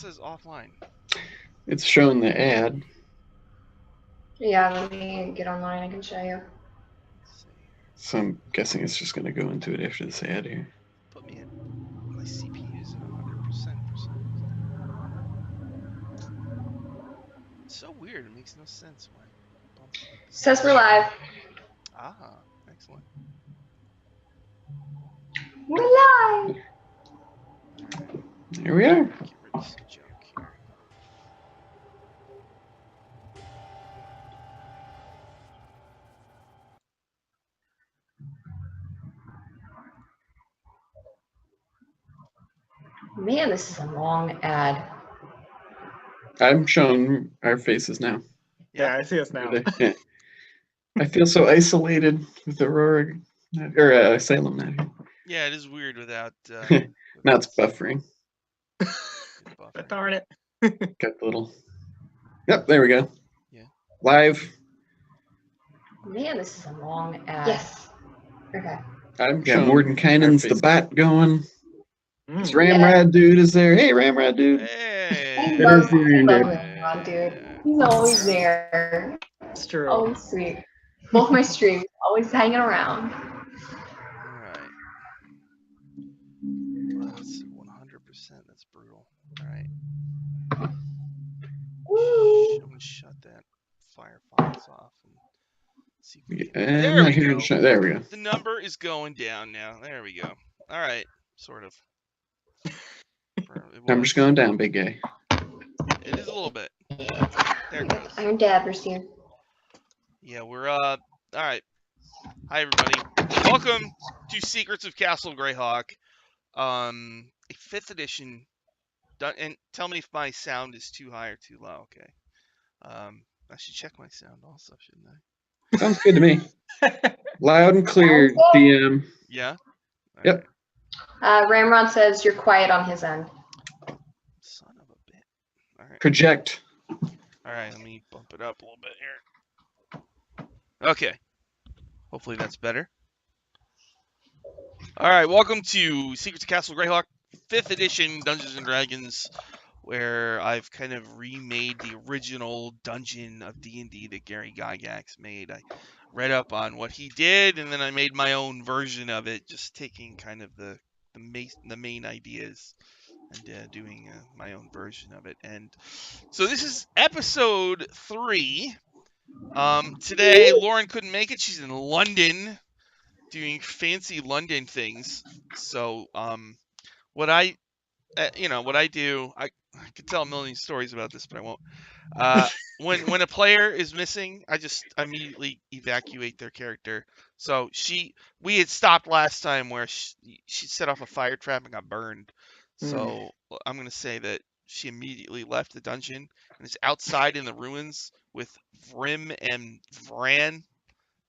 says offline? It's showing the ad. Yeah, let me get online. I can show you. Let's see. So I'm guessing it's just going to go into it after this ad here. Put me at my CPU's at 100% for some reason. It's so weird. It makes no sense why it bumps up. Says we're live. Ah, excellent. We're live. Here we are. Get rid of some junk here. Man, this is a long ad. I'm showing our faces now. Yeah, I see us now. Yeah. I feel so isolated with Aurora or Salem now. Yeah, it is weird without. Now it's buffering. Buffering. Darn it. Got the little. Yep, there we go. Yeah. Live. Man, this is a long ad. Yes. Okay. I'm Mordenkainen's the bat going. This Mm. Ramrad dude is there. Hey, Ramrad dude. Hey. I There's love the Ramrod, dude. He's always there. It's true. Always sweet. Both my streams, always hanging around. All right. Wow, it's 100%. That's brutal. All right. I'm gonna shut that Firefox off and see if we can. I'm There not we here go. to show. There we go. The number is going down now. There we go. All right, sort of. Number's going down, big guy. It is a little bit. There it goes. Iron Dabbers here. Yeah, we're all right. Hi everybody. Welcome to Secrets of Castle Greyhawk. A 5th edition. And tell me if my sound is too high or too low. Okay. I should check my sound also, shouldn't I? Sounds good to me. Loud and clear, DM. Yeah. All Yep. right. Ramrod says you're quiet on his end. Son of a bit. All right. Project. All right. Let me bump it up a little bit here. Okay. Hopefully that's better. All right. Welcome to Secrets of Castle Greyhawk, 5th edition Dungeons and Dragons, where I've kind of remade the original dungeon of D&D that Gary Gygax made. I read up on what he did, and then I made my own version of it, just taking kind of the main ideas and doing my own version of it. And so this is episode 3. Today, Lauren couldn't make it. She's in London doing fancy London things. So what I do, I could tell a million stories about this, but I won't. When a player is missing, I just immediately evacuate their character. So we had stopped last time where she set off a fire trap and got burned. So I'm gonna say that she immediately left the dungeon and is outside in the ruins with Vrim and Vran,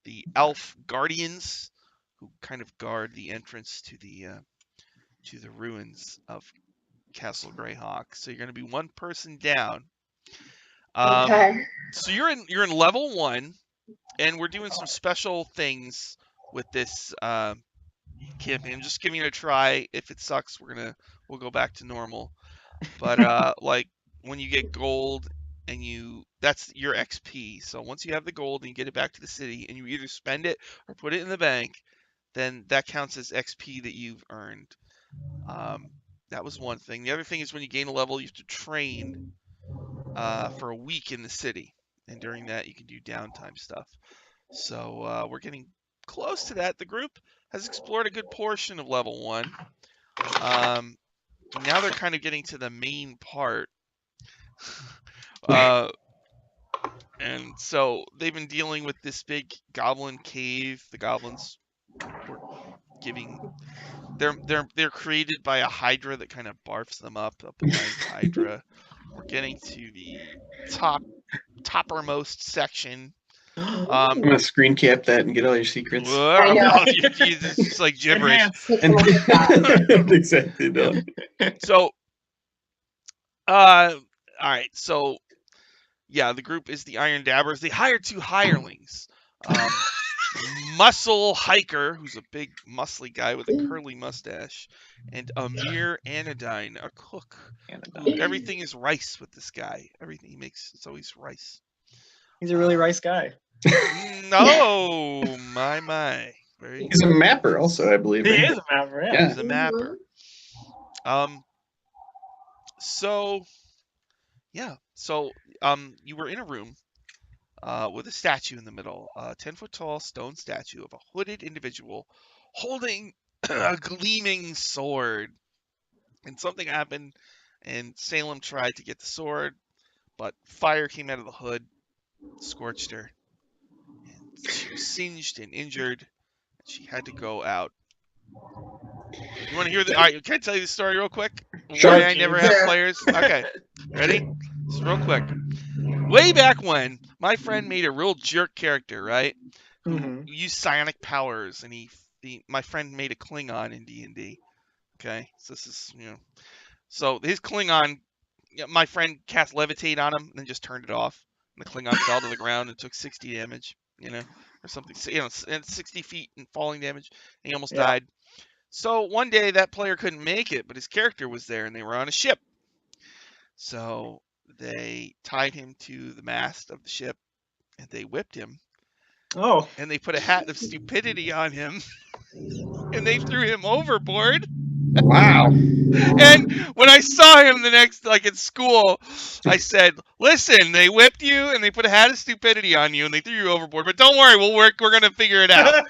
the elf guardians, who kind of guard the entrance to the ruins of Castle Greyhawk. So you're going to be one person down. Okay. So you're in level 1, and we're doing some special things with this campaign. I'm just giving it a try. If it sucks, we'll go back to normal. But like when you get gold and that's your XP. So once you have the gold and you get it back to the city and you either spend it or put it in the bank, then that counts as XP that you've earned. That was one thing. The other thing is when you gain a level, you have to train for a week in the city. And during that, you can do downtime stuff. So we're getting close to that. The group has explored a good portion of level 1. Now they're kind of getting to the main part. And so they've been dealing with this big goblin cave. The goblins were they're created by a hydra that kind of barfs them up a giant hydra. We're getting to the toppermost section. I'm gonna screen cap that and get all your secrets. I know. It's just like gibberish. Exactly. No. So, all right. So, yeah, the group is the Iron Dabbers. They hired 2 hirelings. Muscle Hiker, who's a big, muscly guy with a curly mustache, and Amir Anodyne, a cook. Who, everything is rice with this guy. Everything he makes, it's always rice. He's a really rice guy. No, my. Very He's a mapper also, I believe. He right? is a mapper, yeah. Yeah. He's a mapper. So you were in a room with a statue in the middle, a 10-foot tall stone statue of a hooded individual holding a gleaming sword. And something happened, and Salem tried to get the sword, but fire came out of the hood, scorched her, and she was singed and injured. And she had to go out. You want to hear the? All right, can I tell you the story real quick? Sure. Why I never have players? Okay, ready? Just real quick. Way back when, my friend made a real jerk character, right? Who used psionic powers, and my friend made a Klingon in D&D. Okay, so this is so his Klingon, my friend cast levitate on him, and then just turned it off. And the Klingon fell to the ground and took 60 damage, or something, and 60 feet and falling damage. And he almost died. So one day that player couldn't make it, but his character was there, and they were on a ship. So they tied him to the mast of the ship, and they whipped him. Oh. And they put a hat of stupidity on him, and they threw him overboard. Wow. And when I saw him the next, at school, I said, "Listen, they whipped you, and they put a hat of stupidity on you, and they threw you overboard. But don't worry, we're gonna figure it out."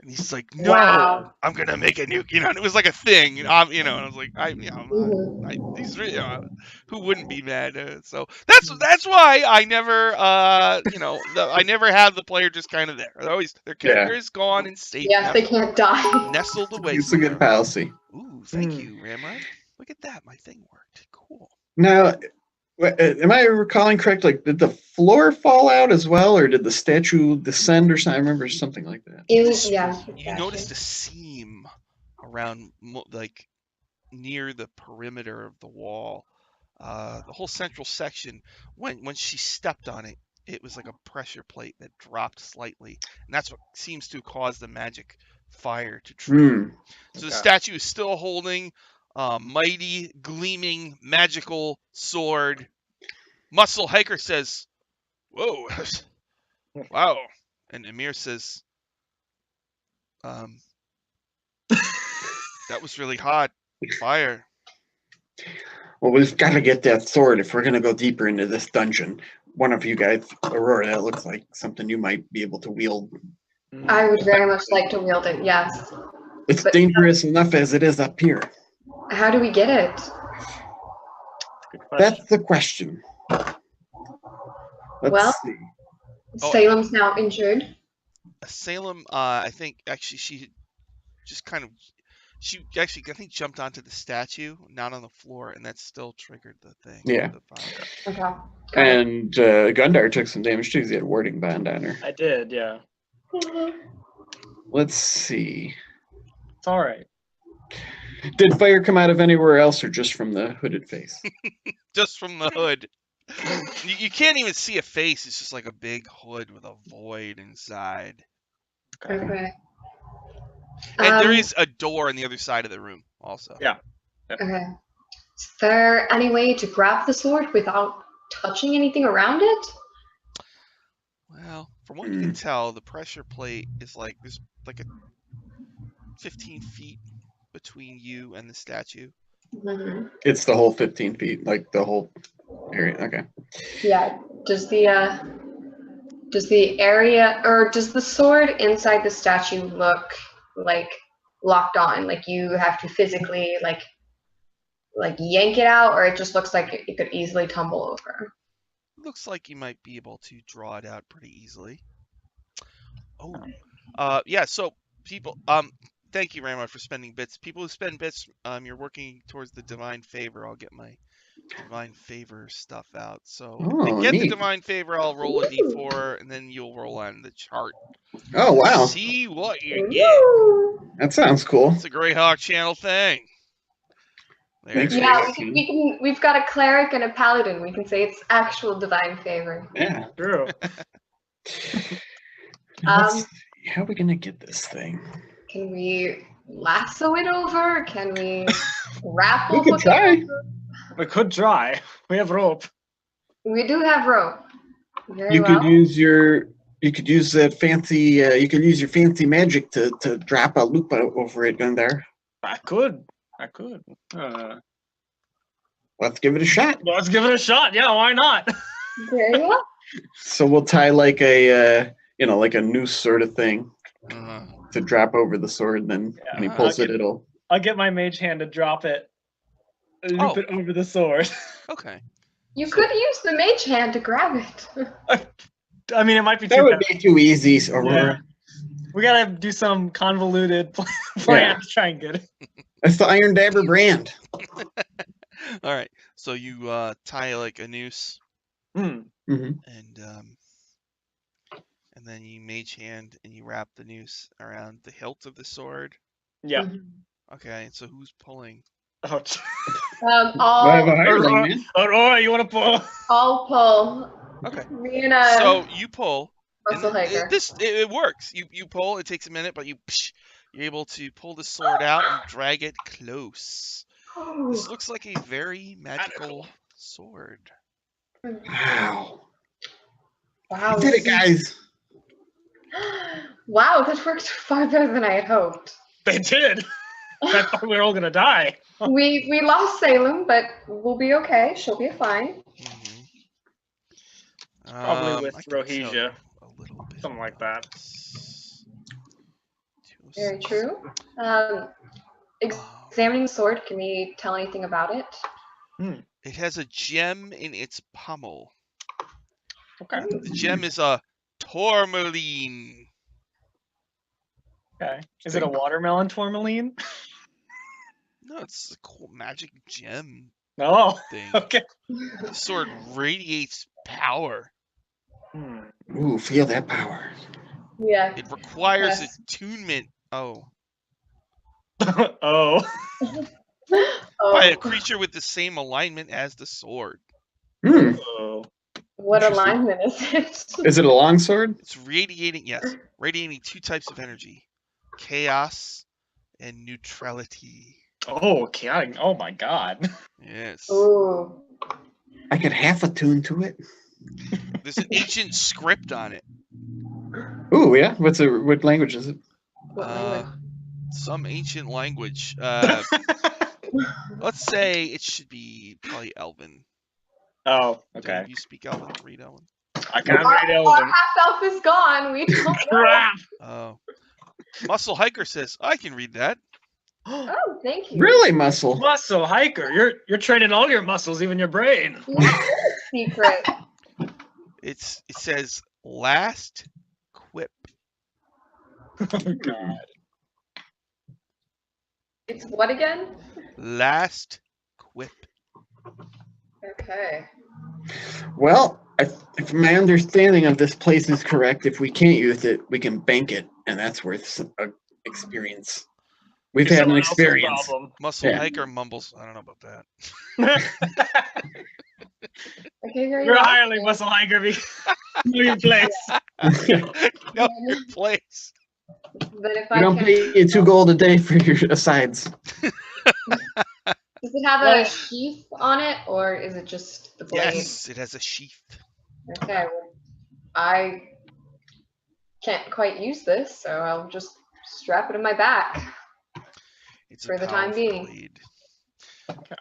And he's like, "No, Wow. I'm gonna make a new," and it was like a thing, and I was like, who wouldn't be mad? So that's why I never, I never have the player just kind of there. They're always, their character is gone and safe. Yes, they can't die. Nestled away. It's a good policy. Ooh, thank you, Ramrod. Look at that, my thing worked. Cool. Now, am I recalling correct? Did the floor fall out as well, or did the statue descend or something? I remember something like that. It was, You noticed a seam around, near the perimeter of the wall. The whole central section, when she stepped on it, it was like a pressure plate that dropped slightly, and that's what seems to cause the magic fire to trigger. So the statue is still holding mighty, gleaming, magical sword. Muscle Hiker says, "Whoa, wow," and Amir says, "That was really hot. Fire." Well, we've got to get that sword if we're going to go deeper into this dungeon. One of you guys, Aurora, that looks like something you might be able to wield. I would very much like to wield it, yes. It's dangerous enough as it is up here. How do we get it? That's the question. Let's see. Salem's now injured. Salem, I think, actually, she I think jumped onto the statue, not on the floor, and that still triggered the thing. Yeah. The fire. Okay. And Gundar took some damage too because he had a warding bond on her. I did, yeah. Let's see. It's all right. Did fire come out of anywhere else or just from the hooded face? Just from the hood. You can't even see a face. It's just like a big hood with a void inside. Okay. And there is a door on the other side of the room also. Yeah. Okay. Is there any way to grab the sword without touching anything around it? Well, from what you can tell, the pressure plate is there's like a 15 feet between you and the statue. Mm-hmm. It's the whole 15 feet, like the whole area. Okay. Yeah. Does the area, or does the sword inside the statue look locked on? Like you have to physically yank it out, or it just looks like it could easily tumble over? Looks like you might be able to draw it out pretty easily. Oh, yeah. So people, thank you, Ramrod, for spending bits. People who spend bits, you're working towards the divine favor. I'll get my divine favor stuff out. So to get the divine favor, I'll roll a d4, and then you'll roll on the chart. Oh wow! See what you get. That sounds cool. It's a Greyhawk channel thing. Yeah, we've got a cleric and a paladin. We can say it's actual divine favor. Yeah, true. How are we gonna get this thing? Can we lasso it over? Can we grapple We could hook try. it over? We could try. We have rope. We do have rope. Very You well. could use your. You could use that fancy. You could use your fancy magic to drop a loop over it, Gundar. I could. Let's give it a shot. Let's give it a shot. Yeah, why not? Very well. So we'll tie like a like a noose sort of thing Uh, to drop over the sword. Then when he pulls it, it'll. I'll get my mage hand to drop it. Loop it over the sword. okay. You could use the mage hand to grab it. I mean, it might be That too would be too easy, Aurora. We gotta do some convoluted plan Yeah. to try and get it. That's the Iron Dabber brand. All right. So you tie like a noose, Hmm. Mm-hmm. and then you mage hand and you wrap the noose around the hilt of the sword. Yeah. Okay. So who's pulling? Oh, I have a hireling, man. Aurora, you want to pull? I'll pull. Okay. Me and So you pull. And muscle hiker. it works. You pull. It takes a minute, but you're able to pull the sword out and drag it close. This looks like a very magical sword. Wow. Wow. We did it, guys. Wow, this worked far better than I had hoped. They did. I thought we were all gonna die. We lost Salem, but we'll be okay. She'll be fine. Probably with I can tell Rohesia. you a little bit Something like about that. this. Very 206. true. Examining the sword, can we tell anything about it? It has a gem in its pommel. Okay. The gem is a tourmaline. Okay. Is it a watermelon tourmaline? No, it's a cool magic gem No. thing. Okay. The sword radiates power. Ooh, feel that power. Yeah. It requires Yes. attunement. Oh. Oh. By a creature with the same alignment as the sword. Hmm. Oh. What Interesting. alignment is it? Is it a longsword? It's radiating, yes, radiating 2 types of energy. Chaos and neutrality. Oh, chaotic. Oh my god. Yes. Ooh. I could half attune to it. There's an ancient script on it. Ooh, yeah. What language is it? What language? Some ancient language. Let's say it should be probably Elven. Oh, Do okay. you speak Elven? Read Elven? I can't read Our Elven. half elf is gone. We don't know. Crap. Oh. Muscle Hiker says, I can read that. Oh, thank you. Really, Muscle? Muscle hiker. You're training all your muscles, even your brain. Yeah, secret. It says last quip. Oh god. It's what again? Last quip. Okay. Well, if my understanding of this place is correct, if we can't use it, we can bank it, and that's worth some experience. We've It's had an someone else's experience. problem. Muscle Yeah. Hiker mumbles, I don't know about that. Okay, here you You're a are. hireling, muscle hiker. Know your place. No, your place. But if We I don't can, pay you 2 gold a day for your asides. does it have a sheath on it, or is it just the blade? Yes, it has a sheath. Okay, well, I can't quite use this, so I'll just strap it in my back. It's For a the time powerful being. blade.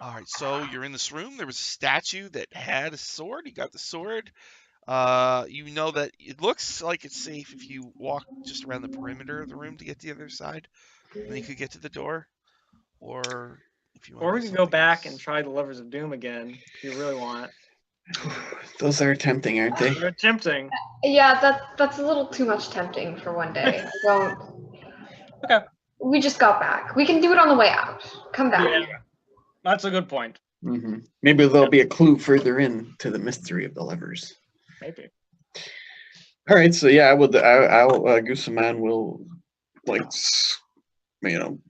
All right, so you're in this room. There was a statue that had a sword. You got the sword. You know that it looks like it's safe if you walk just around the perimeter of the room to get to the other side. And then you could get to the door. Or if you want Or to we do can go something back else. and try the Lovers of Doom again if you really want. Those are tempting, aren't they? They're tempting. Yeah, that's a little too much tempting for one day. I don't. Okay. We just got back. We can do it on the way out. Come back. Yeah. That's a good point. Mm-hmm. Maybe there'll be a clue further in to the mystery of the levers. Maybe. All right, so yeah, I'll Gusaman will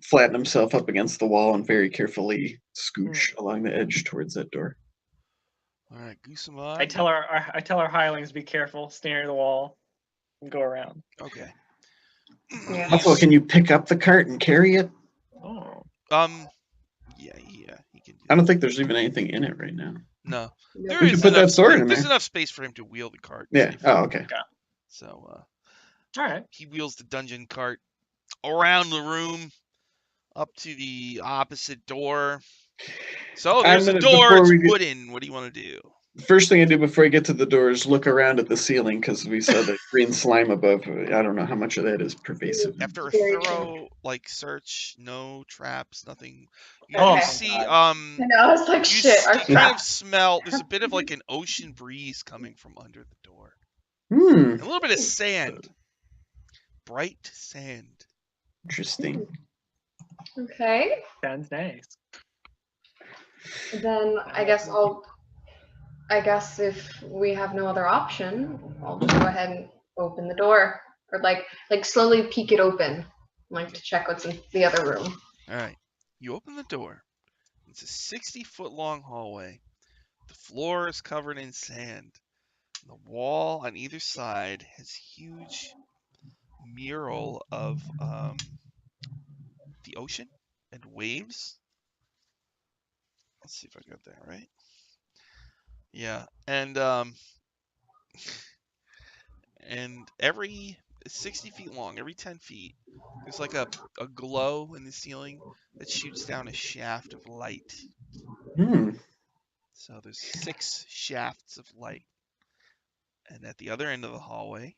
flatten himself up against the wall and very carefully scooch along the edge towards that door. All right, Gusamon. I tell our hirelings be careful, stay near the wall, and go around. Okay. Yeah. Muscle, can you pick up the cart and carry it? Oh. Yeah, he can do I don't that. think there's even anything in it right now. No, No. there We is could put that enough. sword in There's there. enough space for him to wheel the cart. Yeah. safely. Oh, okay. So All right. he wheels the dungeon cart around the room, up to the opposite door. So there's a door. It's wooden. What do you want to do? The first thing I do before I get to the door is look around at the ceiling because we saw the green slime above. I don't know how much of that is pervasive. After a Very thorough search, no traps, nothing. You Okay. see I know, I was like, you shit. Our kind trap. of smell. There's a bit of like an ocean breeze coming from under the door. Hmm. And a little bit of sand, bright sand. Interesting. Okay. Sounds nice. Then I guess if we have no other option, I'll just go ahead and open the door, or like slowly peek it open, like to check what's in the other room. All right, you open the door. It's a 60-foot long hallway. The floor is covered in sand. The wall on either side has huge mural of the ocean and waves. Let's see if I got that right. Yeah, and every 60 feet long, every 10 feet, there's like a glow in the ceiling that shoots down a shaft of light. Hmm. So there's 6 shafts of light. And at the other end of the hallway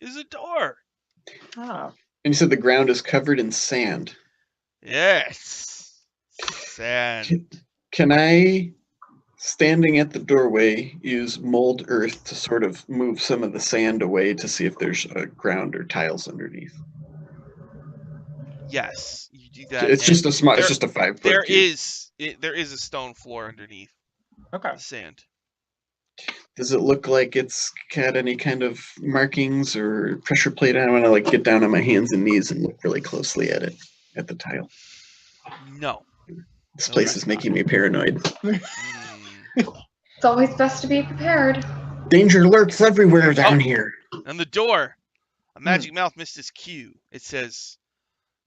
is a door. Ah. And you said the ground is covered in sand. Yes. Sand. Can I, standing at the doorway, use mold earth to sort of move some of the sand away to see if there's a ground or tiles underneath? Yes, you do that. It's just a small. It's just a 5 foot. There cube. there is a stone floor underneath Okay. the sand. Does it look like it's got any kind of markings or pressure plate? I want to like get down on my hands and knees and look really closely at it, at the tile. No. This No, place there's is making me paranoid. It's always best to be prepared. Danger lurks everywhere down here. On the door, a magic mouth missed its cue. It says,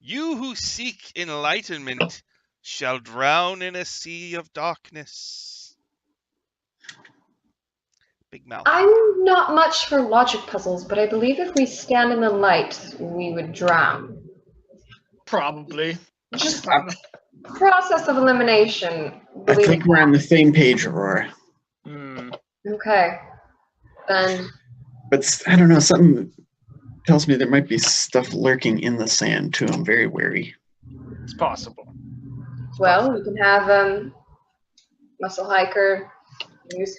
"You who seek enlightenment shall drown in a sea of darkness." Big mouth. I'm not much for logic puzzles, but I believe if we stand in the light, we would drown. Probably. Just process of elimination. I Believe think me. we're on the same page, Aurora. Hmm. Okay. Then But I don't know, something tells me there might be stuff lurking in the sand too. I'm very wary. It's possible. well, we can have Muscle Hiker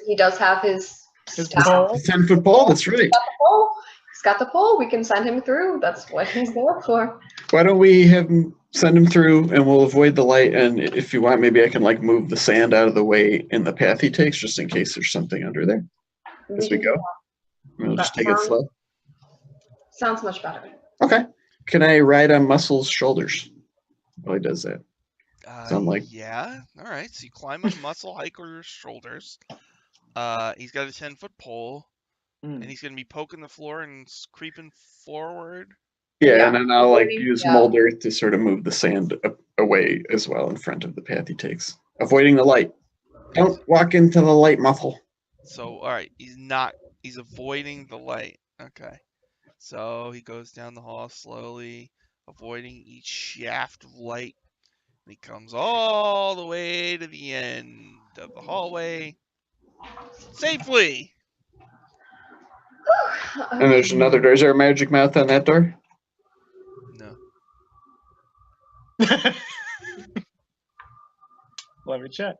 he does have his staff. pole. The 10-foot pole, that's right. He's got the pole. We can send him through. That's what he's there for. Why don't we have him send him through and we'll avoid the light, and if you want, maybe I can like move the sand out of the way in the path he takes just in case there's something under there as we go. We'll just take it slow. Sounds much better. Okay. Can I ride on Muscle's shoulders while he does that? Sound like Yeah. All right. So you climb on Muscle Hiker's shoulders. He's got a 10-foot pole, and he's gonna be poking the floor and creeping forward. yeah, and then I'll like use mold earth to sort of move the sand away as well in front of the path he takes, avoiding the light. Don't walk into the light, Muffle. So all right, he's avoiding the light. Okay. So he goes down the hall slowly, avoiding each shaft of light. And he comes all the way to the end of the hallway safely. And there's another door. Is there a magic mouth on that door? No. Let me check.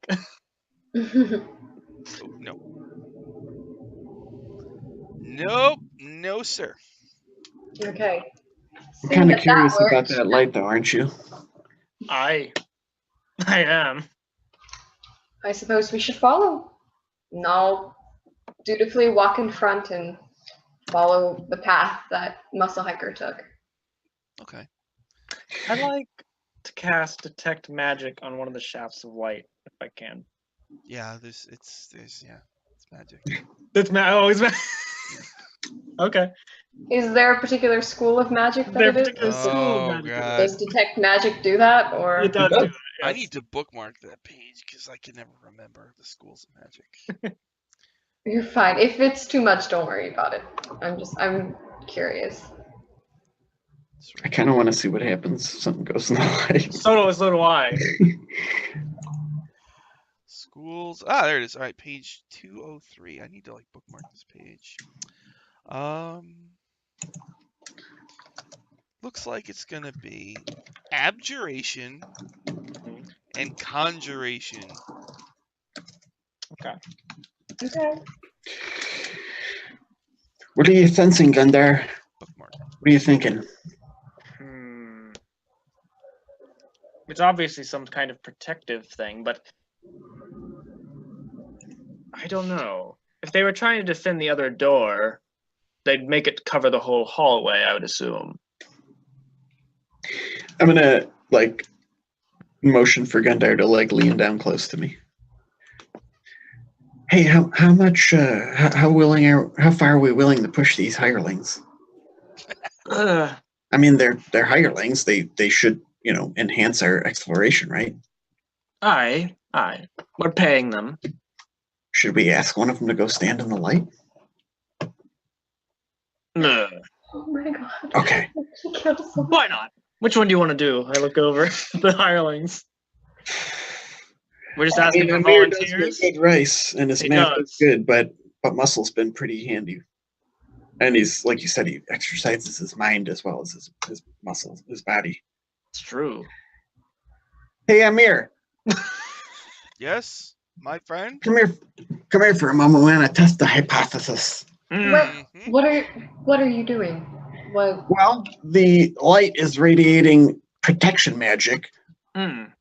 Oh, no. Nope. No, sir. Okay. I'm kind of curious about that light, though, aren't you? I am. I suppose we should follow. And I'll dutifully walk in front and follow the path that Muscle Hiker took. Okay. I'd like to cast Detect Magic on one of the shafts of light, if I can. Yeah, it's magic. It's okay. Is there a particular school of magic that Their it is? particular school of Oh, magic. God. Does detect magic do that, or It does do that, I yes. need to bookmark that page because I can never remember the schools of magic. you're fine? If it's too much, don't worry about it. I'm curious. That's I right. kind of want to see what happens if something goes in the light. So do I. Schools. Ah, there it is. All right, page 203. I need to like bookmark this page. Looks like it's gonna be abjuration and conjuration. Okay. Okay. What are you sensing, Gundar? Bookmark. What are you thinking? It's obviously some kind of protective thing, but I don't know. If they were trying to defend the other door, they'd make it cover the whole hallway, I would assume. I'm gonna like motion for Gundar to like lean down close to me. Hey, how much? How far are we willing to push these hirelings? I mean, they're hirelings. They should enhance our exploration, right? Aye. We're paying them. Should we ask one of them to go stand in the light? No. Oh my god. Okay. She killed someone. Why not? Which one do you want to do? I look over the hirelings. We're just asking for Amir does make volunteers. good rice, and his He math is does. good, but Muscle's been pretty handy. And he's, like you said, he exercises his mind as well as his muscles, his body. It's true. Hey, Amir, Yes, my friend. come here for a moment. We want to test the hypothesis. Mm. Mhm. What are you doing? What? Well, the light is radiating protection magic. Mm.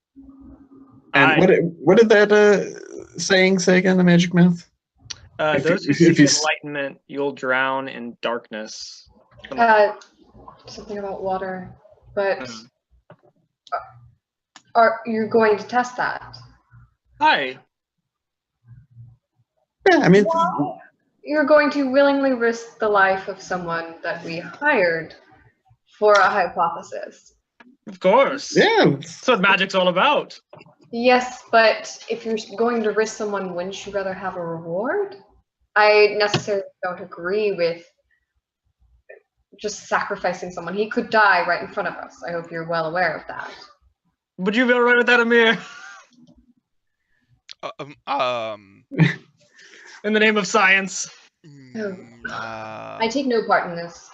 And Aye. what did that saying say again? The magic mouth. If Those you- who if seek you- enlightenment, you'll drown in darkness. Something about water. But Mm. are you going to test that? Aye. Yeah, I mean, You're going to willingly risk the life of someone that we hired for a hypothesis. Of course. yeah. That's what magic's all about. Yes, but if you're going to risk someone, wouldn't you rather have a reward? I necessarily don't agree with just sacrificing someone. He could die right in front of us. I hope you're well aware of that. Would you be alright with that, Amir? In the name of science. I take no part in this.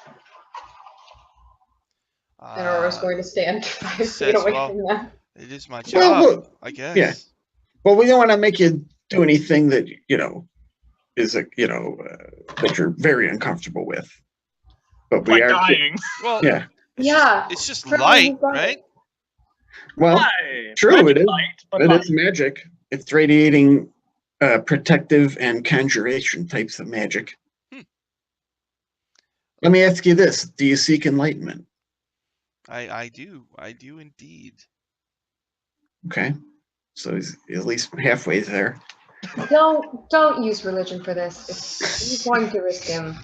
And Aurora's going to stand 5 feet says, away well, from them. It is my Well, job, look, I guess. yeah. Well, we don't want to make you do anything that is that you're very uncomfortable with. But we Like are. dying. Well, Yeah. Yeah. it's just for light, everybody. right? Well, Aye. true, Magic it is. light, but It light. is magic. It's radiating protective and conjuration types of magic. Hmm. Let me ask you this: do you seek enlightenment? I do indeed. Okay, so he's at least halfway there. Don't use religion for this. If you're going to risk him,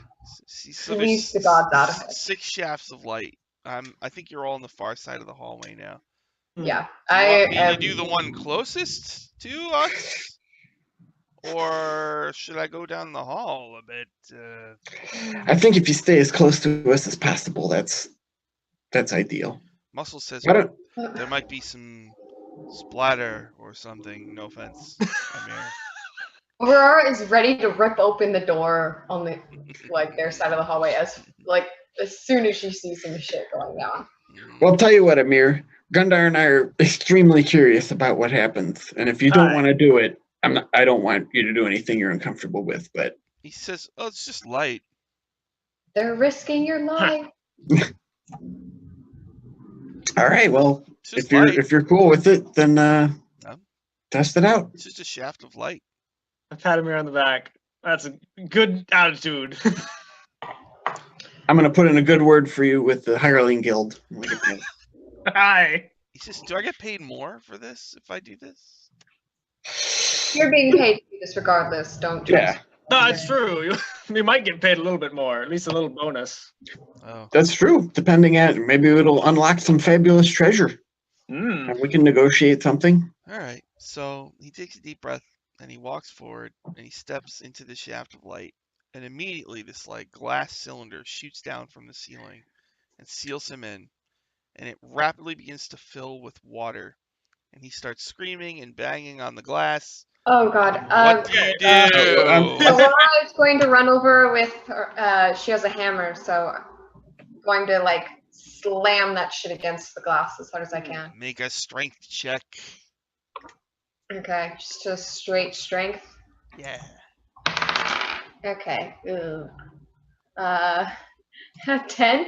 So leave there's the gods out of it. 6 shafts of light. I think you're all on the far side of the hallway now. Yeah, Do you want me I to do the one closest to us, or should I go down the hall a bit? I think if you stay as close to us as possible, that's ideal. Muscle says I don't. there might be some splatter or something. No offense, Amir. Aurora is ready to rip open the door on the their side of the hallway as soon as she sees some shit going down. Well, I'll tell you what, Amir. Gundar and I are extremely curious about what happens, and if you don't Aye. want to do it, I don't want you to do anything you're uncomfortable with. But He says, "Oh, it's just light." They're risking your life. all right, well, It's just if you're light. if you're cool with it, then test it out. It's just a shaft of light. I pat Amir on the back. That's a good attitude. I'm gonna put in a good word for you with the Hireling Guild. when we get there. Aye. He says, "Do I get paid more for this if I do this?" You're being paid to do this regardless. Don't Yeah. No, it's true. You might get paid a little bit more, at least a little bonus. Oh. That's true. Depending on maybe it'll unlock some fabulous treasure, Mm. and we can negotiate something. All right. So he takes a deep breath and he walks forward and he steps into the shaft of light, and immediately this like glass cylinder shoots down from the ceiling and seals him in, and it rapidly begins to fill with water, and he starts screaming and banging on the glass. Oh God. What do you do? Aurora is going to run over with her, she has a hammer, so I'm going to like slam that shit against the glass as hard as I can. Make a strength check. Okay, just a straight strength. Yeah. Okay. Ooh. 10.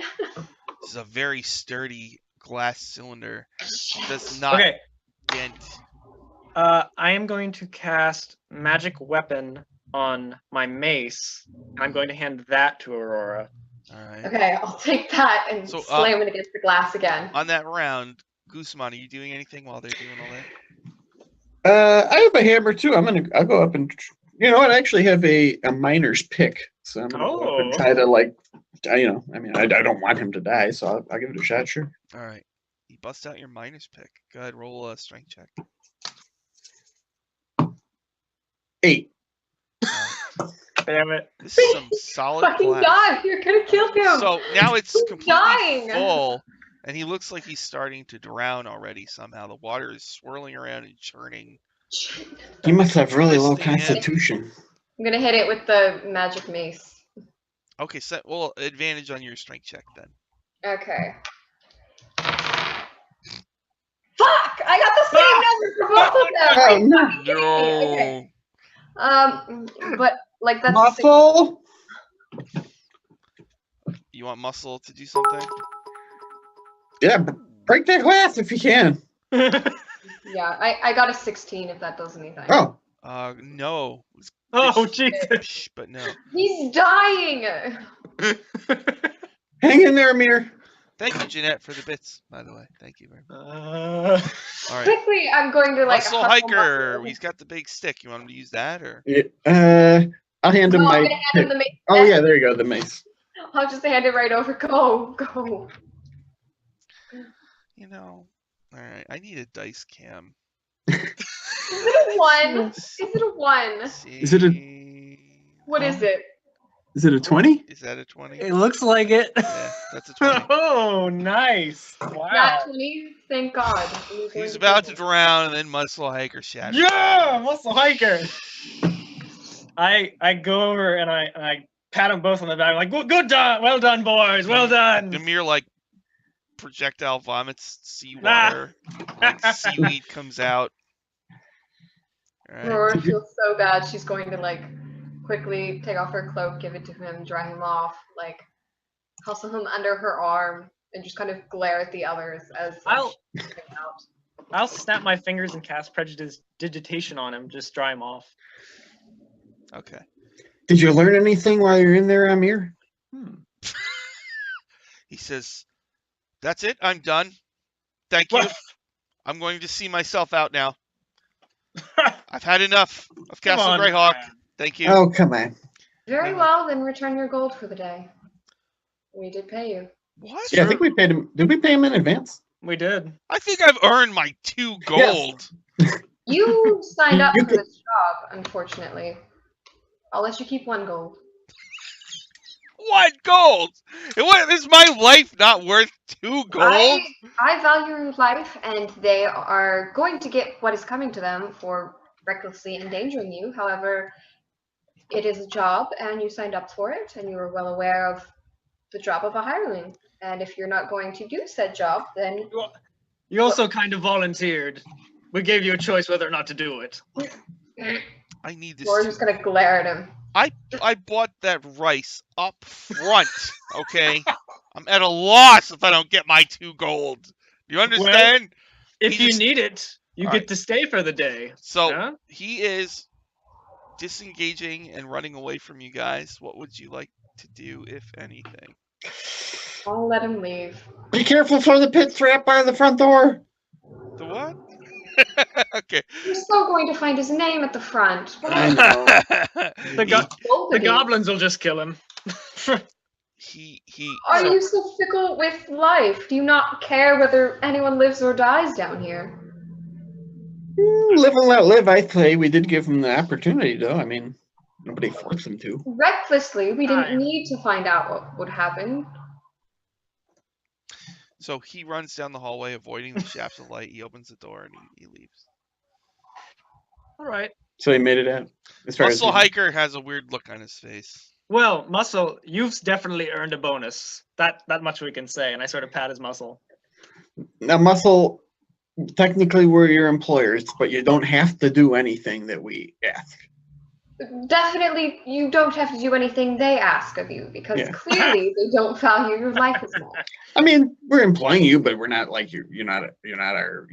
This is a very sturdy glass cylinder. It does not Okay. dent. I am going to cast magic weapon on my mace. I'm going to hand that to Aurora. All right. Okay, I'll take that and So, slam it against the glass again. On that round, Guzman, are you doing anything while they're doing all that? I have a hammer too. I'll go up and you know what? I actually have a miner's pick, so I'm gonna go up and try to like, I don't want him to die, so I'll give it a shot. Sure. All right. You bust out your miner's pick. Go ahead, roll a strength check. 8. Damn it. This is some solid Fucking glass. die! You're gonna kill him! So now it's He's completely dying! full, and he looks like he's starting to drown already somehow. The water is swirling around and churning. He must have really low Twisting it. constitution. I'm gonna hit it with the magic mace. Okay, so well, advantage on your strength check then. Okay. Fuck! I got the same number for both of them! Oh, Are you no. kidding me? Okay. But like that's Muscle. You want muscle to do something? Yeah, break that glass if you can. Yeah, I got a 16 if that does anything. Oh, No. Oh, Jesus. Psh, but no. He's dying! hang in there, Amir. Thank you, Jeanette, for the bits, by the way. Thank you very much. All right. Quickly, I'm going to like Muscle hustle hiker. Muscle. He's got the big stick. You want him to use that, or? Yeah, I'll hand him No, I'm my. gonna hand him the mace. Oh yeah, there you go, the mace. I'll just hand it right over. Go. You know. All right. I need a dice cam. Is it a 1? Is it a 1? Is it a- What is it? Is it a 20? Is that a 20? It looks like it. Yeah, that's a 20. Oh, nice. Wow. Not 20? Thank God. He's about to drown, and then muscle hiker shatters. Yeah, muscle hiker. I go over and I pat them both on the back, like, good done, well done, boys, well done. Demir like projectile vomits seawater. Like seaweed comes out. All right. Aurora feels so bad. She's going to like quickly take off her cloak, give it to him, dry him off, like hustle him under her arm, and just kind of glare at the others as I'll she's getting out. I'll snap my fingers and cast prestidigitation on him, just dry him off. Okay. Did you learn anything while you're in there, Amir? He says, "That's it. I'm done. Thank you. What? I'm going to see myself out now. I've had enough of Come Castle on, Greyhawk. man. Thank you." Oh, come on. Very well, then return your gold for the day. We did pay you. What? Yeah, I think we paid him. Did we pay him in advance? We did. I think I've earned my 2 gold. You signed up You for this job, unfortunately. I'll let you keep 1 gold. 1 gold. Is my life not worth 2 gold? I value your life, and they are going to get what is coming to them for recklessly endangering you. However, it is a job, and you signed up for it, and you are well aware of the job of a hireling. And if you're not going to do said job, then You also kind of volunteered. We gave you a choice whether or not to do it. I need this. we're just gonna glare at him. I bought that rice up front. Okay, I'm at a loss if I don't get my 2 gold. Do you understand? If He you just- need it, you All get right. to stay for the day. So Huh? he is disengaging and running away from you guys. What would you like to do, if anything? I'll let him leave. Be careful for the pit trap by the front door. The what? Okay. You're still going to find his name at the front. I know. The goblins will just kill him. Are so you so fickle with life? Do you not care whether anyone lives or dies down here? Live and let live, I say. We did give him the opportunity, though. I mean, nobody forced him to. Recklessly, we didn't Aye. need to find out what would happen. So he runs down the hallway, avoiding the shafts of light. He opens the door and he leaves. All right. So he made it out. As far Muscle as Hiker has a weird look on his face. Well, Muscle, you've definitely earned a bonus. That much we can say. And I sort of pat his muscle. Now, Muscle, technically we're your employers, but you don't have to do anything that we ask. Definitely, you don't have to do anything they ask of you, because Yeah. clearly they don't value your life as much. I mean, we're employing you, but we're not like you're not our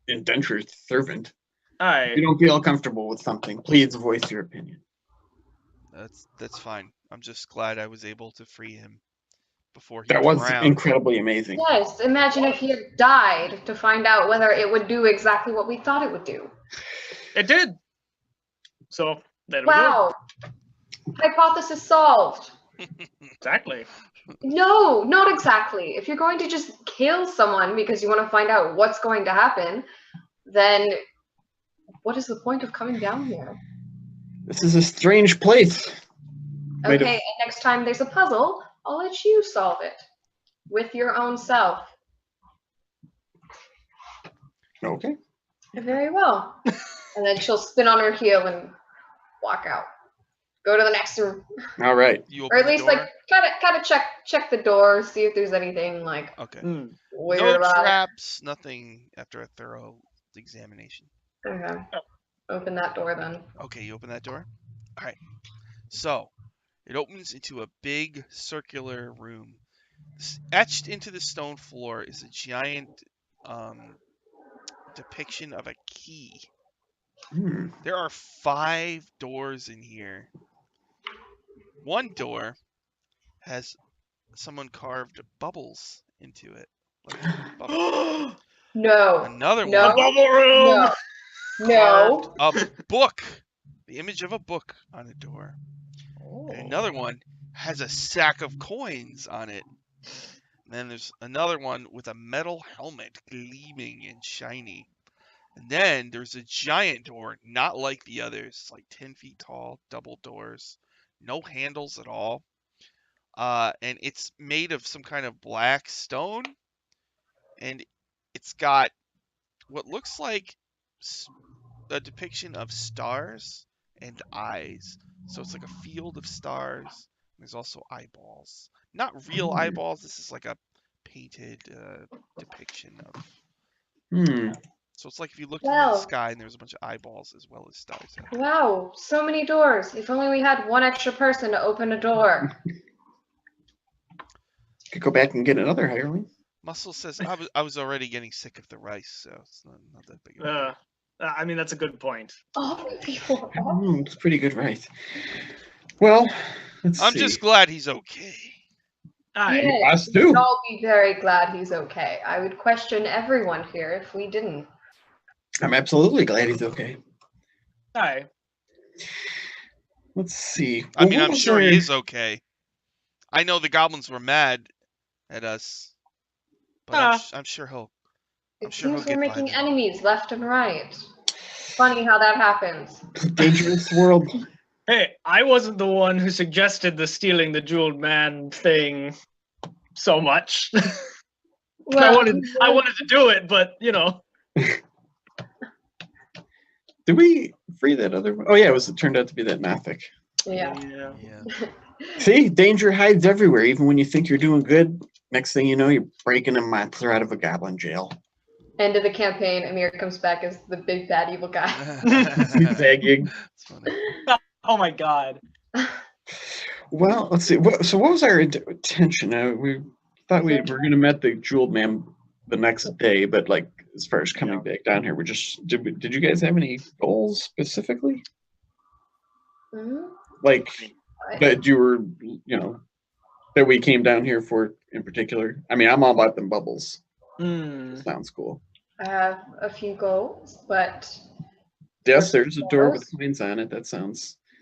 indentured servant. Aye. If you don't feel comfortable with something, please voice your opinion. That's fine. I'm just glad I was able to free him before he That was drowned. incredibly amazing. Yes, imagine if he had died to find out whether it would do exactly what we thought it would do. It did. So, then Wow. Hypothesis solved. Exactly. No, not exactly. If you're going to just kill someone because you want to find out what's going to happen, then what is the point of coming down here? This is a strange place. Made Okay, and next time there's a puzzle, I'll let you solve it with your own self. Okay. Very well. And then she'll spin on her heel and walk out. Go to the next room. All right. You Or open at least the door. like kind of check the door, see if there's anything like Okay. weird No about traps, nothing after a thorough examination. it. Okay. Open that door then. Okay, you open that door? All right. So, it opens into a big circular room. Etched into the stone floor is a giant depiction of a key. There are 5 doors in here. One door has someone carved bubbles into it. Like bubbles. No. Another No. one Bubble room! No. carved a book, the image of a book on a door. Oh. And another one has a sack of coins on it. And then there's another one with a metal helmet gleaming and shiny. And then there's a giant door, not like the others, like 10 feet tall, double doors, no handles at all. And it's made of some kind of black stone. And it's got what looks like a depiction of stars and eyes. So it's like a field of stars. There's also eyeballs. Not real eyeballs. This is like a painted depiction of. So it's like if you looked into the Wow. sky and there was a bunch of eyeballs as well as stars. Wow, so many doors. If only we had one extra person to open a door. Could go back and get another hireling. Muscle says I was already getting sick of the rice, so it's not that big of a deal. I mean, that's a good point. Oh, people. It's pretty good, right? Well, let's see. I'm just glad he's okay. Aye. Yes, Us we too. should all be very glad he's okay. I would question everyone here if we didn't. I'm absolutely glad he's okay. Aye. Let's see. I mean, What I'm was sure he our- is okay. I know the goblins were mad at us, but I'm sure he'll. I'm It sure he'll seems we're get by making then. enemies left and right. Funny how that happens. Dangerous world. Hey, I wasn't the one who suggested the stealing the jeweled man thing so much. I wanted to do it, but you know. Did we free that other one? Oh yeah, it turned out to be that Nothic. Yeah. Yeah. See, danger hides everywhere. Even when you think you're doing good, next thing you know, you're breaking a monster out of a goblin jail. End of the campaign, Amir comes back as the big bad evil guy. Zagging. It's funny. Oh my god. Well, let's see. So what was our intention? We thought we were going to meet the jeweled man the next day, but like as far as coming back down here, we're just did you guys have any goals specifically? Mhm. Like that you were, that we came down here for in particular? I mean, I'm all about them bubbles. Sounds cool. I have a few goals, but Yes, first and there's a door with foremost, coins on it.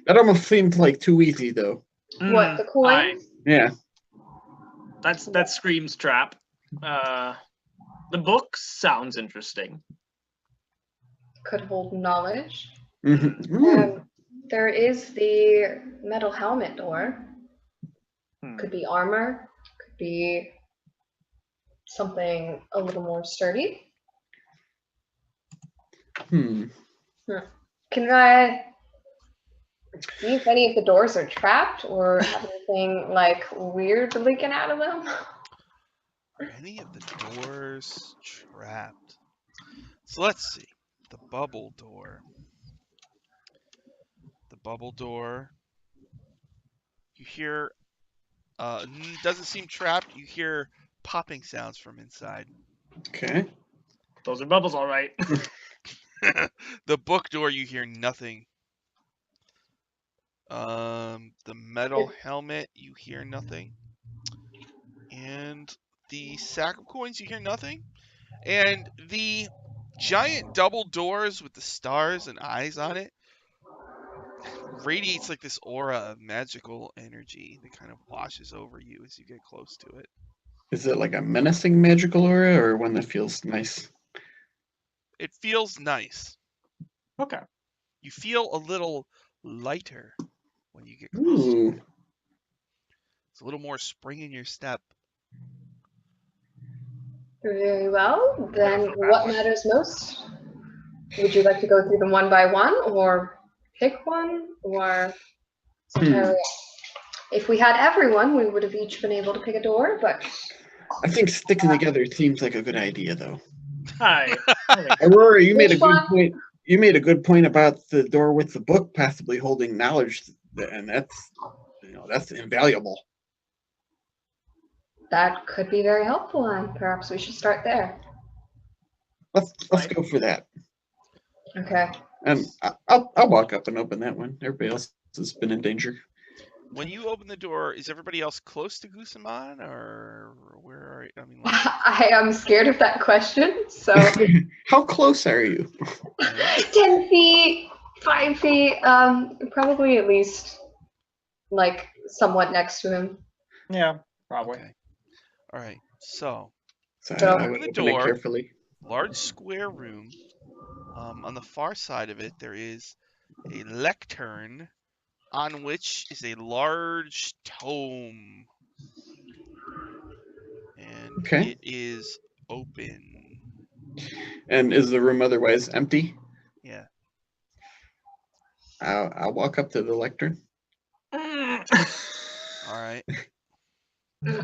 That almost seemed like too easy though. what, the Aye. coins? Yeah. That screams trap. The book sounds interesting. Could hold knowledge. Mm-hmm. There is the metal helmet door. Hmm. Could be armor. Could be something a little more sturdy. Hmm. Can I see if any of the doors are trapped or have anything like weird leaking out of them? Are any of the doors trapped? So let's see. The bubble door. The bubble door. You hear, doesn't seem trapped. You hear popping sounds from inside. Okay. Those are bubbles, all right. The book door, you hear nothing. The metal helmet, you hear nothing. And the sack of coins, you hear nothing. And the giant double doors with the stars and eyes on it radiates like this aura of magical energy that kind of washes over you as you get close to it. Is it like a menacing magical aura or one that feels nice? It feels nice. Okay. You feel a little lighter when you get close to it. Ooh. It's a little more spring in your step. Very well. Then what matters most? Would you like to go through them one by one or pick one or it's entirely up? If we had everyone, we would have each been able to pick a door, but I think sticking together seems like a good idea though. Hi. Aurora, you made a Which good one? point. You made a good point about the door with the book possibly holding knowledge, and that's invaluable. that could be very helpful, and perhaps we should start there. Let's go for that. Okay. And I'll walk up and open that one. Everybody else has been in danger. When you open the door, is everybody else close to Gusamon, or where are you? I mean, like, I am scared of that question, so How close are you? 10 feet, 5 feet, probably at least like somewhat next to him. Yeah, probably. okay. All right. So, So So- I open would the open it door. carefully. Large square room. On the far side of it, there is a lectern on which is a large tome. And Okay. it is open. And is the room otherwise empty? Yeah. I'll walk up to the lectern. All right.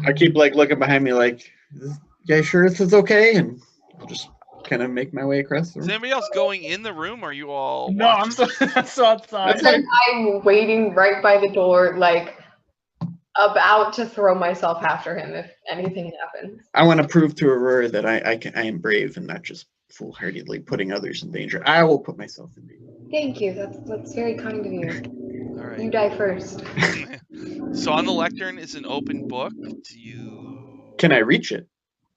I keep like looking behind me, like, you guys sure this is okay? And I'll just kind of make my way across the Is room. anybody else going in the room, or are you all No, I'm watching? so outside. Then I'm waiting right by the door, like about to throw myself after him if anything happens. I want to prove to Aurora that I am brave and not just foolhardily putting others in danger. I will put myself in danger. Thank you. That's very kind of you. All You right. die first. So on the lectern is an open book. Do you? Can I reach it?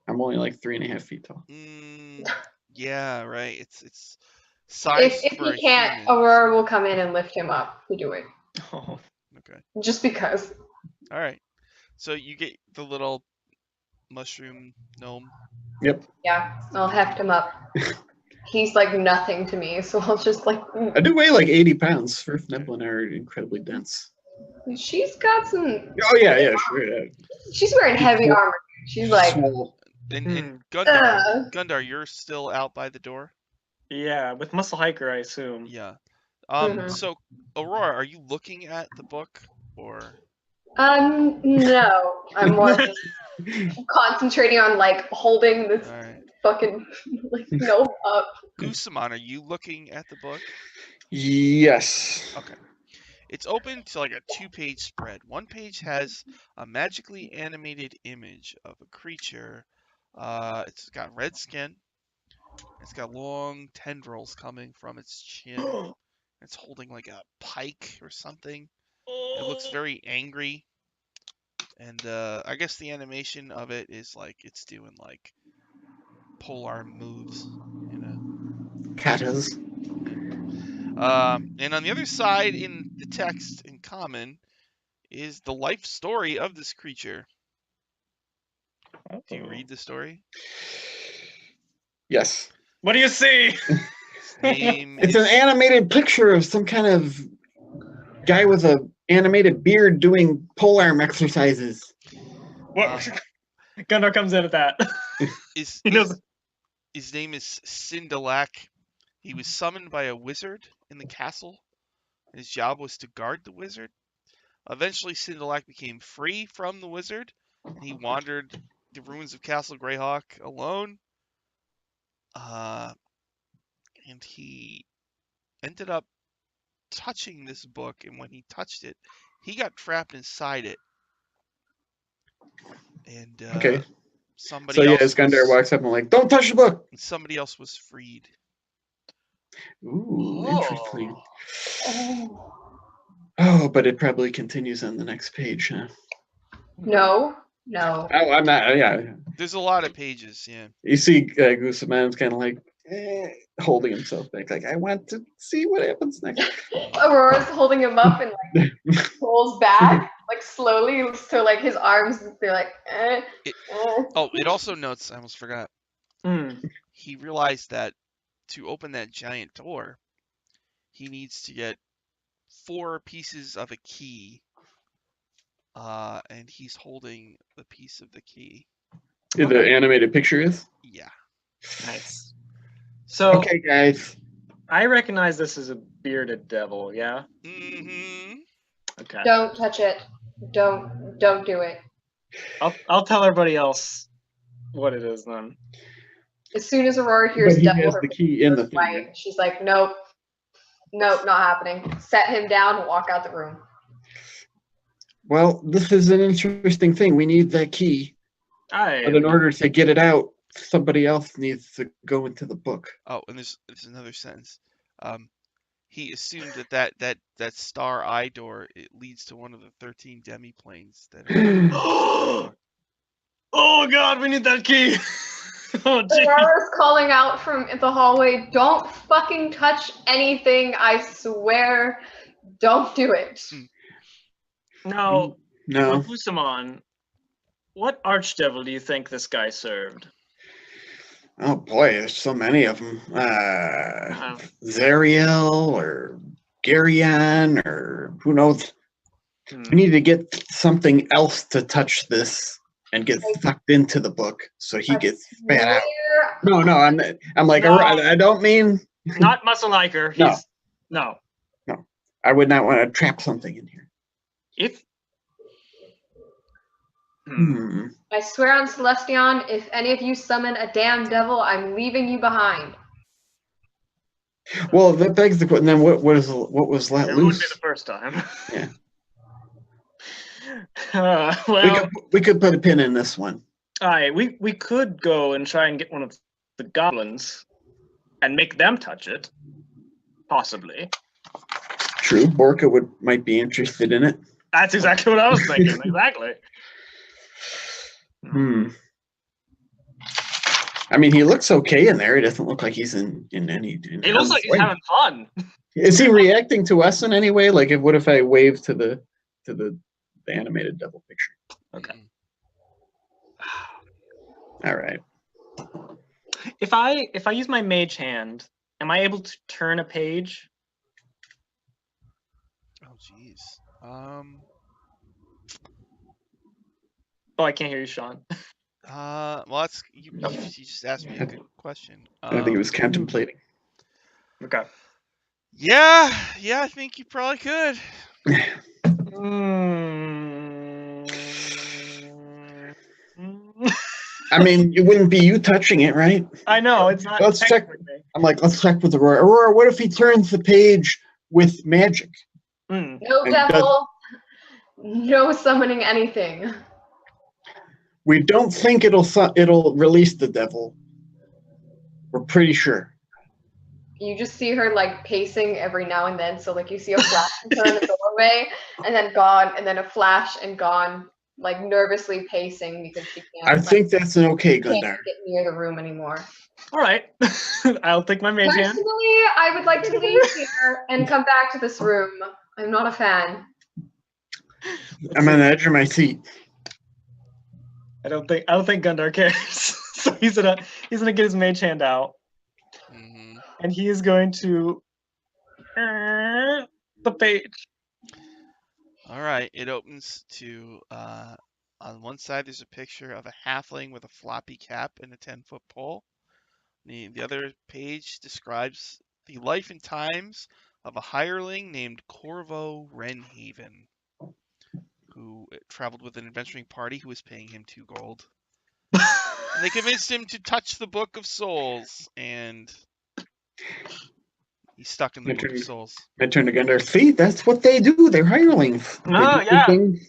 I'm only like 3.5 feet tall. Yeah, right. It's sized If for he a can't, human. Aurora will come in and lift him up. We do it Oh, Okay. just because. All right. So you get the little mushroom gnome. Yep. Yeah, I'll heft him up. He's like nothing to me, so I'll just like. I do weigh like 80 pounds. First Neblin are incredibly dense. She's got some. Oh yeah, sure. Yeah. She's wearing heavy armor. She's like. Swole. And Gundar, you're still out by the door? yeah, with Muscle Hiker, I assume. Yeah. Mhm. So Aurora, are you looking at the book or? No. I'm more just concentrating on like holding this All right. fucking like gnome up. Gusamon, are you looking at the book? Yes. Okay. It's open to like a 2-page spread. One page has a magically animated image of a creature. It's got red skin. It's got long tendrils coming from its chin. It's holding like a pike or something. It looks very angry. And I guess the animation of it is like it's doing like polearm moves. Katas. And on the other side, in the text in common, is the life story of this creature. Do you read the story? Yes. What do you see? It's an animated picture of some kind of guy with a animated beard doing polearm exercises. Gundar comes in at that. His He knows. name is Sindalak. He was summoned by a wizard in the castle. His job was to guard the wizard. Eventually, Sindalak became free from the wizard, and he wandered the ruins of Castle Greyhawk alone. And he ended up touching this book, and when he touched it, he got trapped inside it. And Okay. somebody else as Gundar walks up and like, don't touch the book. Somebody else was freed. Ooh, interesting. Oh, but it probably continues on the next page, huh? No. Oh, I'm not. Yeah. There's a lot of pages. Yeah. You see, Gusaman's kind of like holding himself back, like I want to see what happens next. Aurora's holding him up and like pulls back, like slowly, so like his arms, they're like. Oh, it also notes. I almost forgot. He realized that to open that giant door, he needs to get 4 pieces of a key. And he's holding the piece of the key. The animated picture is? Yeah. Nice. So okay, guys. I recognize this as a bearded devil, yeah? Mm-hmm. Okay. Don't touch it. Don't do it. I'll tell everybody else what it is then. As soon as Aurora hears But he devil, has the key in the thing. right, she's like, nope, not happening. Set him down and walk out the room. Well, this is an interesting thing. We need that key. But in order to get it out, somebody else needs to go into the book. Oh, and there's another sentence. He assumed that star eye door, it leads to one of the 13 demi-planes that are Oh god, we need that key. Oh jeez. Aurora's calling out from the hallway, don't fucking touch anything, I swear. Don't do it. Now, No. Gusamon, what archdevil do you think this guy served? Oh boy, there's so many of them. Zariel or Garyon or who knows. We need to get something else to touch this and get sucked into the book so he gets spat out. No, I'm like, no. I don't mean not Muscle Liker. No. I would not want to trap something in here. I swear on Celestion, if any of you summon a damn devil, I'm leaving you behind. Well, that begs the question. Then what was let it loose? It would be the first time. Yeah. Well, we could put a pin in this one. All right, we could go and try and get one of the goblins and make them touch it, possibly. True, Borka might be interested in it. That's exactly what I was thinking. Exactly. I mean, he looks okay in there. He doesn't look like he's in any. He looks like he's having fun. Is he reacting to us in any way? Like, what if I wave to the animated devil picture? Okay. All right. If I use my mage hand, am I able to turn a page? Oh, jeez. Oh, I can't hear you, Sean. Well, that's you just asked me a good question. I think he was contemplating. Okay. Yeah, I think you probably could. I mean, it wouldn't be you touching it, right? I know, it's not. Let's check. I'm like, let's check with Aurora. Aurora, what if he turns the page with magic? No devil. No summoning anything. We don't think it'll release the devil. We're pretty sure. You just see her like pacing every now and then. So like you see a flash turn the doorway and then gone, and then a flash and gone. like nervously pacing because she can't. I think that's an okay, can't Gundar. get near the room anymore. All right. I'll take my mage hand. Personally, I would like to leave here and come back to this room. I'm not a fan. I'm on the edge of my seat. I don't think Gundar cares. So he's gonna get his mage hand out, and he is going to the page. All right, it opens to on one side there's a picture of a halfling with a floppy cap and a 10-foot pole. The other page describes the life and times of a hireling named Corvo Wrenhaven, who traveled with an adventuring party who was paying him 2 gold. And they convinced him to touch the Book of Souls, and he's stuck in the Book of Souls. I turn to Gundar. See, that's what they do. They're hirelings. Oh, yeah. And,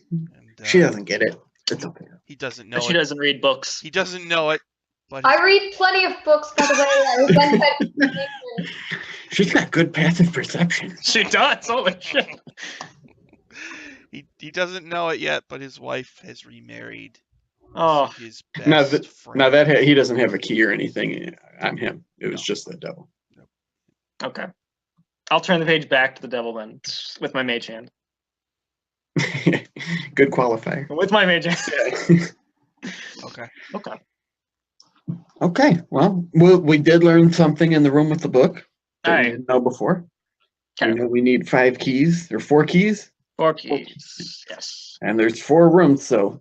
She doesn't get it. It's okay. He doesn't know She it. doesn't read books. He doesn't know it. But I read plenty of books, by the way. I was untitled. She's got good passive perception. She does. Holy shit. he doesn't know it yet, but his wife has remarried. Oh, His Now best friend. Now that he doesn't have a key or anything on him. It was just the devil. okay. I'll turn the page back to the devil then with my mage hand. Good qualifier. With my mage hand. Okay. Okay. Okay. Well, we did learn something in the room with the book that we didn't know before. Okay. We know we need 5 keys or 4 keys. 4 keys. Yes. And there's 4 rooms, so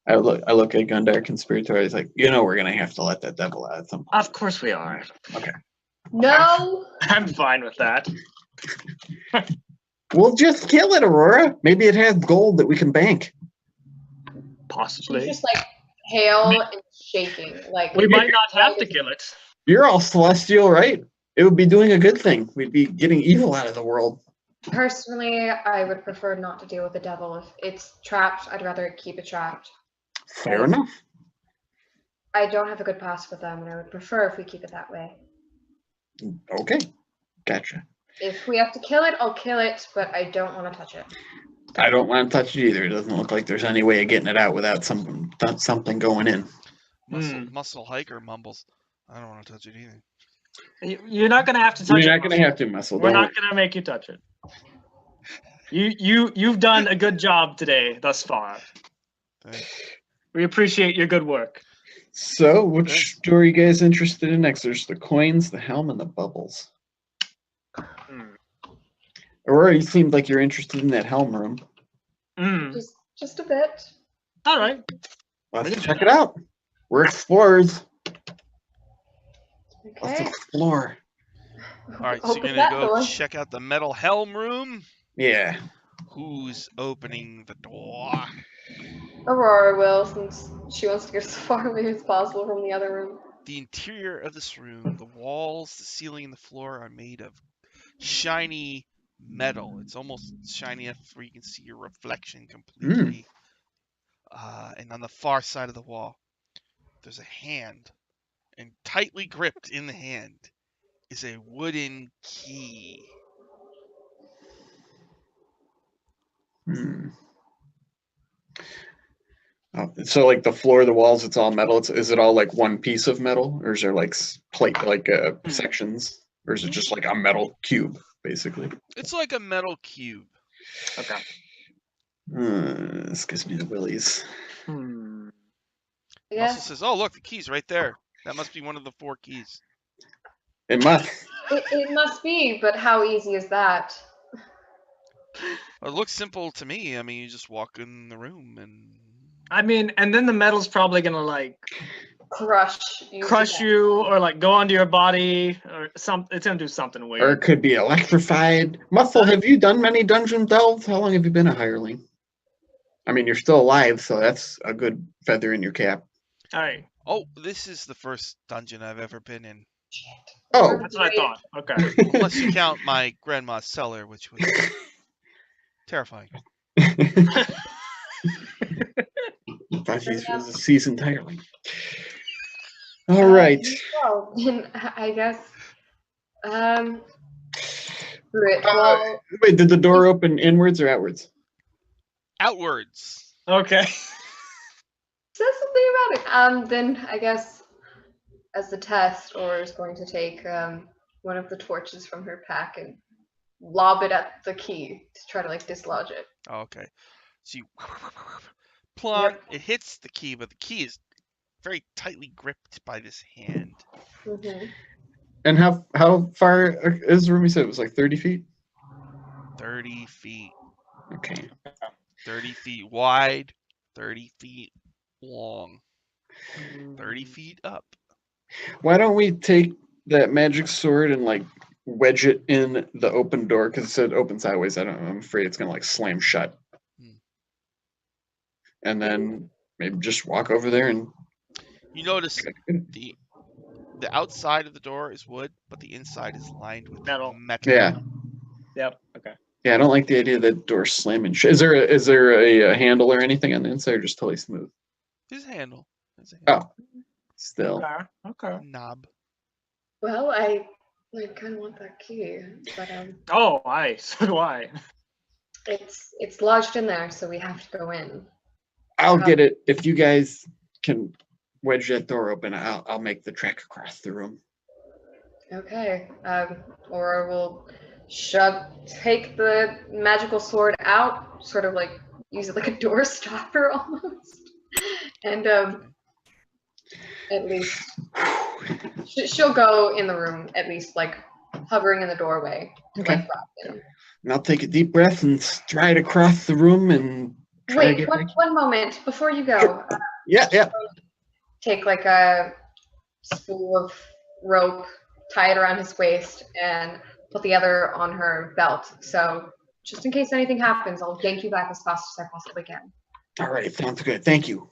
I look at Gundar Conspirator. He's like, we're gonna have to let that devil out at some point. Of course we are. Okay. No. I'm fine with that. We'll just kill it, Aurora. Maybe it has gold that we can bank. Possibly. She's just like pale and shaking. Like We might not have to kill it. You're all celestial, right? It would be doing a good thing. We'd be getting evil out of the world. Personally, I would prefer not to deal with the devil. If it's trapped, I'd rather keep it trapped. Fair enough. I don't have a good past with them, and I would prefer if we keep it that way. Okay. Gotcha. If we have to kill it, I'll kill it, but I don't want to touch it. I don't want to touch it either. It doesn't look like there's any way of getting it out without something going in. Muscle hiker mumbles. I don't want to touch it either. You're not going to have to touch it. You're not going to have to, Muscle. We're not going to make you touch it. You've done a good job today thus far. Thanks. We appreciate your good work. So, which door are you guys interested in next? There's the coins, the helm, and the bubbles. Aurora, you seemed like you're interested in that helm room. Just a bit. All right. Let's check it out. We're explorers. Let's Okay. explore. All right, so you're Open gonna that go door. check out the metal helm room. Yeah. Who's opening the door? Aurora will, since she wants to get as far away as possible from the other room. The interior of this room, the walls, the ceiling, and the floor are made of shiny metal. It's almost shiny enough where you can see your reflection completely. And on the far side of the wall, there's a hand, and tightly gripped in the hand is a wooden key. So, like the floor, the walls, it's all metal. Is it all like one piece of metal, or is there like plate, like sections, or is it just like a metal cube, basically? It's like a metal cube. Okay. This gives me the willies. Yeah. Muscle says, "Oh, look, the key's right there. That must be one of the 4 keys." It must. It must be, but how easy is that? Well, it looks simple to me. I mean, you just walk in the room and... I mean, and then the metal's probably going to like Crush you or like go onto your body or something. It's going to do something weird. Or it could be electrified. Muscle, have you done many dungeon delves? How long have you been a hireling? I mean, you're still alive, so that's a good feather in your cap. All right. Oh, this is the first dungeon I've ever been in. Oh. That's what I thought. Okay. Unless you count my grandma's cellar, which was terrifying. Thought he was a seasoned hireling. All right. Well, then I guess. Well, Wait, did the door open inwards or outwards? Outwards. Okay. says something about it. Then I guess as the test, Aurora is going to take one of the torches from her pack and lob it at the key to try to like dislodge it. Oh, okay. So you plonk, Yep. it hits the key, but the key is very tightly gripped by this hand. Mm-hmm. And how far is the room? You said it was like 30 feet? 30 feet. Okay. 30 feet wide, 30 feet long, 30 feet up. Why don't we take that magic sword and like wedge it in the open door? Because it said open sideways. I'm afraid it's gonna like slam shut. And then maybe just walk over there and. You notice the outside of the door is wood, but the inside is lined with metal. Yeah. Yep. Okay. Yeah, I don't like the idea that door slamming. Is there a handle or anything on the inside, or just totally smooth? There's a handle. Oh, still. Okay. Knob. Well, I kind of want that key, but Oh, so do I. it's lodged in there, so we have to go in. I'll get it if you guys can wedge that door open. I'll make the trek across the room. Okay. Or we'll take the magical sword out, sort of like use it like a door stopper almost, and at least she'll go in the room, at least like hovering in the doorway. Okay. Like Robin. And I'll take a deep breath and stride across the room and try to Wait, get one moment before you go. Sure. Yeah. Take like a spool of rope, tie it around his waist, and put the other on her belt. So just in case anything happens, I'll yank you back as fast as I possibly can. All right, sounds good. Thank you.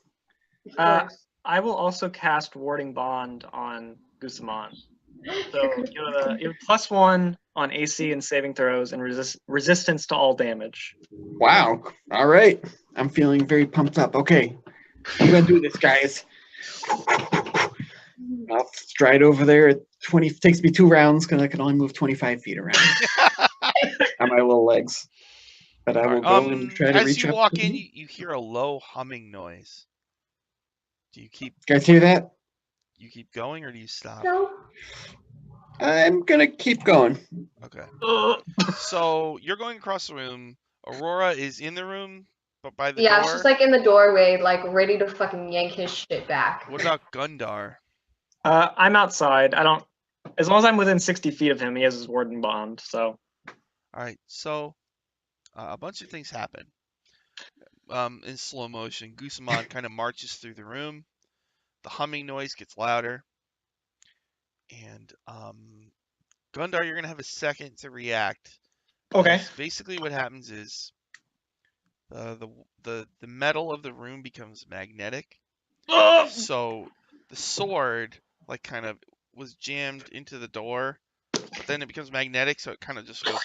I will also cast Warding Bond on Guzman. So you have +1 on AC and saving throws and resistance to all damage. Wow. All right. I'm feeling very pumped up. Okay. I'm going to do this, guys. I'll stride over there. It takes me 2 rounds because I can only move 25 feet around on my little legs. But I will go and try to reach up. As you walk in, you hear a low humming noise. Do you keep... You guys hear that? You keep going or do you stop? No. I'm going to keep going. Okay. So you're going across the room. Aurora is in the room, but by the door? Yeah, she's like in the doorway, like ready to fucking yank his shit back. What about Gundar? I'm outside. As long as I'm within 60 feet of him, he has his Warden Bond, so. Alright, so a bunch of things happen. In slow motion, Guzman kind of marches through the room. The humming noise gets louder. And Gundar, you're gonna have a second to react. Okay. Basically, what happens is the metal of the room becomes magnetic. So the sword like kind of was jammed into the door, but then it becomes magnetic, so it kind of just goes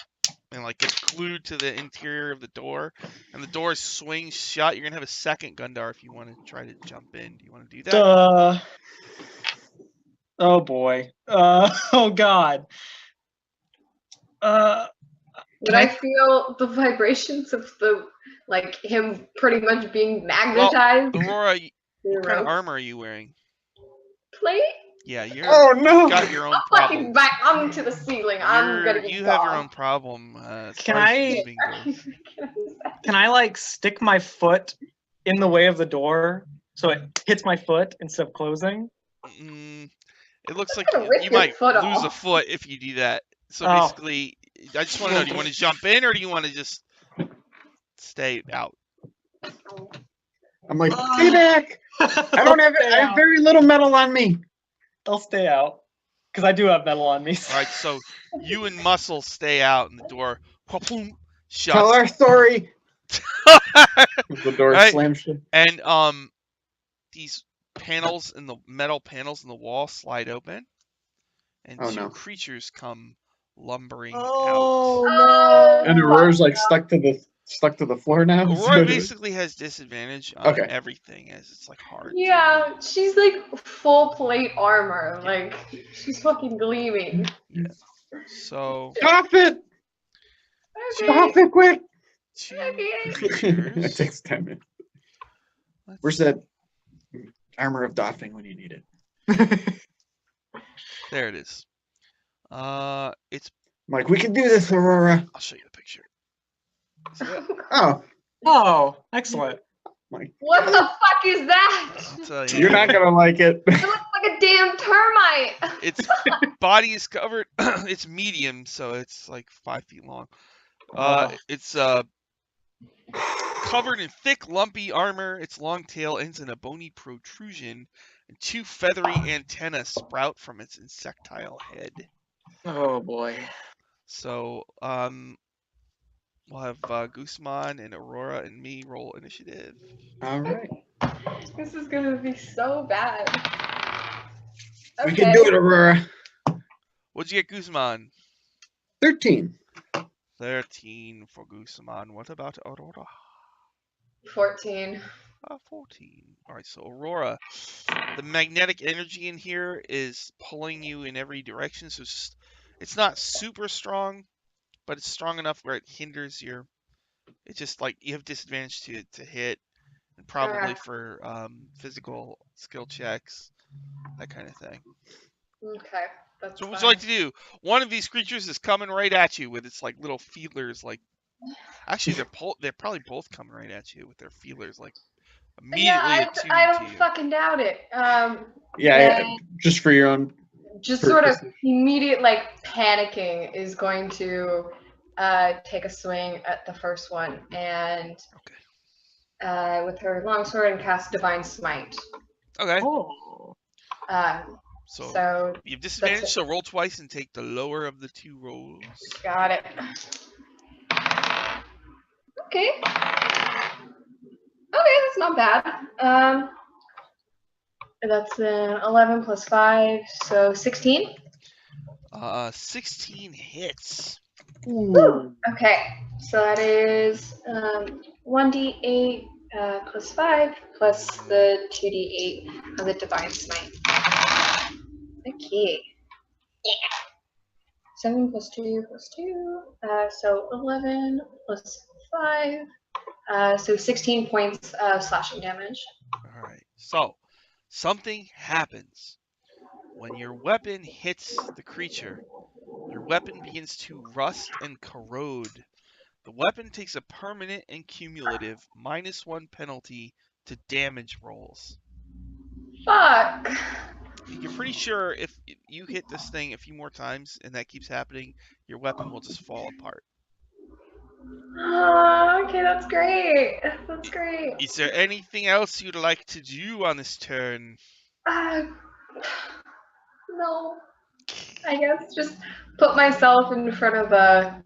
and like gets glued to the interior of the door, and the door swings shut. You're gonna have a second Gundar if you want to try to jump in. Do you want to do that? Oh boy. Oh god. Did I feel the vibrations of him pretty much being magnetized? Well, Aurora, what kind of armor are you wearing? Plate? Yeah, you're. Oh no! You got your own problem. Fucking back onto the ceiling. I'm gonna get You have your own problem. Can I like stick my foot in the way of the so it hits my foot instead of closing? It looks like you might lose a foot if you do that. So basically, I just want to know: do you want to jump in or do you want to just stay out? I'm like, stay back! I don't have it. I have very little metal on me. I'll stay out because I do have metal on me. All right, so you and Muscle stay out, and the door shuts. Tell our story. The door slams shut. And these panels in the metal panels in the wall slide open, and two creatures come lumbering out. No! And Aurora's like stuck to the floor now. Aurora basically has disadvantage on everything, as it's like hard. Yeah, she's like full plate armor. Like she's fucking gleaming. Yeah. So stop it! Okay. Stop it quick! Okay. It takes 10 minutes. Where's that Armor of Doffing when you need it. There it is. It's. Like, we can do this, Aurora. I'll show you the picture. See that? Oh, Oh, excellent. like, What the fuck is that? I'll tell you. you're not gonna like it. It looks like a damn termite. Its body is covered. It's medium, so it's like 5 feet long. It's covered in thick, lumpy armor. Its long tail ends in a bony protrusion, and 2 feathery antennae sprout from its insectile head. Oh boy. So, we'll have Guzman and Aurora and me roll initiative. All right. This is gonna be so bad. We can do it, Aurora. What'd you get, Guzman? 13. 13 for Guzman. What about Aurora? 14. 14. All right, so Aurora, the magnetic energy in here is pulling you in every direction. So it's not super strong, but it's strong enough where it hinders your. It's just like you have disadvantage to hit, and probably for physical skill checks, that kind of thing. Okay, that's So what would fine. you like to do? One of these creatures is coming right at you with its like little feelers. Like, actually, they're probably both coming right at you with their feelers, like immediately attuned I to don't you. fucking doubt it. Yeah, just for your own. Just sort of immediate like panicking is going to take a swing at the first one and with her longsword and cast Divine Smite. Okay. Oh. So you have disadvantage, so roll twice and take the lower of the 2 rolls. Got it. Okay. Okay, that's not bad. That's an 11 plus 5, so 16. 16 hits. Woo. Okay, so that is 1d8 plus 5 plus the 2d8 of the Divine Smite. Okay. Yeah. 7 plus 2 plus 2, so 11 plus 5, so 16 points of slashing damage. All right. So something happens when your weapon hits the creature. Your weapon begins to rust and corrode. The weapon takes a permanent and cumulative -1 penalty to damage rolls. Fuck. You're pretty sure if you hit this thing a few more times and that keeps happening, your weapon will just fall apart. Oh, okay, that's great. That's great. Is there anything else you'd like to do on this turn? No. I guess just put myself in front of him.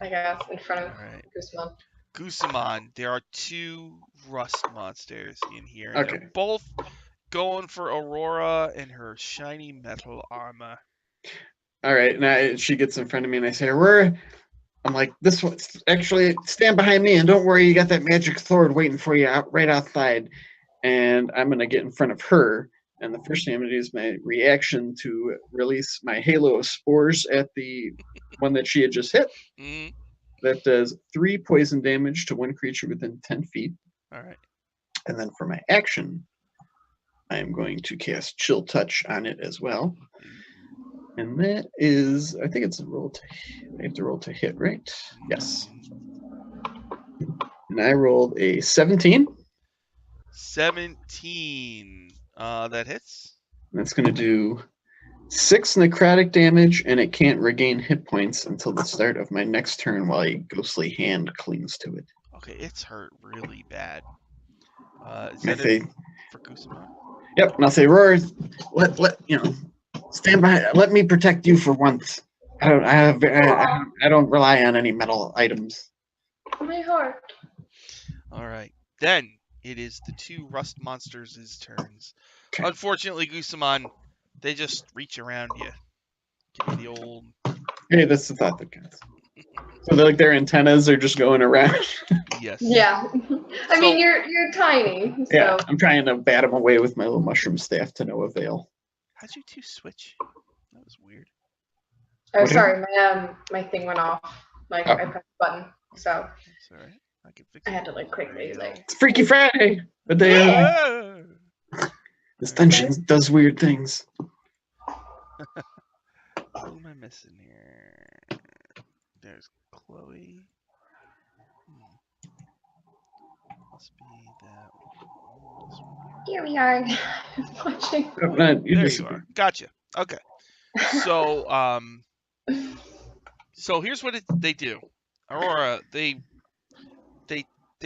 I guess in front of Guzman. Guzman, there are 2 rust monsters in here. Okay. They're both going for Aurora and her shiny metal armor. All right, now she gets in front of me and I say, Aurora, I'm like, this one, actually, stand behind me and don't worry, you got that magic sword waiting for you right outside. And I'm going to get in front of her. And the first thing I'm going to do is my reaction to release my halo of spores at the one that she had just hit. Mm-hmm. That does 3 poison damage to 1 creature within 10 feet. All right. And then for my action, I am going to cast Chill Touch on it as well. And that is, I think it's a roll to, I have to roll to hit, right? Yes. And I rolled a 17. 17. That hits. And that's going to do 6 necrotic damage, and it can't regain hit points until the start of my next turn while a ghostly hand clings to it. Okay, it's hurt really bad. Is And I that say, it for Guzman? yep, and I'll say, Rory, let you know, stand by. Let me protect you for once. I don't rely on any metal items. My heart. All right. Then it is the 2 rust monsters' turns. Okay. Unfortunately, Guzman, they just reach around you. Give you the old. Hey, that's the thought that counts. So like their antennas are just going around. Yes. Yeah. I mean, you're tiny. So. Yeah, I'm trying to bat them away with my little mushroom staff to no avail. How'd you 2 switch? That was weird. Oh, sorry, my thing went off. Like I pressed the button. So. That's all right. I can fix I it. had to like quickly like. It's Freaky Friday. A day early. This dungeon does weird things. Who am I missing here? There's Chloe. Must be that one. This one here. Here we are. Watching. Oh, no, There you disappeared. are. Gotcha. Okay. So so here's what they do. Aurora, they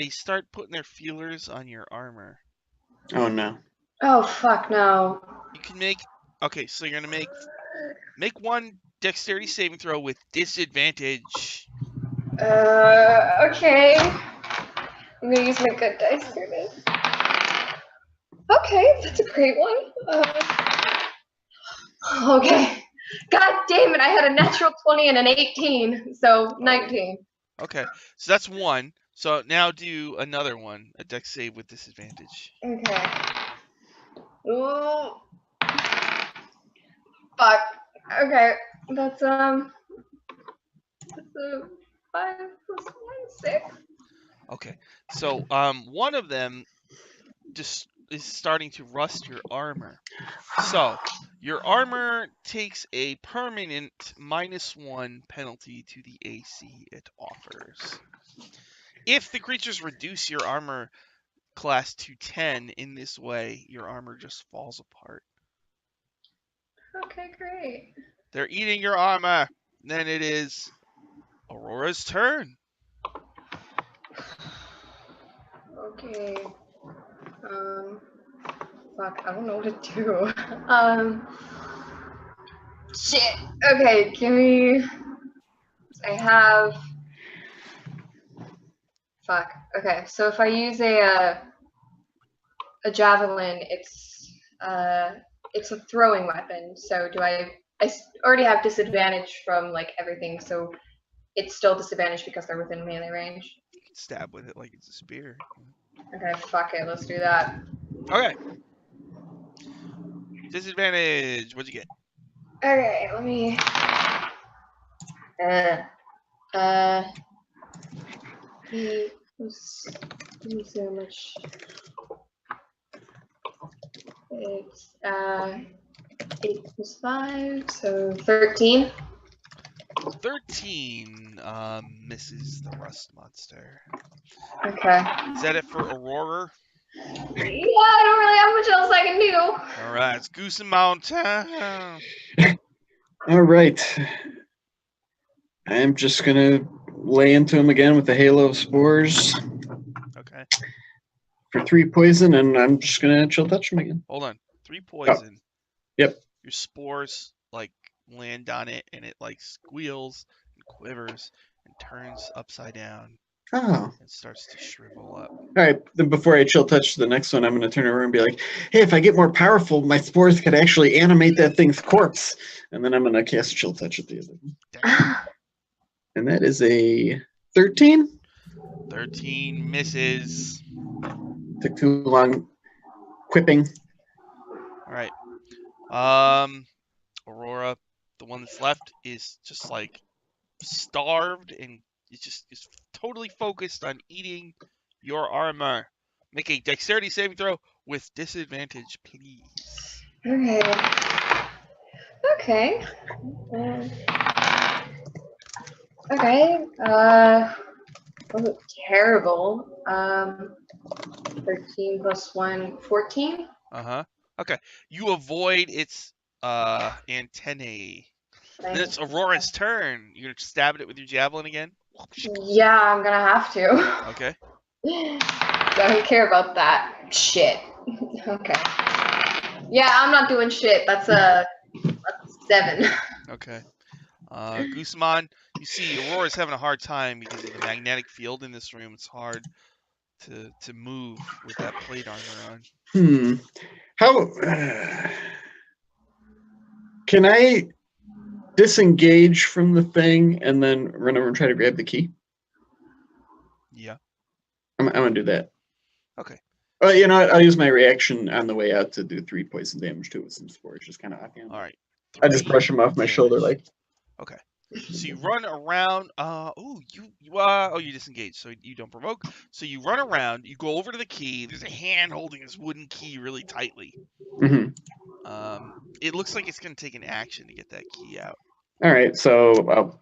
start putting their feelers on your armor. Oh no. Oh fuck no. You can make so you're gonna make one dexterity saving throw with disadvantage. Okay. I'm gonna use my good dice for this. Okay, that's a great one. Okay. God damn it! I had a natural 20 and an 18, so 19. Okay, so that's one. So now do another one, a dex save with disadvantage. Okay. Ooh. Fuck. Okay, that's a 5 plus 1, 6. Okay, so one of them just is starting to rust your armor. So your armor takes a permanent -1 penalty to the AC it offers. If the creatures reduce your armor class to 10 in this way, your armor just falls apart. Okay, great. They're eating your armor. Then it is Aurora's turn. Okay. Fuck, I don't know what to do. Shit. Okay, give me. I have. Fuck. Okay, so if I use a javelin, it's a throwing weapon. So do I already have disadvantage from like everything, so it's still disadvantage because they're within melee range. You can stab with it like it's a spear. Okay, fuck it, let's do that. Okay. Disadvantage. What'd you get? Okay, let me. Let me see how much. It's 8 plus 5, so 13. 13 misses the rust monster. Okay. Is that it for Aurora? Yeah, I don't really have much else I can do. All right, it's Goose and Mountain. All right. I'm just gonna lay into him again with the halo of spores Okay. for 3 poison, and I'm just gonna chill touch him again. Hold on. 3 poison. Yep. Your spores like land on it, and it like squeals and quivers and turns upside down Oh. and starts to shrivel up. All right. Then before I chill touch the next one, I'm gonna turn around and be like, "Hey, if I get more powerful, my spores could actually animate that thing's corpse." And then I'm gonna cast chill touch at the other one. Damn. And that is a 13. 13 misses. Took too long quipping. All right. Aurora, the one that's left, is just like starved and is totally focused on eating your armor. Make a dexterity saving throw with disadvantage, please. Okay. Okay. Okay. Wasn't terrible. 13 plus 1, 14. Uh-huh. Okay. You avoid its antennae. Then it's Aurora's turn. You're gonna stab at it with your javelin again? Yeah, I'm gonna have to. Okay. I don't care about that shit. Okay. Yeah, I'm not doing shit. That's a 7. Okay. Guzman, you see Aurora's having a hard time because of the magnetic field in this room. It's hard to move with that plate armor on. How can I disengage from the thing and then run over and try to grab the key? Yeah. I'm gonna do that. Okay. Well, you know what? I'll use my reaction on the way out to do 3 poison damage to it with some spores, just kind of offhand. All right. I just brush them off my shoulder like. Okay. So you run around. You disengage, so you don't provoke. So you run around. You go over to the key. There's a hand holding this wooden key really tightly. hmm It looks like it's gonna take an action to get that key out. All right, so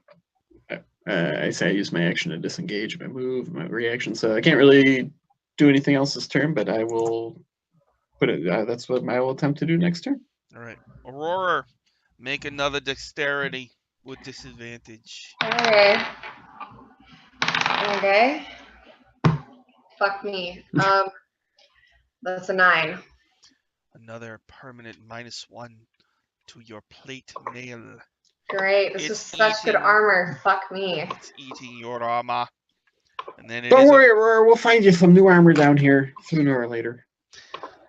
I say I use my action to disengage, my move, my reaction. So I can't really do anything else this turn, but I will put it. That's what I will attempt to do next turn. All right, Aurora, make another dexterity with disadvantage. Okay. Okay. Fuck me. That's a 9. Another permanent -1 to your plate mail. Great. This is It's such good eating- armor. Fuck me. It's eating your armor. And then Don't worry, Aurora. We'll find you some new armor down here sooner or later.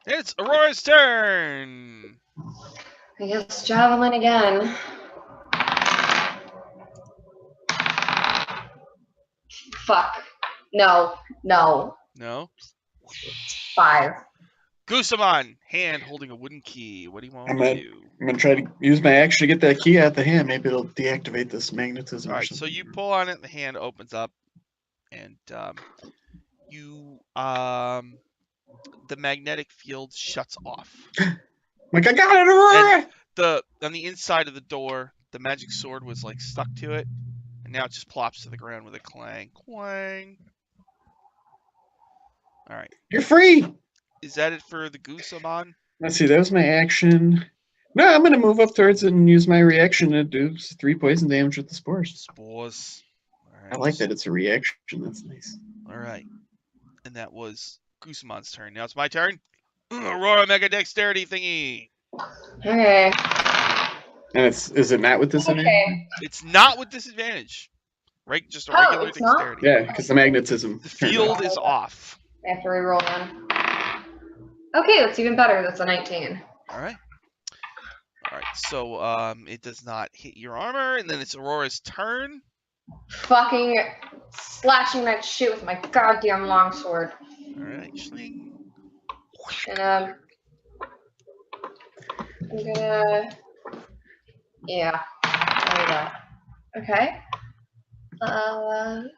It's Aurora's turn. I guess javelin again. Fuck. No. No. 5. Gusamon, hand holding a wooden key. What do you want I'm me at- to do? I'm gonna try to use my action to get that key out the hand. Maybe it'll deactivate this magnetism. All or right, so something. you pull on it, the hand opens up, and the magnetic field shuts off. Like I got it, Aurora. On the inside of the door, the magic sword was like stuck to it, and now it just plops to the ground with a clang. Quang. All right, You're free. is that it for the Gusamon? Let's see. That was my action. No, I'm gonna move up towards it and use my reaction to do 3 poison damage with the spores. Spores. All right, I like that it's a reaction. That's nice. All right, and that was Gusamon's turn. Now it's my turn. Aurora, mega dexterity thingy. Okay. And is it not with disadvantage? Okay. It's not with disadvantage. Right, just a Oh, regular it's not? dexterity. Yeah, because the magnetism. The turned field off. is off. I have to reroll then. Okay, that's even better. That's a 19. All right. So it does not hit your armor, and then it's Aurora's turn. Fucking slashing that shit with my goddamn longsword. All right, schling. And I'm gonna, yeah, there we go. Okay.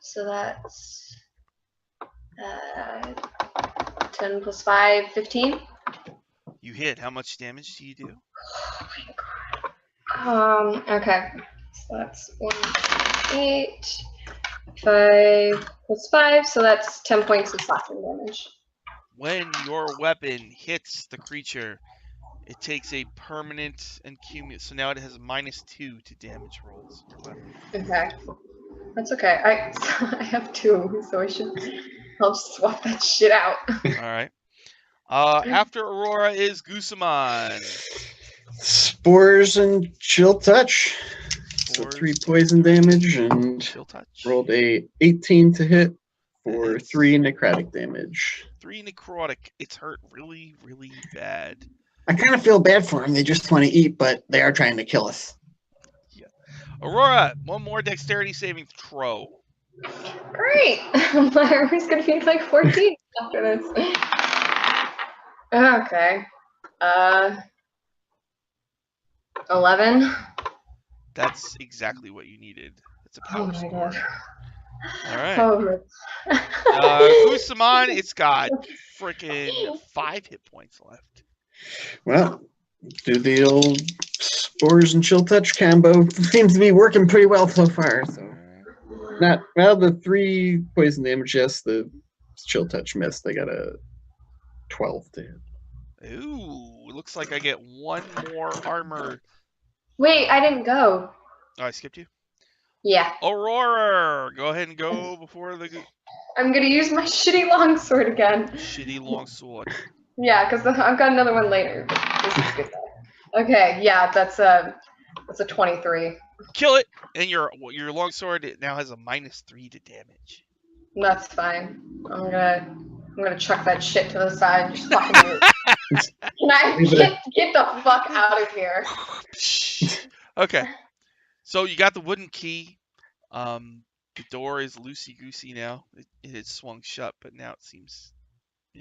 So that's 10 plus 5, 15. You hit. How much damage do you do? Oh my god. Okay. So that's 1, 8, 5 plus 5. So that's 10 points of slashing damage. When your weapon hits the creature, it takes a permanent and cumulative. So now it has -2 to damage rolls. Your weapon. Okay. That's okay. I have 2, so I should help swap that shit out. All right. After Aurora is Gusamon. Spores and chill touch. So Spores, 3 poison damage and Chill touch. rolled a 18 to hit for Nice. 3 necrotic damage. 3 necrotic. It's hurt really, really bad. I kind of feel bad for them. They just want to eat, but they are trying to kill us. Aurora, one more dexterity saving throw. Great! My armor's gonna be like 14 after this. Okay. 11. That's exactly what you needed. It's a Oh power my score. god. All right. Oh. Gusamon, it's got freaking 5 hit points left. Well, do the old spores and chill touch combo seems to be working pretty well so far. So not well. The 3 poison damage, yes. The chill touch missed. They got a 12 to hit. Ooh, looks like I get 1 more armor. Wait, I didn't go. Oh, I skipped you. Yeah. Aurora, go ahead and go before the I'm gonna use my shitty longsword again. shitty longsword. Yeah, because I've got another one later. But this is good though. Okay, yeah, that's a 23. Kill it, and your longsword it now has a -3 to damage. That's fine. I'm gonna chuck that shit to the side and just fucking move. Can I get the fuck out of here? Okay, so you got the wooden key. The door is loosey goosey now. It had swung shut, but now it seems,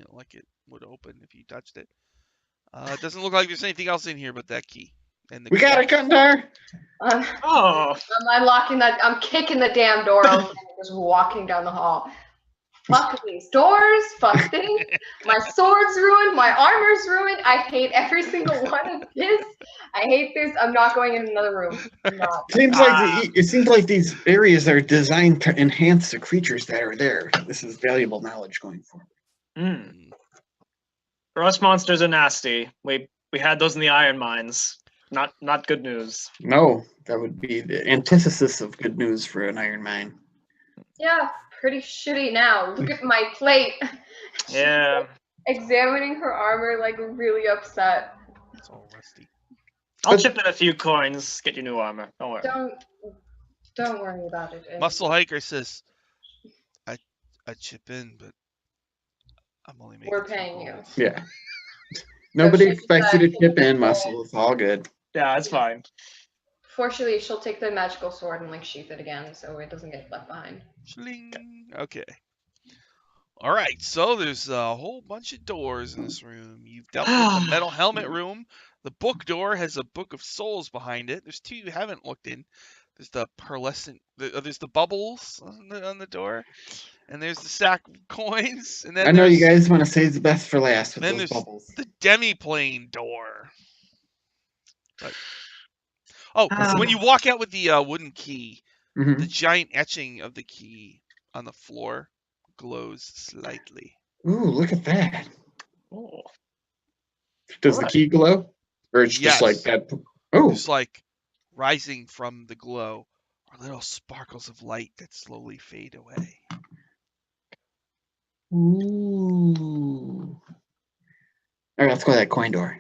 like it would open if you touched it. It doesn't look like there's anything else in here but that key. And We got it, Gundar. Oh, I'm unlocking that. I'm kicking the damn door open and just walking down the hall. Fuck these doors. Fuck things. My sword's ruined. My armor's ruined. I hate every single one of this. I hate this. I'm not going in another room. I'm not. It seems like these areas are designed to enhance the creatures that are there. This is valuable knowledge going forward. Rust monsters are nasty. We had those in the iron mines. Not good news. No, that would be the antithesis of good news for an iron mine. Yeah, pretty shitty now. Look at my plate. Yeah. Examining her armor, like really upset. It's all rusty. I'll chip in a few coins, get you new armor. Don't worry. Don't worry about it. Muscle Hiker says, I chip in, but I'm only making. We're paying you. Yeah. Nobody she expects you to decides chip to in, go Muscle. It's all good. Yeah, it's fine. Fortunately, she'll take the magical sword and like sheath it again, so it doesn't get left behind. Schling. Okay. All right. So there's a whole bunch of doors in this room. You've dealt with the metal helmet room. The book door has a book of souls behind it. There's two you haven't looked in. There's the pearlescent. There's the bubbles on the door, and there's the sack of coins. And then I know you guys want to save the best for last with then those there's bubbles. the demi-plane door. But, when you walk out with the wooden key, the giant etching of the key on the floor glows slightly. Ooh, look at that. Oh. Does the key glow? Or it's just like that? Oh. Just like rising from the glow are little sparkles of light that slowly fade away. Ooh. All right, let's go to that coin door.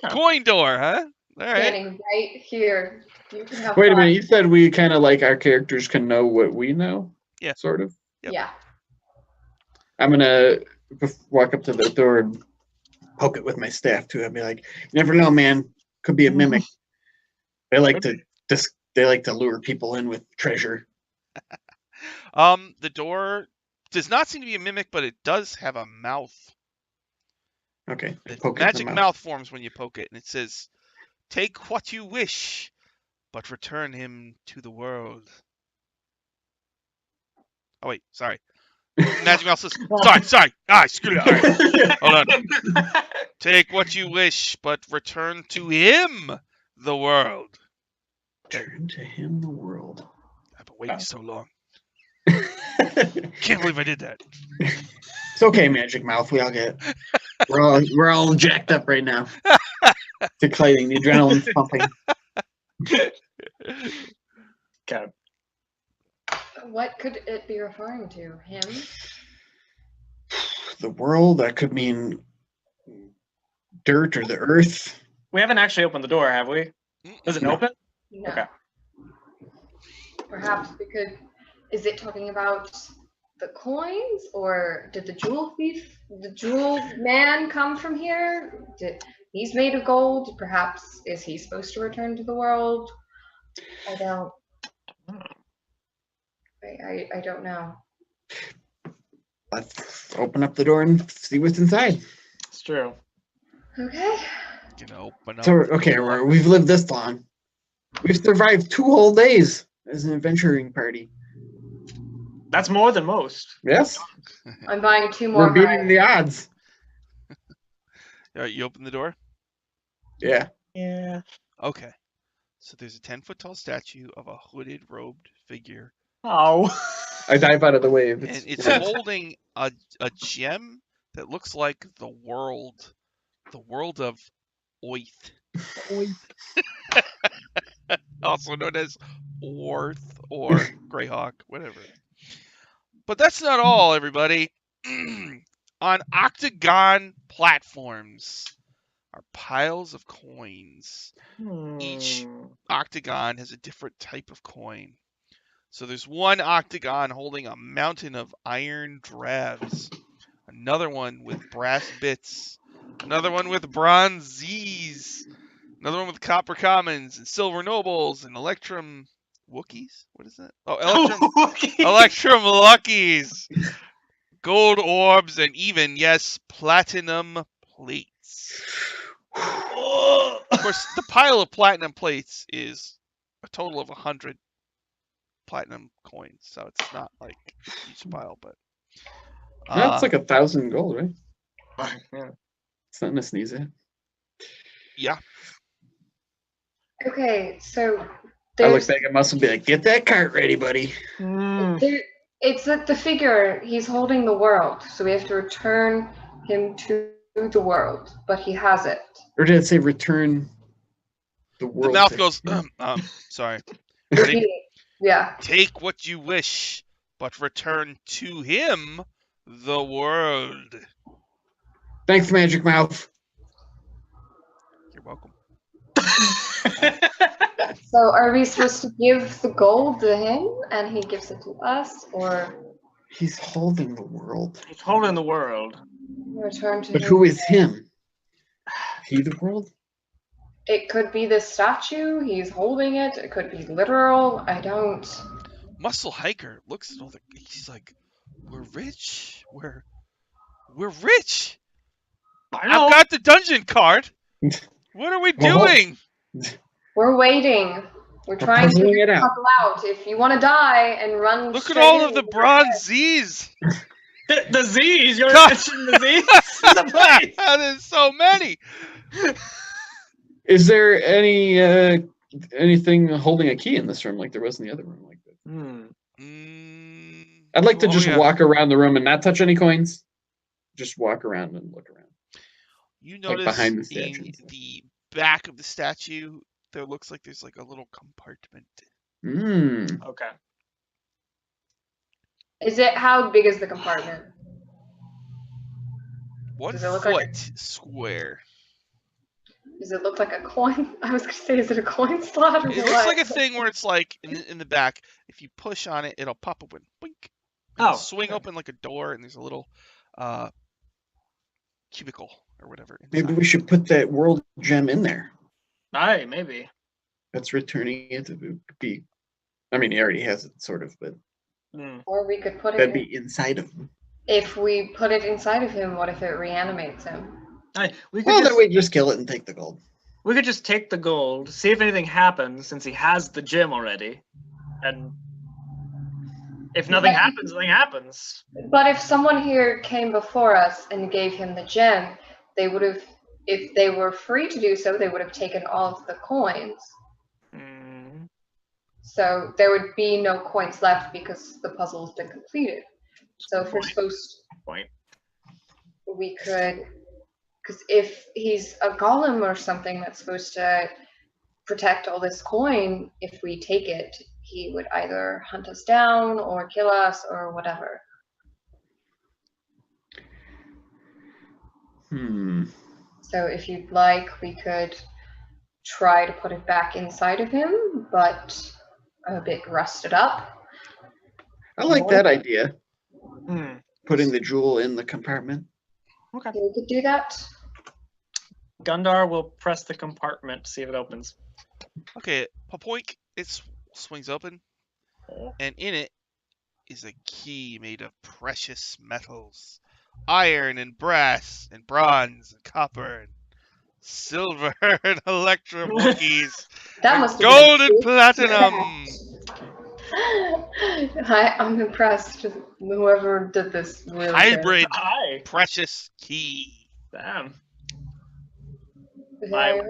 Coin door, huh? All right. Standing right here. You can have Wait a fun. minute. You said we kind of like our characters can know what we know? Yeah. Sort of? Yep. Yeah. I'm going to walk up to the door and poke it with my staff, too. I'll be like, you never know, man. Could be a mimic. They like to lure people in with treasure. The door does not seem to be a mimic, but it does have a mouth. Okay. The magic mouth forms when you poke it, and it says, "Take what you wish, but return him to the world." Oh wait, sorry. Magic mouth says, "Sorry. Ah, screw it. All right, hold on. Take what you wish, but return to him the world." Return to him the world. I've been waiting so long. Can't believe I did that. It's okay, Magic Mouth. We all get it. We're all jacked up right now. It's exciting. The adrenaline's pumping. Okay. What could it be referring to? Him? The world, that could mean dirt or the earth. We haven't actually opened the door, have we? Is it open? No. Okay. Perhaps we could. Is it talking about the coins, or did the jewel man come from here? He's made of gold? Perhaps is he supposed to return to the world? I don't. I don't know. Let's open up the door and see what's inside. It's true. Okay. Gonna open up. So, okay, we've lived this long. We've survived 2 whole days as an adventuring party. That's more than most. Yes? I'm buying 2 more. We're beating the odds. All right, you open the door? Yeah. Yeah. Okay. So there's a 10-foot tall statue of a hooded, robed figure. Oh. I dive out of the way. And it's holding a gem that looks like the world of Oith. Also known as Orth or Greyhawk, whatever. But that's not all, everybody. On octagon platforms are piles of coins. Each octagon has a different type of coin. So there's one octagon holding a mountain of iron drabs, another one with brass bits, another one with bronze Z's, another one with copper commons and silver nobles and electrum Wookiees? What is that? Oh, electrum luckies, gold orbs, and even, yes, platinum plates. Of course, the pile of platinum plates is a total of 100 platinum coins, so it's not like a huge pile, but That's like 1,000 gold, right? Yeah. It's nothing to sneeze at. yeah. Okay, so I look there's back at Muscle and be like, get that cart ready, buddy. it's that the figure, he's holding the world, so we have to return him to the world, but he has it. Or did it say return the The world? mouth to goes, him? sorry. Ready? Repeat. Yeah. Take what you wish, but return to him the world. Thanks, Magic Mouth. You're welcome. So are we supposed to give the gold to him and he gives it to us, or He's holding the world. He's holding the world. return to But him? who is him? He the world? It could be the statue, he's holding it, it could be literal, I don't... Muscle Hiker looks at all the. He's like, we're rich. We're rich. I know. I've got the dungeon card. What are we Well, doing? We're waiting. We're trying to puzzling it out. puzzle out. If you want to die and run Look at straight all in, of the bronze Z's. The Z's. You're God. mentioning the Z's. The place. There's so many. Is there anything holding a key in this room like there was in the other room like that? I'd like to just walk around the room and not touch any coins. Just walk around and look around. You Like notice behind the in statues. the back of the statue, there looks like there's like a little compartment. Okay. Is it, how big is the compartment? 1 Does it look foot like square. Does it look like a coin? I was going to say, is it a coin slot or It what? looks like a thing where it's like in the back. If you push on it, it'll pop open. Boink. And it'll swing open like a door, and there's a little cubicle or whatever inside. Maybe we should put that world gem in there. Aye, maybe. That's returning it to be. I mean, he already has it, sort of, but Or we could put it that'd in, be inside of him. if we put it inside of him, what if it reanimates him? Aye, we could Well, just, then we just kill it and take the gold. we could just take the gold, see if anything happens since he has the gem already, and if nothing happens, nothing happens. But if someone here came before us and gave him the gem, they would have, if they were free to do so, they would have taken all of the coins. So there would be no coins left because the puzzle has been completed. So if we're supposed, we could, because if he's a golem or something that's supposed to protect all this coin, if we take it, he would either hunt us down or kill us or whatever. So if you'd like, we could try to put it back inside of him, but a bit rusted up. I like that idea. Hmm. Putting the jewel in the compartment. Okay. We could do that. Gundar will press the compartment, see if it opens. Okay, Papoink, it swings open, and in it is a key made of precious metals. Iron and brass and bronze and copper and silver and electrum keys. That must have Gold been and platinum. I'm impressed. Whoever did this really did. Hybrid Aye. precious key. Damn. Yeah.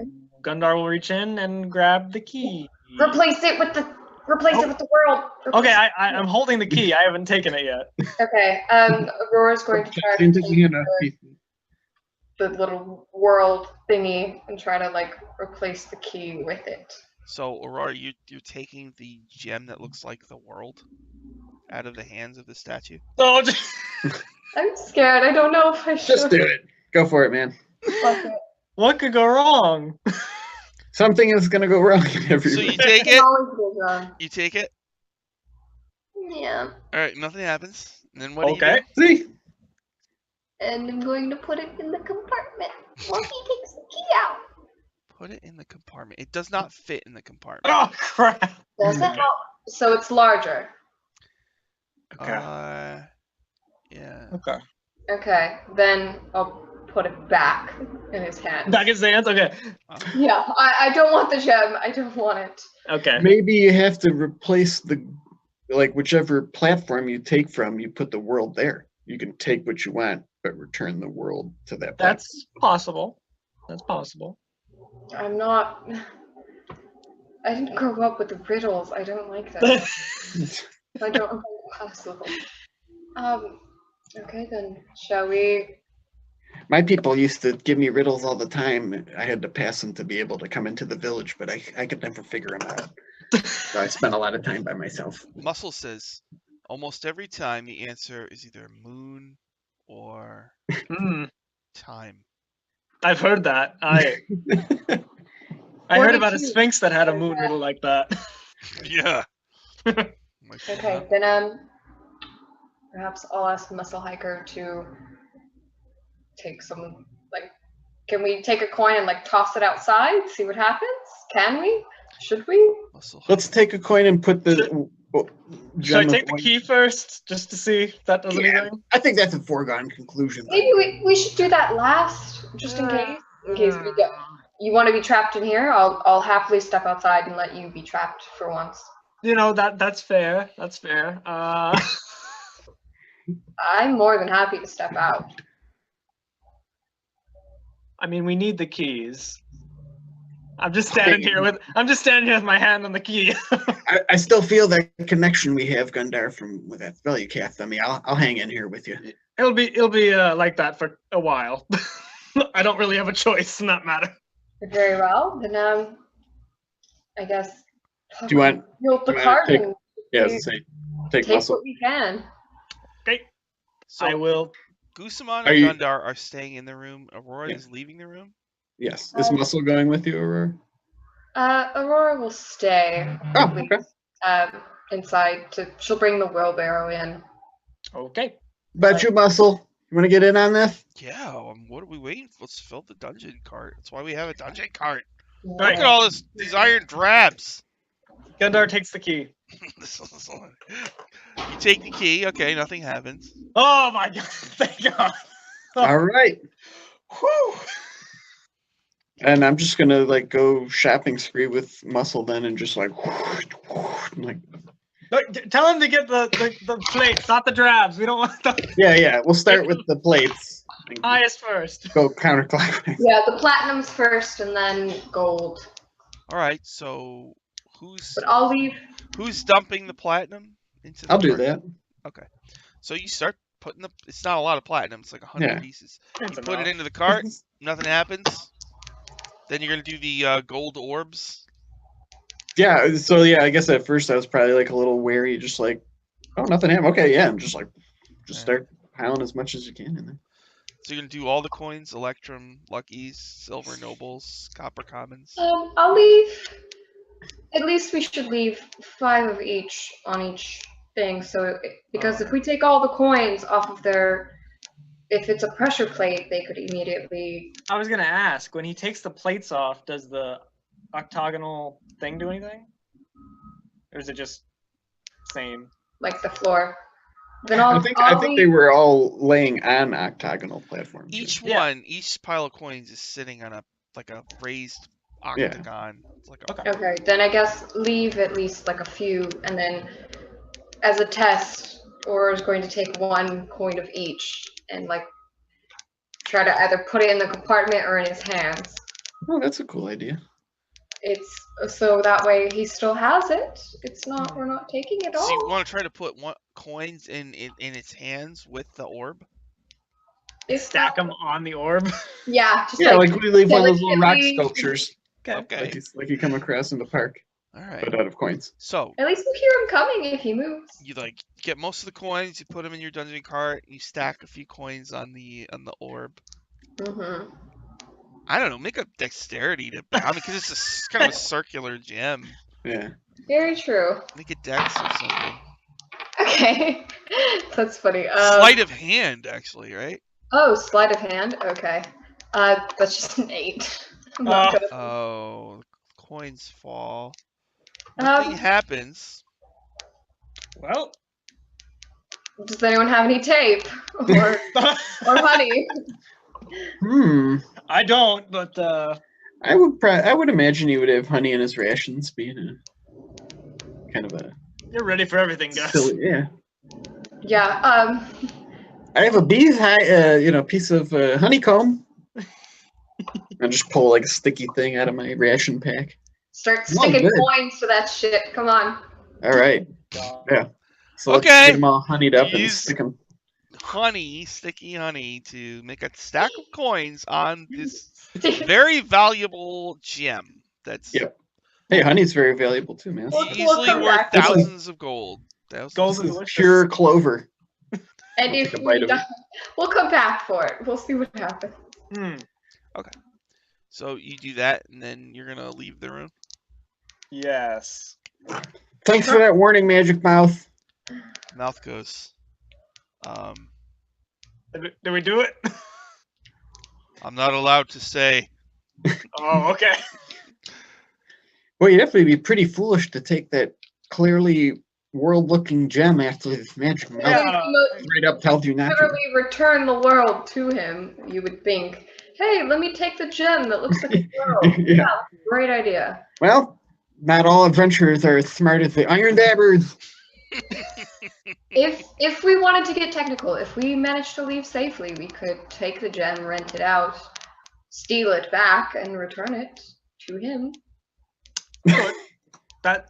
Gundar will reach in and grab the key. Replace it with the world. Okay, I'm holding the key. I haven't taken it yet. Okay. Aurora's going to try to take the little world thingy and try to like replace the key with it. So, Aurora, you're taking the gem that looks like the world out of the hands of the statue? Oh, I'm scared. I don't know if I should. Just do it. Go for it, man. Fuck it. what could go wrong? Something is gonna go wrong in every So you room. take It it. always goes wrong. You take it. Yeah. All right, nothing happens. And then what do you Okay. do? See? And I'm going to put it in the compartment while he takes the key out. Put it in the compartment. It does not fit in the compartment. Oh crap. Does it help? So it's larger. Okay. Yeah. Okay. Okay, then I'll put it back in his hand. Back in his hands? Okay. Yeah, I don't want the gem. I don't want it. Okay. Maybe you have to replace whichever platform you take from, you put the world there. You can take what you want, but return the world to that platform. That's possible. That's possible. I'm not. I didn't grow up with the riddles. I don't like that. I don't think it's possible. Okay, then shall we? My people used to give me riddles all the time. I had to pass them to be able to come into the village, but I could never figure them out. So I spent a lot of time by myself. Muscle says, almost every time the answer is either moon or time. I've heard that. I heard about a sphinx that had a moon riddle like that. Yeah. Okay, then perhaps I'll ask Muscle Hiker to take some, like, can we take a coin and like toss it outside, see what happens? Can we? Should we? Let's take a coin and put the Should I take the key first, just to see if that does anything? I think that's a foregone conclusion. Maybe we should do that last, just in case. In case we get. You want to be trapped in here? I'll happily step outside and let you be trapped for once. You know, that's fair. That's fair. I'm more than happy to step out. I mean, we need the keys. I'm just standing here with my hand on the key. I still feel that connection we have, Gundar, with that spell you cast on me. I'll hang in here with you. It'll be like that for a while. I don't really have a choice in that matter. Very well. Then I guess. Do you want? The card and take muscle. what we can. Okay. So I will. Gusamon and Gundar are staying in the room. Aurora is leaving the room. Yes. Is Muscle going with you, Aurora? Aurora will stay. Oh, okay. Inside. She'll bring the wheelbarrow in. Okay. About you, Muscle. You want to get in on this? Yeah. What are we waiting for? Let's fill the dungeon cart. That's why we have a dungeon cart. Yeah. Look at all these iron drabs. Gundar takes the key. You take the key. Okay, nothing happens. Oh my god! Thank God. All right. Whew. And I'm just gonna like go shopping spree with Muscle then, and just like. Tell him to get the plates, not the drabs. We don't want the. Yeah. We'll start with the plates. Highest first. Go counterclockwise. Yeah, the platinum's first, and then gold. All right. So But I'll leave. Who's dumping the platinum into the I'll do cart? that. Okay. So you start putting it's not a lot of platinum. It's like 100 pieces. You put it into the cart. Nothing happens. Then you're gonna do the gold orbs. Yeah. So I guess at first I was probably like a little wary, just like, oh, nothing happened. Okay, yeah, and just start piling as much as you can in there. So you're gonna do all the coins: Electrum, Luckies, Silver Nobles, Copper Commons. I'll leave. At least we should leave 5 of each on each thing. So because if we take all the coins off of if it's a pressure plate, they could immediately. I was gonna ask, when he takes the plates off, does the octagonal thing do anything, or is it just same? Like the floor. Then I think they were all laying on octagonal platforms. Each pile of coins is sitting on a raised octagon. Yeah. Okay, then I guess leave at least like a few, and then as a test, Aurora's going to take 1 coin of each and like try to either put it in the compartment or in his hands. Oh, that's a cool idea. It's so that way he still has it. It's not, we're not taking it all. So you want to try to put coins in its hands with the orb? Stack them on the orb? Yeah. Like we leave one of those little rock sculptures. Okay. Like you come across in the park. All right. But out of coins. So at least we hear him coming if he moves. You get most of the coins, you put them in your dungeon cart, you stack a few coins on the orb. Mm-hmm. I don't know, make a dexterity because it's kind of a circular gem. Yeah. Very true. Make a dex or something. Okay. That's funny. Sleight of hand, actually, right? Oh, sleight of hand? Okay. That's just an 8. I'm not good at coins fall. Nothing happens. Well. Does anyone have any tape? Or honey? I don't, but I would imagine he would have honey in his rations, being a kind of a you're ready for everything, Gus. silly. Yeah. Yeah. I have a piece of honeycomb. I just pull like a sticky thing out of my ration pack. Start sticking good. coins to that shit. Come on. All right. Yeah. So let's Okay. get them all honeyed up and Use- stick them. Sticky honey, to make a stack of coins on this very valuable gem. That's Yep. Hey, honey's very valuable too, man. We'll easily come worth back to it. thousands of gold. Gold This is is delicious. pure clover. And I'll if take a we bite of it. die, we'll come back for it. We'll see what happens. Hmm. So you do that, and then you're gonna leave the room. Yes. Thanks for that warning, Magic Mouth. Mouth goes. Did we do it? I'm not allowed to say. Oh, okay. Well, you'd have to be pretty foolish to take that clearly world-looking gem after this Magic Mouth Yeah. straight up tells you not to. Literally return the world to him. You would think, hey, let me take the gem that looks like a world. Yeah. Great idea. Well, not all adventurers are as smart as the Iron Dabbers. If we wanted to get technical, if we managed to leave safely, we could take the gem, rent it out, steal it back, and return it to him. Good. That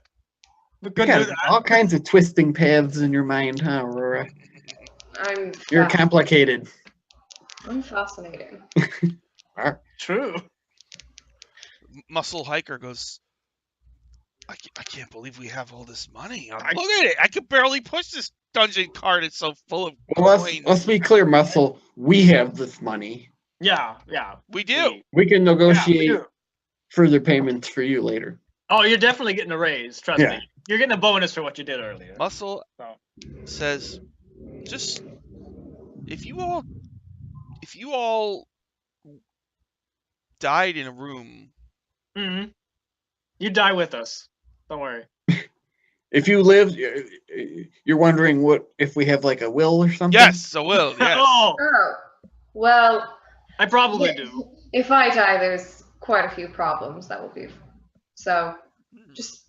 we You could got do that. all kinds of twisting paths in your mind, huh, Aurora? You're complicated. I'm fascinating. True. Muscle Hiker goes. I can't believe we have all this money. Look at it. I could barely push this dungeon cart. It's so full of Well, coins. let's be clear, Muscle. We have this money. Yeah. We do. We can Yeah, negotiate we do. further payments for you later. Oh, you're definitely getting a raise. Trust Yeah. me. You're getting a bonus for what you did earlier. Muscle So. says, just if you all died in a room, Mm-hmm. You die with us. Don't worry. If you lived, you're wondering what if we have like a will or something? yes, I will. Yes. Oh, Oh, well, I probably yeah, do. if I die, there's quite a few problems that will be. So, just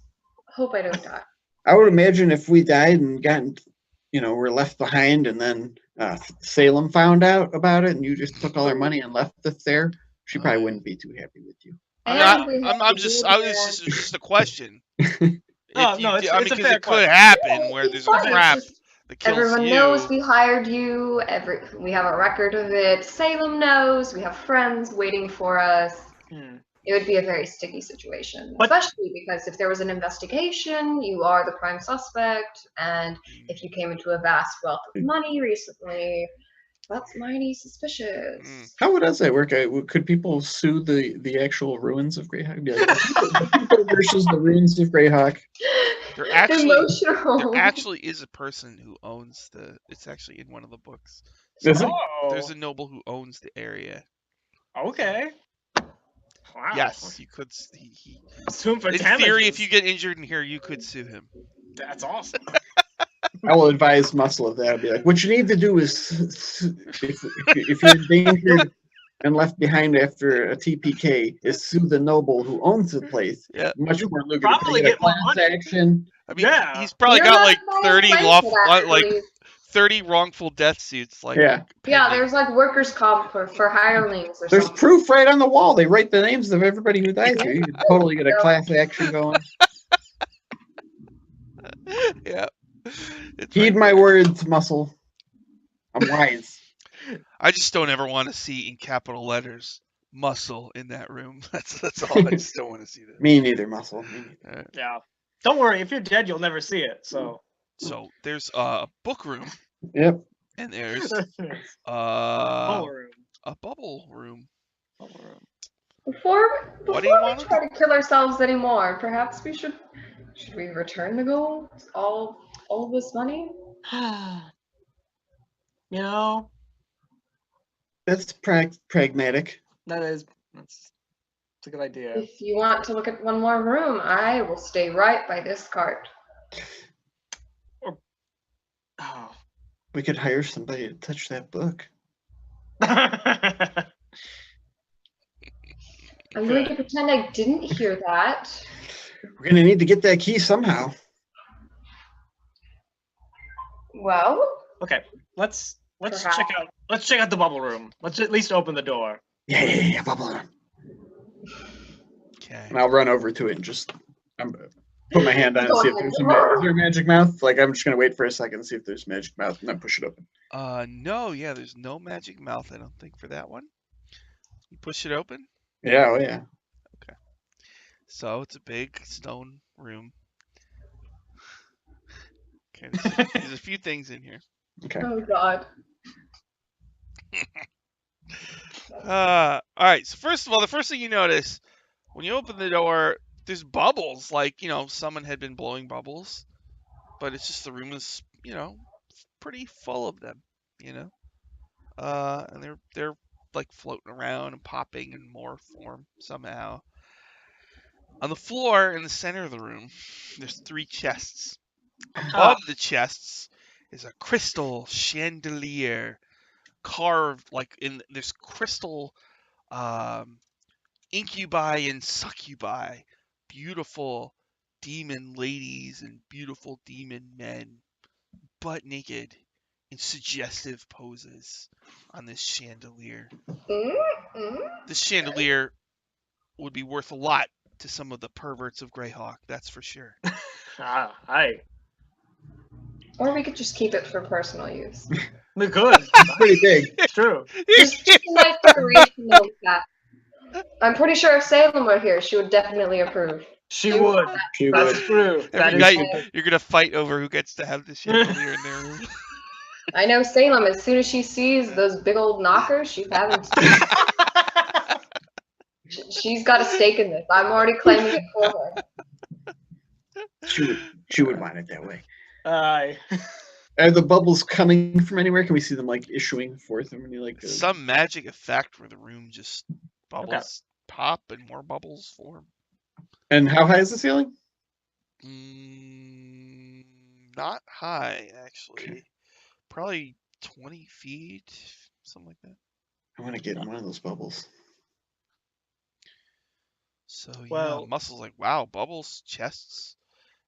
hope I don't die. I would imagine if we died and gotten, we're left behind, and then Salem found out about it, and you just took all our money and left us there, she probably wouldn't be too happy with you. I'm just a question. Oh, no, it's a because fair it could question. happen where there's a Fine, it's trap just that kills everyone you. knows we hired you. We have a record of it. Salem knows. We have friends waiting for us. Hmm. It would be a very sticky situation, But- especially because if there was an investigation, you are the prime suspect, and if you came into a vast wealth of money recently, that's mighty suspicious. How does that work? Could people sue the actual ruins of Greyhawk? Be like, the people versus the ruins of Greyhawk. There actually, Emotional. there actually is a person who owns it's actually in one of the books. Is it? Oh, There's a noble who owns the area. okay. Wow. Yes, you could. He Sue him for in damages. theory, if you get injured in here, you could sue him. That's awesome. I will advise Muscle of that. I'll be like, what you need to do is, if you're endangered and left behind after a TPK, is sue the noble who owns the place. Yeah. Much more lucrative. Probably They get more class money. action. I mean, Yeah. he's probably You're got not like my 30 place for that, like please. 30 wrongful death suits. Like Yeah. Yeah, pending. there's like workers' comp for hirelings or There's something. proof right on the wall. They write the names of everybody who dies here. You could totally get a class action going. Yeah. It's Heed right my there. words, Muscle. I'm wise. I just don't ever want to see in capital letters muscle in that room. That's all. I just don't want to see that. Me neither, Muscle. Me neither. Yeah. Don't worry. If you're dead, you'll never see it. So. So there's a book room Yep. and there's Bubble room. a bubble room. Bubble room. Before What do you we want? try to kill ourselves anymore, perhaps we should we return the gold? All this money? You know, That's pragmatic. that's a good idea. If you want to look at one more room, I will stay right by this cart. Oh. We could hire somebody to touch that book. I'm going to pretend I didn't hear that. We're gonna need to get that key somehow. Well, Okay, let's Perhaps. check out the bubble room. Let's at least open the door. Yeah, bubble room. Okay. And I'll run over to it and just put my hand on it and see if there's is there a magic mouth. Like I'm just gonna wait for a second and see if there's magic mouth and then push it open. No, yeah, there's no magic mouth, I don't think, for that one. You push it open. Yeah, oh yeah. So it's a big stone room. Okay, there's a few things in here. Okay. oh god. All right. So first of all, the first thing you notice when you open the door, there's bubbles. Like, someone had been blowing bubbles, but it's just the room is, pretty full of them. And they're like floating around and popping in more form somehow. On the floor in the center of the room, there's 3 chests. Above the chests is a crystal chandelier carved there's crystal incubi and succubi, beautiful demon ladies and beautiful demon men, butt naked in suggestive poses on this chandelier. This chandelier would be worth a lot to some of the perverts of Greyhawk, that's for sure. Hi. Or we could just keep it for personal use. We could. Pretty big. It's true. Just a nice decoration note with that. I'm pretty sure if Salem were here, she would definitely approve. She would. She That's would. true. That Every is night something. you're gonna fight over who gets to have the chandelier in their room. I know Salem, as soon as she sees those big old knockers, she's having she's got a stake in this. I'm already claiming it for her. She would want it that way. Aye. Are the bubbles coming from anywhere? Can we see them like issuing forth from any like Some magic effect where the room just bubbles pop and more bubbles form. And how high is the ceiling? Not high, actually. Probably 20 feet, something like that. I want to get in one of those bubbles. So, Well- Muscle's like, wow, bubbles, chests,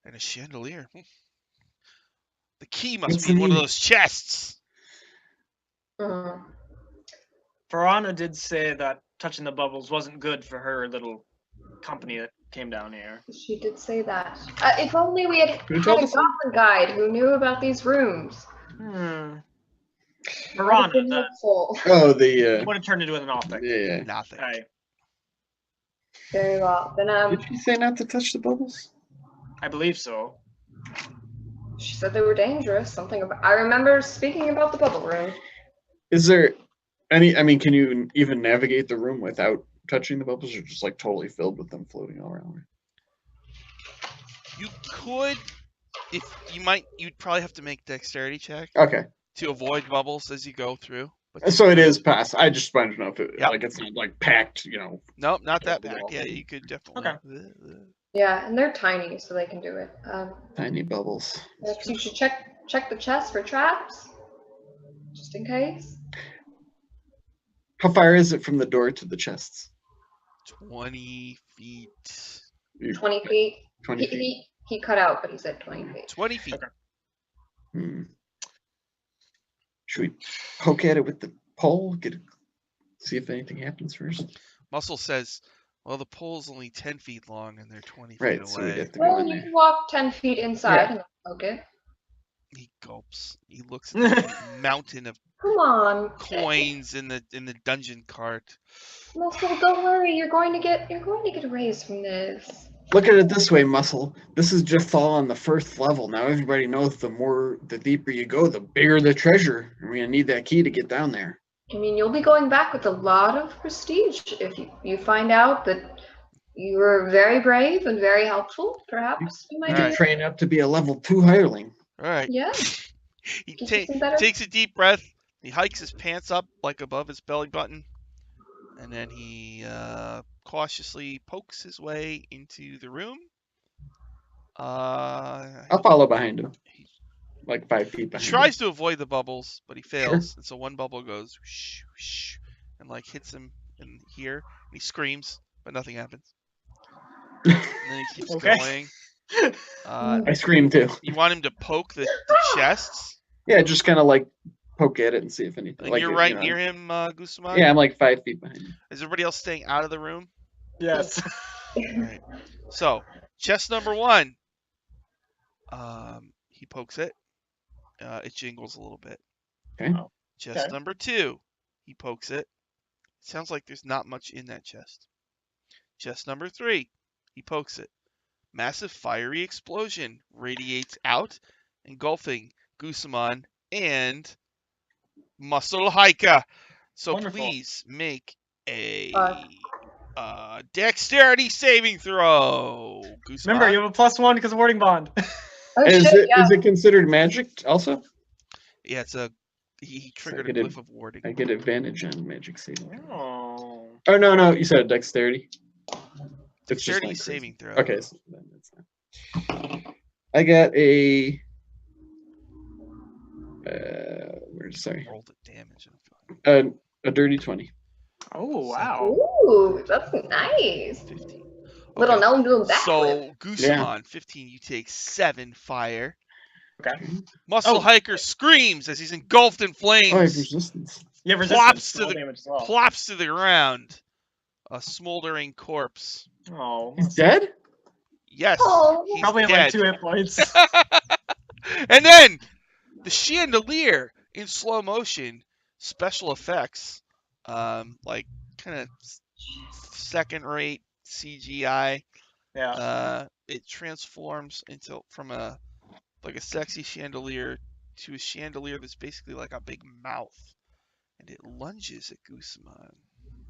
and a chandelier. The key must What's be in the one of need? those chests. Mhm. Verana did say that touching the bubbles wasn't good for her little company that came down here. She did say that. If only we had Who had a told us that? goblin guide who knew about these rooms. Hmm. Would have Verana, been that helpful. Oh, the would have turned into an off thing. yeah. Nothing. Aye. Very well. Then Did she say not to touch the bubbles? I believe so. she said they were dangerous. Something about I remember speaking about the bubble room. Is there any? I mean, can you even navigate the room without touching the bubbles, or just like totally filled with them floating all around? You could, you'd probably have to make dexterity check Okay, to avoid bubbles as you go through. But so it is past. I just wanted to know if it Yep. like it's not like packed, Nope, not that Yeah. packed. Yeah, you could definitely. Yeah, and they're tiny, so they can do it. tiny bubbles. Perhaps you should check the chest for traps, just in case. How far is it from the door to the chests? 20 feet. 20 feet. 20 feet. He cut out, but he said 20 feet. 20 feet. Hmm. Should we poke at it with the pole? See if anything happens first. Muscle says, well, the pole's only 10 feet long and they're 20 Right, feet so we'd away. have to go Well, in you there. can walk 10 feet inside and poke it. He gulps. He looks at the mountain of Come on. coins in the dungeon cart. Muscle, don't worry. You're going to get a raise from this. Look at it this way, Muscle. This is just all on the first level. Now everybody knows the deeper you go, the bigger the treasure. And we're gonna need that key to get down there. I mean, you'll be going back with a lot of prestige if you find out that you were very brave and very helpful. Perhaps you might You do can it. train up to be a level 2 hireling. All right. Yeah. He Get you some better- takes a deep breath. He hikes his pants up like above his belly button. And then he cautiously pokes his way into the room. I'll follow behind him. Like 5 feet He behind tries to avoid the bubbles, but he fails. Sure. And so one bubble goes whoosh, whoosh, and like hits him in here. And he screams, but nothing happens. And then he keeps Okay. going. I scream too. You want him to poke the chests? Yeah, just kind of like poke at it and see if anything. And Like you're you right know. near him, Guzman? Yeah, I'm like 5 feet behind you. Is everybody else staying out of the room? Yes. All right. So, chest number 1. He pokes it. It jingles a little bit. Okay. Oh, Chest okay. number 2. He pokes it. Sounds like there's not much in that chest. Chest number 3. He pokes it. Massive fiery explosion radiates out, engulfing Guzman and Muscle Hiker. So Wonderful. please make a Fuck. dexterity saving throw. Guzman. Remember, you have a +1 because of warding bond. Oh Is shit, yeah. it considered magic also? Yeah, it's he triggered I a get glyph of warding. I get advantage on magic saving. Oh. Oh no, you said dexterity. It's just Dexterity not saving crazy. throw. Okay, so then that's fine. I got a. Sorry, Roll the damage. I'm feeling a dirty 20. Oh, wow. Ooh, that's nice. 15. Little Okay. gnome doing backflip. So Guzman, 15. You take 7 fire. Okay. Muscle Oh. Hiker screams as he's engulfed in Oh, I have flames. resistance. You have Plops resistance to to all the- damage as well. Plops to the ground. A smoldering corpse. Oh. He's dead? Yes, Oh. he's Probably have dead. like 2 hit points. And then the chandelier in slow motion, special effects, like kind of second-rate CGI. Yeah. It transforms from a sexy chandelier to a chandelier that's basically like a big mouth, and it lunges at Guzman.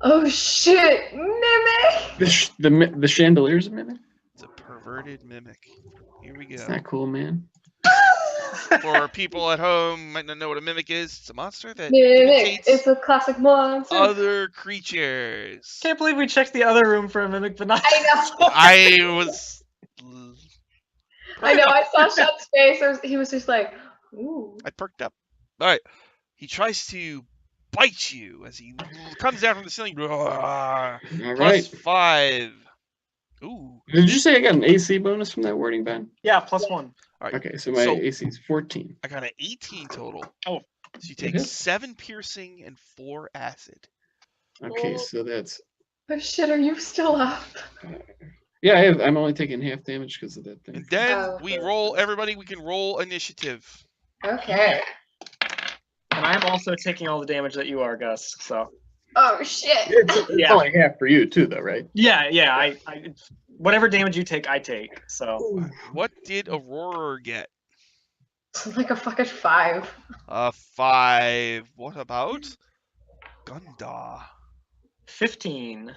Oh shit, mimic. The chandelier's a mimic? It's a perverted mimic. Here we go. It's not cool, man. For people at home might not know what a mimic is, it's a monster that Mimic. imitates It's a classic monster. other creatures. Can't believe we checked the other room for a mimic, but not. I know. I was. I know. I saw Shep's face. He was just like, ooh. I perked up. All right. He tries to bite you as he comes down from the ceiling. All Plus right. 5. Ooh. Did you say I got an AC bonus from that warding band? Yeah, +1. All right. Okay, so my AC is 14. I got an 18 total. Oh. So you take Okay. 7 piercing and 4 acid. Okay, Oh. so that's Oh shit, are you still up? yeah. I'm only taking half damage because of that thing. And then Oh, we okay. roll. Everybody, we can roll initiative. Okay. And I'm also taking all the damage that you are, Gus. So. Oh shit. It's Yeah. only half for you too, though, right? Yeah. I whatever damage you take, I take. So. What did Aurora get? Like a fucking 5. 5. What about Gundar? 15.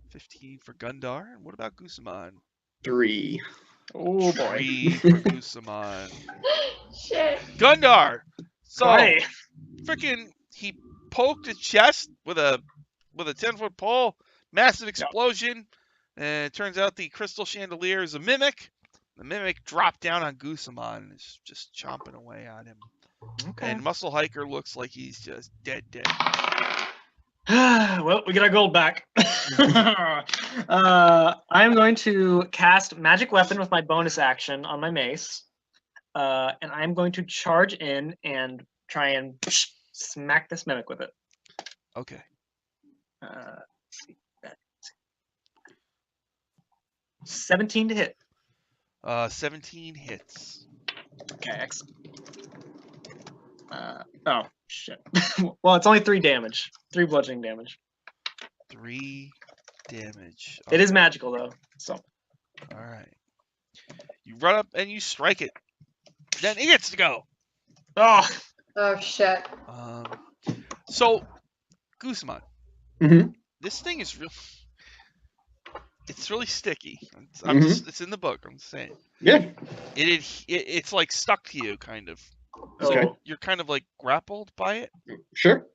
15 for Gundar. And what about Guzman? 3. Oh boy. 3 for Guzman. Shit. Gundar. So Right. freaking he poked his chest with a 10-foot pole. Massive explosion. And it turns out the crystal chandelier is a mimic. The mimic dropped down on Guzman and is just chomping away on him. Okay. And Muscle Hiker looks like he's just dead. Well, we get our gold back. I'm going to cast Magic Weapon with my bonus action on my mace. And I'm going to charge in and try and smack this mimic with it. Okay. Let's see. 17 to hit. 17 hits. Okay, excellent. Oh, shit. Well, it's only 3 damage. 3 bludgeoning damage. 3 damage. It is magical, though. So. All right. You run up and you strike it. Then it gets to go. Oh, Oh shit. So, Guzman, Mm-hmm. this thing is real. It's really sticky. It's in the book. I'm just saying. Yeah. It's like stuck to you, kind of. So Okay. you're kind of like grappled by it. Sure.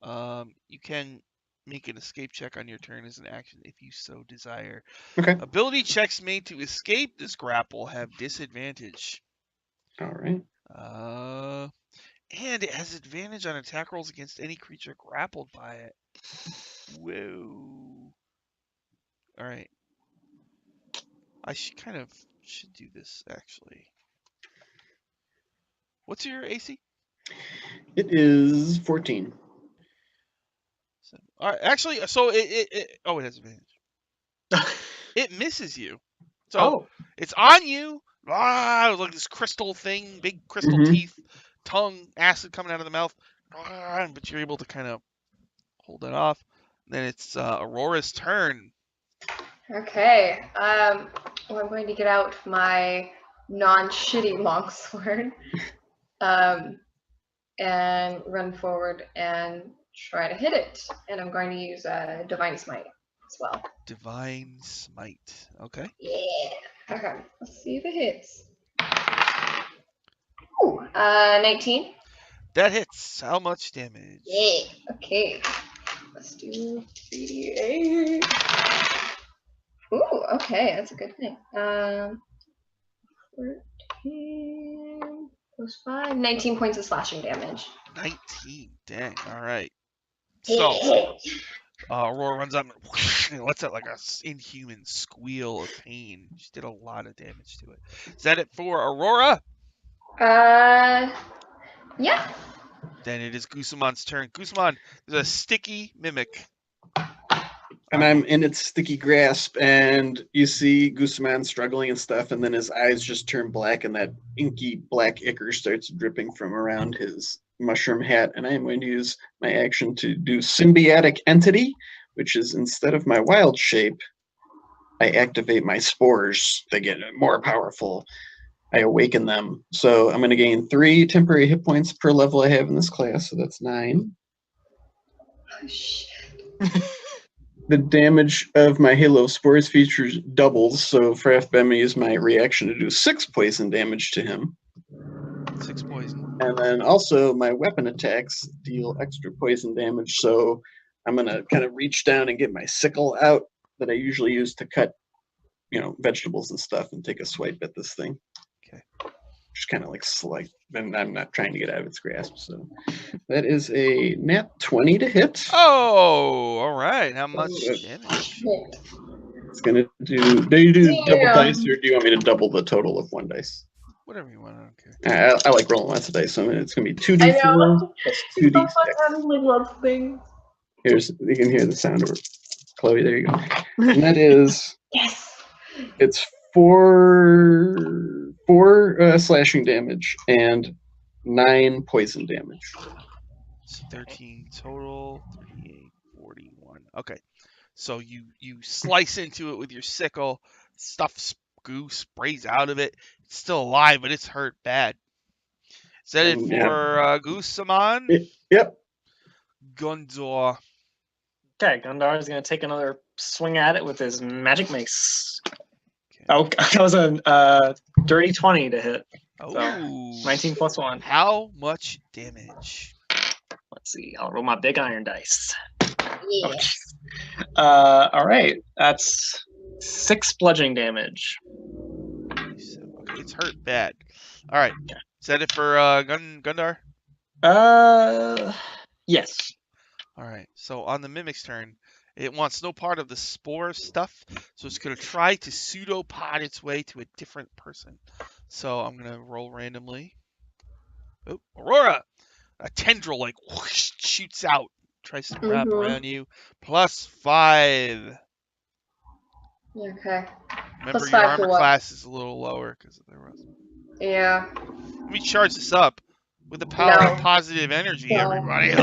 You can make an escape check on your turn as an action if you so desire. Okay. Ability checks made to escape this grapple have disadvantage. All right. And it has advantage on attack rolls against any creature grappled by it. Whoa. All right. I should do this actually. What's your AC? It is 14. All right. Actually, so it has advantage. It misses you. So it's on you. Like this crystal thing, big crystal teeth, tongue, acid coming out of the mouth. But you're able to kind of hold it off. Then it's Aurora's turn. Okay. Well, I'm going to get out my non-shitty longsword, and run forward and try to hit it. And I'm going to use a Divine Smite as well. Divine Smite. Okay. Yeah. Okay. Let's see if it hits. Ooh, 19. That hits. How much damage? Yeah. Okay. Let's do 3d8. Ooh, okay, that's a good thing. 14 plus 5, 19 points of slashing damage. 19. Dang. All right. So Aurora runs up and lets out like a inhuman squeal of pain. She did a lot of damage to it. Is that it for Aurora? Yeah. Then it is Gusamon's turn. Gusamon, there's a sticky mimic. And I'm in its sticky grasp, and you see Guzman struggling and stuff, and then his eyes just turn black, and that inky black ichor starts dripping from around his mushroom hat. And I am going to use my action to do Symbiotic Entity, which is instead of my wild shape, I activate my spores. They get more powerful. I awaken them. So I'm going to gain 3 temporary hit points per level I have in this class, so that's 9. Oh, shit. The damage of my Halo of Spores features doubles, so for FB, I'm going to use my reaction to do 6 poison damage to him. 6 poison. And then also my weapon attacks deal extra poison damage, so I'm going to kind of reach down and get my sickle out that I usually use to cut, vegetables and stuff, and take a swipe at this thing. Okay. Just kind of like and I'm not trying to get out of its grasp, so that is a nat 20 to hit. Oh, all right. How much damage? It's gonna do. Do you do double dice, or do you want me to double the total of 1 dice? Whatever you want. I don't care. I like rolling lots of dice, so it's gonna be 2d4 plus 2d6. You can hear the sound of Chloe. There you go. And that is. Yes. It's 4 slashing damage and 9 poison damage. So 13 total, 38, 41. Okay. So you slice into it with your sickle, goo sprays out of it. It's still alive, but it's hurt bad. Is that it for Gusamon? Yep. Okay, Gundor. Gundar is going to take another swing at it with his magic mace. Okay. Oh, that was a dirty 20 to hit. Oh. So 19 plus 1. How much damage? Let's see. I'll roll my big iron dice. Yes. All right. That's 6 bludgeoning damage. Okay, it's hurt bad. All right. Is that it for Gundar? Yes. All right. So on the mimic's turn, it wants no part of the spore stuff, so it's going to try to pseudopod its way to a different person. So I'm going to roll randomly. Oh, Aurora! A tendril whoosh, shoots out, tries to wrap around you. +5. Okay. Remember, your armor class is a little lower because of the rust. Yeah. Let me charge this up with the power of positive energy, everybody.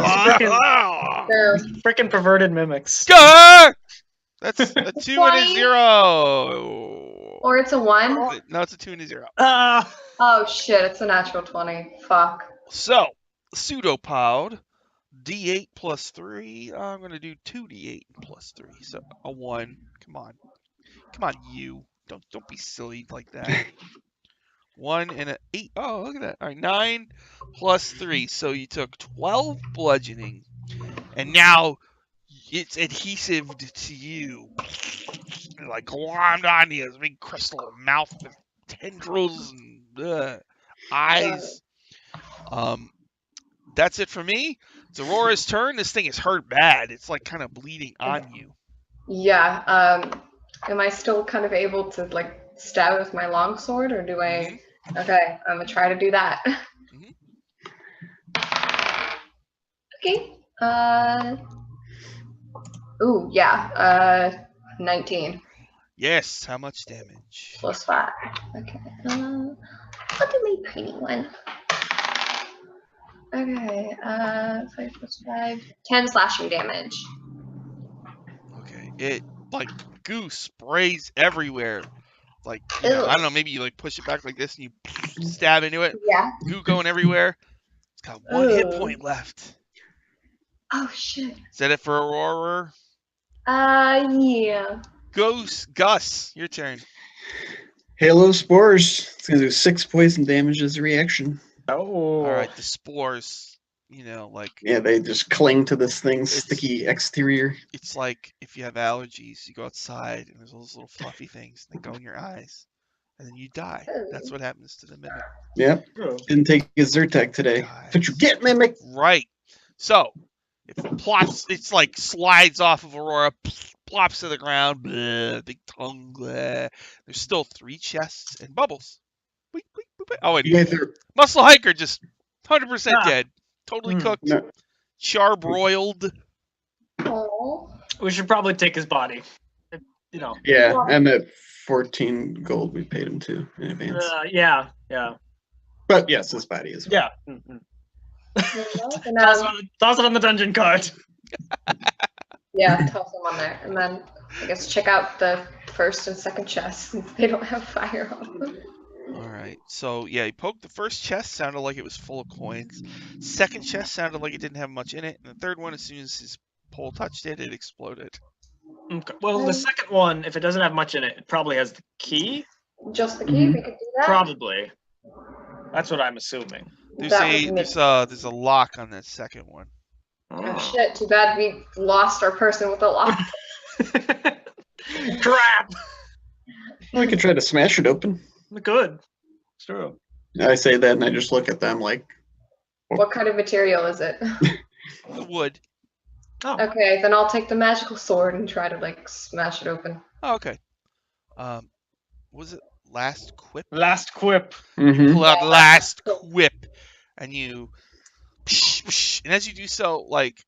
Freaking perverted mimics. Go! That's a 2 and a 0. Or it's a 1? No, it's a 2 and a 0. Oh shit, it's a natural 20. Fuck. So, pseudopod, D8 plus 3. I'm going to do 2d8 plus 3. So, a 1. Come on. Come on, you. Don't be silly like that. 1 and a 8. Oh, look at that. All right, 9 plus 3. So you took 12 bludgeoning. And now it's adhesive to you. Like glommed onto you. This big crystal mouth with tendrils and eyes. That's it for me. It's Aurora's turn. This thing is hurt bad. It's like kind of bleeding on you. Yeah. Am I still kind of able to like stab with my longsword, or do I? Okay, I'm gonna try to do that. Mhm. Okay. Ooh, yeah. 19 Yes. How much damage? plus 5. Okay. Look at me, pretty one. Okay. 5 plus 5. 10 slashing damage. Okay. It like goo sprays everywhere. Like Ew. I don't know. Maybe you like push it back like this and you stab into it. Yeah. Goo going everywhere. It's got 1 hit point left. Oh shit. Is that it for Aurora? Yeah. Gus, your turn. Halo spores. It's gonna do 6 poison damage as a reaction. Oh. All right, the spores. Like Yeah, they just cling to this thing's sticky exterior. it's like if you have allergies, you go outside and there's those little fluffy things and they go in your eyes, and then you die. That's what happens to the mimic. Yep. Didn't take his Zyrtec today. Guys. But you get, Mimic. Right. So it's like slides off of Aurora, plops to the ground, bleh, big tongue. Bleh. There's still 3 chests and bubbles. Boop, boop, boop, boop. Oh, and You guys are Muscle Hiker just 100% dead, totally cooked, no. charbroiled. Oh. We should probably take his body. Yeah, and that 14 gold we paid him to in advance. Yeah. But yes, his body is. Yeah. Toss it on the dungeon card. Yeah, toss them on there, and then I guess check out the first and second chests since they don't have fire on them. All right. So yeah, he poked the first chest, sounded like it was full of coins. Second chest sounded like it didn't have much in it, and the third one, as soon as his pole touched it, it exploded. Okay. Well, the second one, if it doesn't have much in it, it probably has the key. Just the key. We could do that. Probably. That's what I'm assuming. There's a lock on that second one. Oh shit! Too bad we lost our person with the lock. Crap. Well, we could try to smash it open. Good. It's true. I say that, and I just look at them like. What kind of material is it? Wood. Oh. Okay, then I'll take the magical sword and try to like smash it open. Oh, okay. Was it last quip? Last quip. Mm-hmm. Pull out last quip, and you, and as you do so, like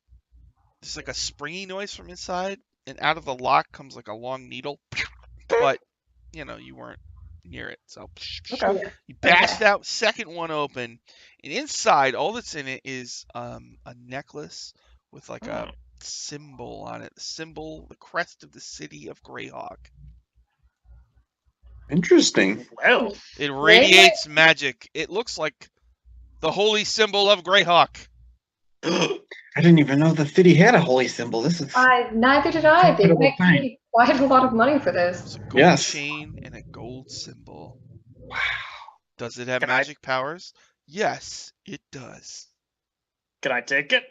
there's like a springy noise from inside, and out of the lock comes like a long needle, but you weren't near it, so Okay. you bash that second one open, and inside all that's in it is a necklace with like a symbol on it, the crest of the city of Greyhawk. Interesting. Well, It radiates magic. It looks like the holy symbol of Greyhawk. I didn't even know the city had a holy symbol. This is. Neither did I. They Incredible paid quite a lot of money for this. It's a gold Yes. chain and a gold symbol. Wow. Does it have Can magic powers? Yes, it does. can I take it?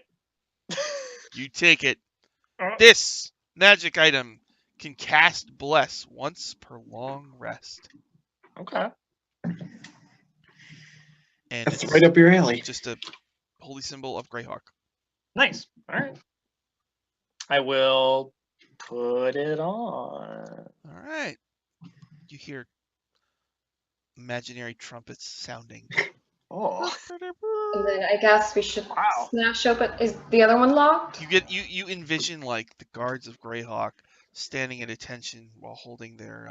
You take it. Oh. This magic item can cast Bless once per long rest. Okay. And That's it's right up your alley. just a holy symbol of Greyhawk. Nice. All right. I will put it on. All right. You hear imaginary trumpets sounding. Oh. And then I guess we should Wow. smash open. Is the other one locked? You envision like the guards of Greyhawk standing at attention while holding their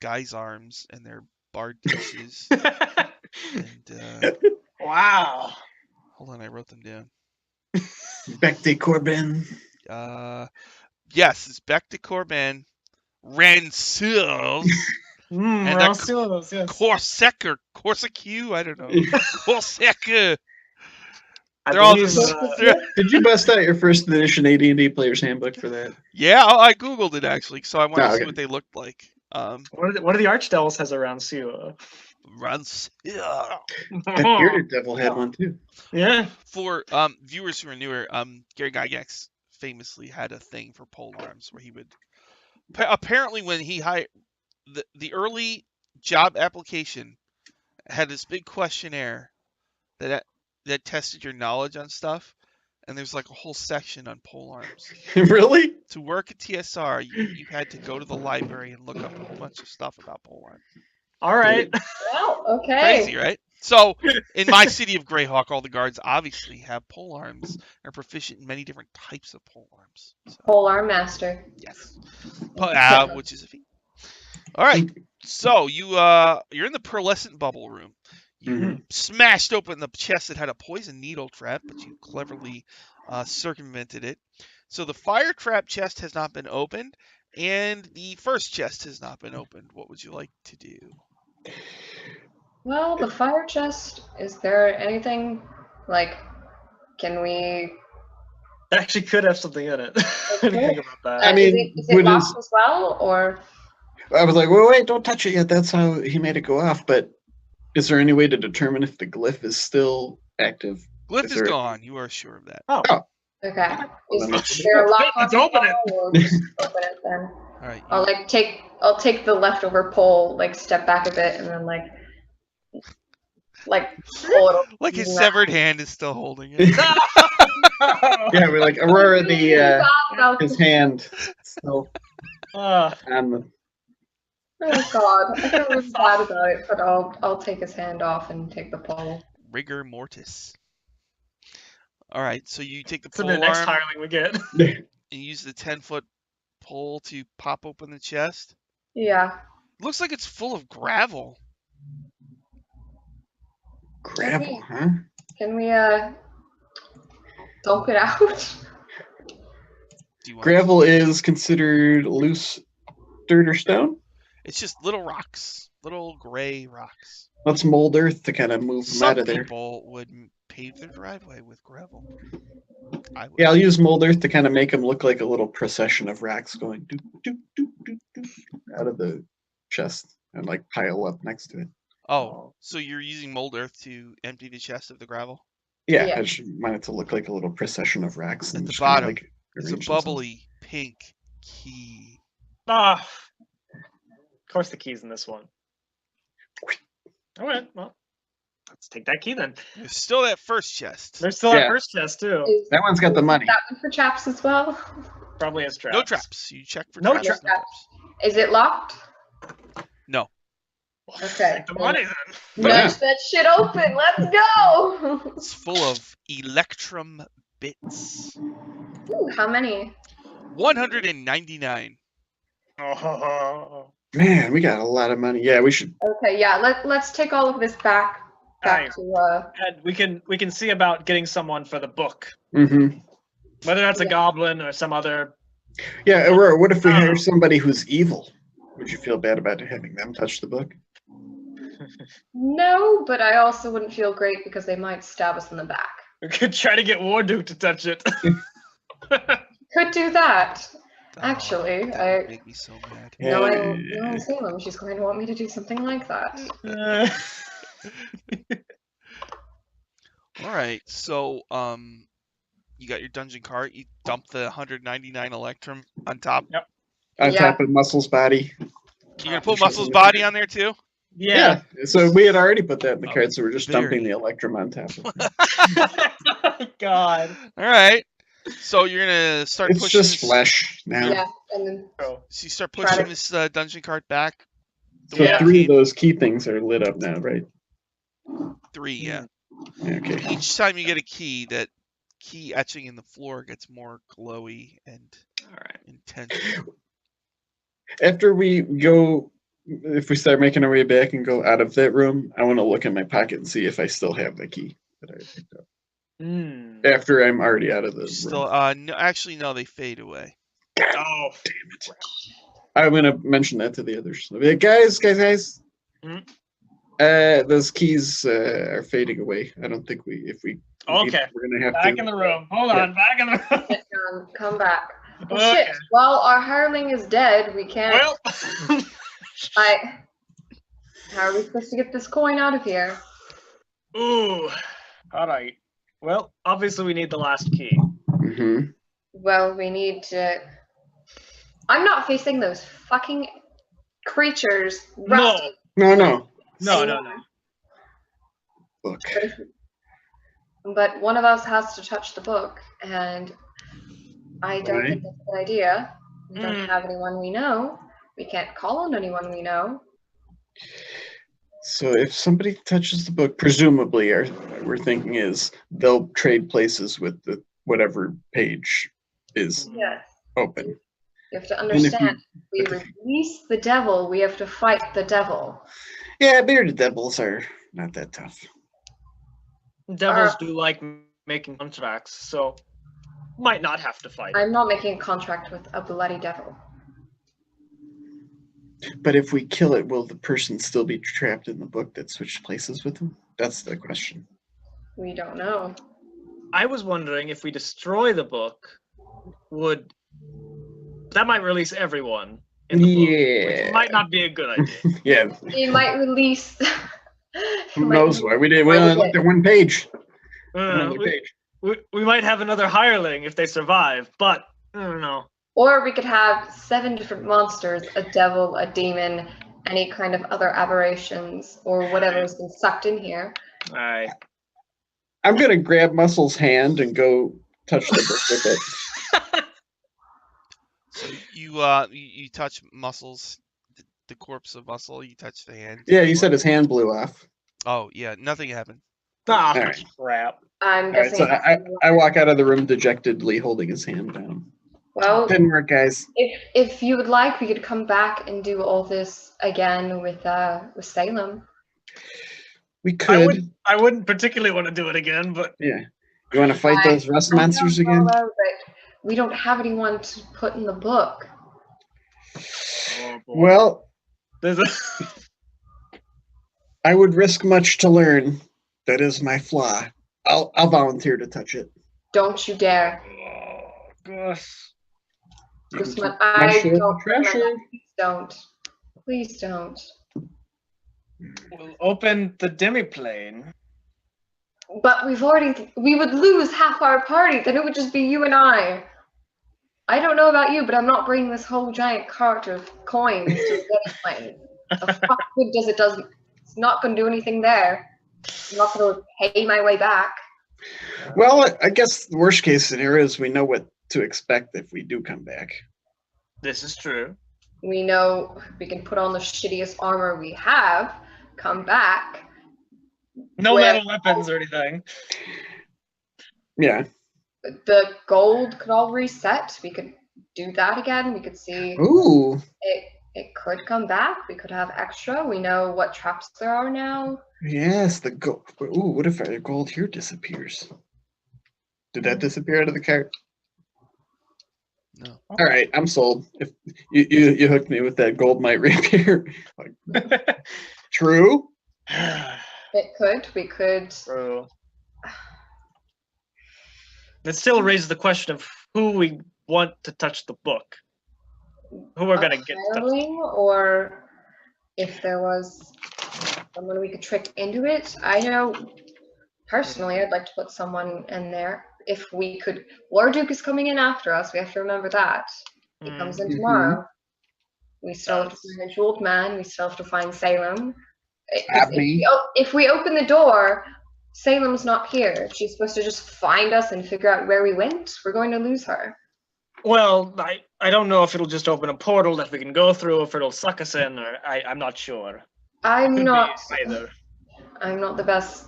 guy's arms and their barred dishes. And Wow. hold on, I wrote them down. Becte Corbin. Yes, it's Beck de Corbin, Rancils, and Rancils, yes. Corsec or Corsicu, I don't know. Corsec. I They're all believe, just. Did you bust out your first edition AD&D Player's Handbook for that? Yeah, I googled it actually, so I wanted to see okay. what they looked like. what are the Archdevils has around Siwa? Runs. That bearded devil had one too. Yeah. For viewers who are newer, Gary Gygax famously had a thing for pole arms where he would apparently when he hired the early job application had this big questionnaire that tested your knowledge on stuff, and there's like a whole section on pole arms. Really? to work at TSR, you had to go to the library and look up a whole bunch of stuff about polearm. All right. Well, okay. Crazy, right? So, in my city of Greyhawk, all the guards obviously have polearms and are proficient in many different types of polearms. So, Polearm master. yes. Which is a feat. All right. So, you're in the pearlescent bubble room. You smashed open the chest that had a poison needle trap, but you cleverly circumvented it. So, the fire trap chest has not been opened, and the first chest has not been opened. What would you like to do? Well, the fire chest, is there anything, like, can we... It actually could have something in it. I didn't think about that. I mean, is it locked as well, or... I was like, wait, don't touch it yet. That's how he made it go off. But is there any way to determine if the glyph is still active? Glyph is gone. You are sure of that. Oh. Okay. Well, Is there a lock on Let's open it. Or just open it then? All right. I'll take the leftover pole, like step back a bit, and then like pull it. Like his severed hand is still holding it. Yeah, we're like Aurora, his hand still on the. Oh God, I feel really bad about it, but I'll take his hand off and take the pole. Rigor mortis. All right, so you take the So pole the next arm hireling we get. and use the 10-foot pole to pop open the chest. Yeah. Looks like it's full of gravel. Gravel, huh? Can we dump it out? Do you want Gravel is considered loose dirt or stone. It's just little rocks, little gray rocks. Let's mold earth to kind of move them out Some of there. people would pave their driveway with gravel. I would. Yeah, I'll use mold earth to kind of make them look like a little procession of racks going doop, doop, doop, doop, doop, out of the chest and like pile up next to it. Oh, so you're using mold earth to empty the chest of the gravel? Yeah, Yeah. I just want it to look like a little procession of racks. At And the just kinda, bottom, like, It's a arrange themselves. bubbly pink key. Of course the key's in this one. All right, well, let's take that key then. There's still that first chest. There's still Yeah. that first chest too. Is That one's got the money. that one for traps as well? Probably has traps. No traps. You check for No traps. traps. No traps. Is it locked? No. Okay. Take the money then. Yeah. Nudge that shit open. Let's go. It's full of electrum bits. Ooh, how many? 199. Oh, Man, we got a lot of money. Yeah, we should. Okay, yeah. Let's take all of this back Nice. to and we can see about getting someone for the book, Mm-hmm. whether that's a goblin or some other. Yeah, Aurora, what if we Oh. hire somebody who's evil? Would you feel bad about having them touch the book? No, but I also wouldn't feel great because they might stab us in the back. We could try to get Warduke to touch it. Could do that. Oh, Actually, that would make me so mad. Yeah. knowing Salem, she's going to want me to do something like that. All right, so you got your dungeon cart. You dump the 199 electrum on top. On Yeah. top of Muscle's body. You're gonna put Muscle's body on there too. Yeah. So we had already put that in the Oh, card, so we're just very. dumping the electrum on top of it. God. All right. So you're gonna start It's pushing. just this, flesh now. Yeah, and then Oh. So you start Try pushing to- this dungeon cart back. The So way Yeah. it 3 of came. those key things are lit up now, right? 3, yeah. Okay. Each time you get a key, that key etching in the floor gets more glowy and All right. intense. After we go, if we start making our way back and go out of that room, I want to look in my pocket and see if I still have the key that I picked up. After I'm already out of the room. Still, no, actually, no, they fade away. Oh. Damn it. I'm going to mention that to the others. I'll be like, guys. Mhm. Those keys are fading away. I don't think if we need Okay. it, we're going to have Back to. in the room. Hold on. Back in the room. come back. Oh, Okay. shit. Well, our hireling is dead. We can't. Well. How are we supposed to get this coin out of here? Ooh. All right. Well, obviously we need the last key. Mm-hmm. Well, we need to. I'm not facing those fucking creatures. No. No. No. Look. But one of us has to touch the book, and I don't Right. think that's a good idea. We don't have anyone we know. We can't call on anyone we know. So if somebody touches the book, presumably we're thinking is they'll trade places with the whatever page is Yes. open. You have to And if understand. We but if- release the devil, we have to fight the devil. Yeah, bearded devils are not that tough. Devils do like making contracts, so might not have to fight. I'm not making a contract with a bloody devil. But if we kill it, will the person still be trapped in the book that switched places with them? That's the question. We don't know. I was wondering if we destroy the book, that might release everyone in the book, which might not be a good idea. Yeah. You might release. Who knows why? We only looked at one page. Another page. We might have another hireling if they survive, but I don't know. Or we could have 7 different monsters, a devil, a demon, any kind of other aberrations, or whatever's been sucked in here. Alright. I'm gonna grab Muscle's hand and go touch the book with it. So you touch Muscles, the corpse of Muscle. You touch the hand. Yeah, you said his hand blew off. Oh yeah, nothing happened. Ah, Alright. crap. I'm All right, guessing. so I walk out of the room dejectedly, holding his hand down. Well, Didn't work, guys. if you would like, we could come back and do all this again with Salem. We could. I wouldn't particularly want to do it again, but Yeah. You want to fight those rust monsters again? But we don't have anyone to put in the book. oh, boy. Well, There's a I would risk much to learn. That is my flaw. I'll volunteer to touch it. Don't you dare. oh, gosh. You can Guzman, keep I pressure, don't pressure. recommend that. Please don't. Please don't. We'll open the demiplane. But we would lose half our party, then it would just be you and I. I don't know about you, but I'm not bringing this whole giant cart of coins to the plane. The fuck good does it doesn't. It's not going to do anything there. I'm not going to pay my way back. Well, I guess the worst case scenario is we know what to expect if we do come back. This is true. We know we can put on the shittiest armor we have, come back. No Where- metal weapons or anything. Yeah. The gold could all reset. We could do that again. We could see Ooh. it could come back. We could have extra. We know what traps there are now. Yes, the gold. Ooh, what if our gold here disappears? Did that disappear out of the cart? No. All right, I'm sold. If you hooked me with that gold mite rapier. True. It could. We could. True. It still raises the question of who we want to touch the book. Who we're gonna get to touch. hireling, or if there was someone we could trick into it. I know personally I'd like to put someone in there. If we could, Warduke is coming in after us. We have to remember that. He comes in Mhm. tomorrow. We still have to find a jeweled man. We still have to find Salem. If we open the door, Salem's not here. She's supposed to just find us and figure out where we went. We're going to lose her. Well, I don't know if it'll just open a portal that we can go through, if it'll suck us in, or I'm not sure. I'm Could be not either. I'm not the best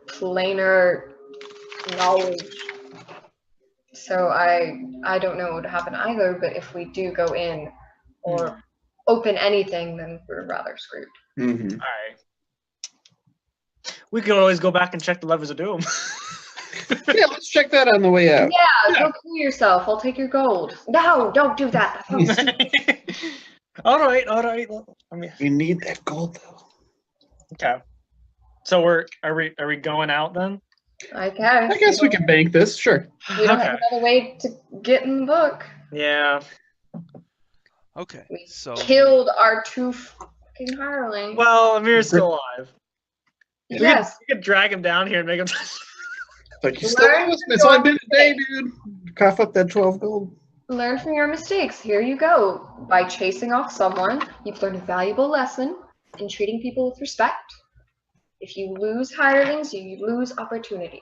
planar knowledge. So I don't know what would happen either, but if we do go in or open anything, then we're rather screwed. Mm-hmm. Alright. We could always go back and check the levers of doom. Yeah, let's check that on the way out. Yeah, go kill yourself. I'll take your gold. No, don't do that. That sounds stupid. Alright. I mean, We need that gold though. okay. So are we going out then? I guess. I guess we can bank this, sure. We don't have another way to get in the book. Yeah. Okay. We So killed our 2 fucking hirelings. Well, Amir's still alive. Yes. We could drag him down here and make him. Like you still Learn owe us, from it's only your been a day, dude. Cough up that 12 gold. Learn from your mistakes. Here you go. By chasing off someone, you've learned a valuable lesson in treating people with respect. If you lose hirelings, you lose opportunities.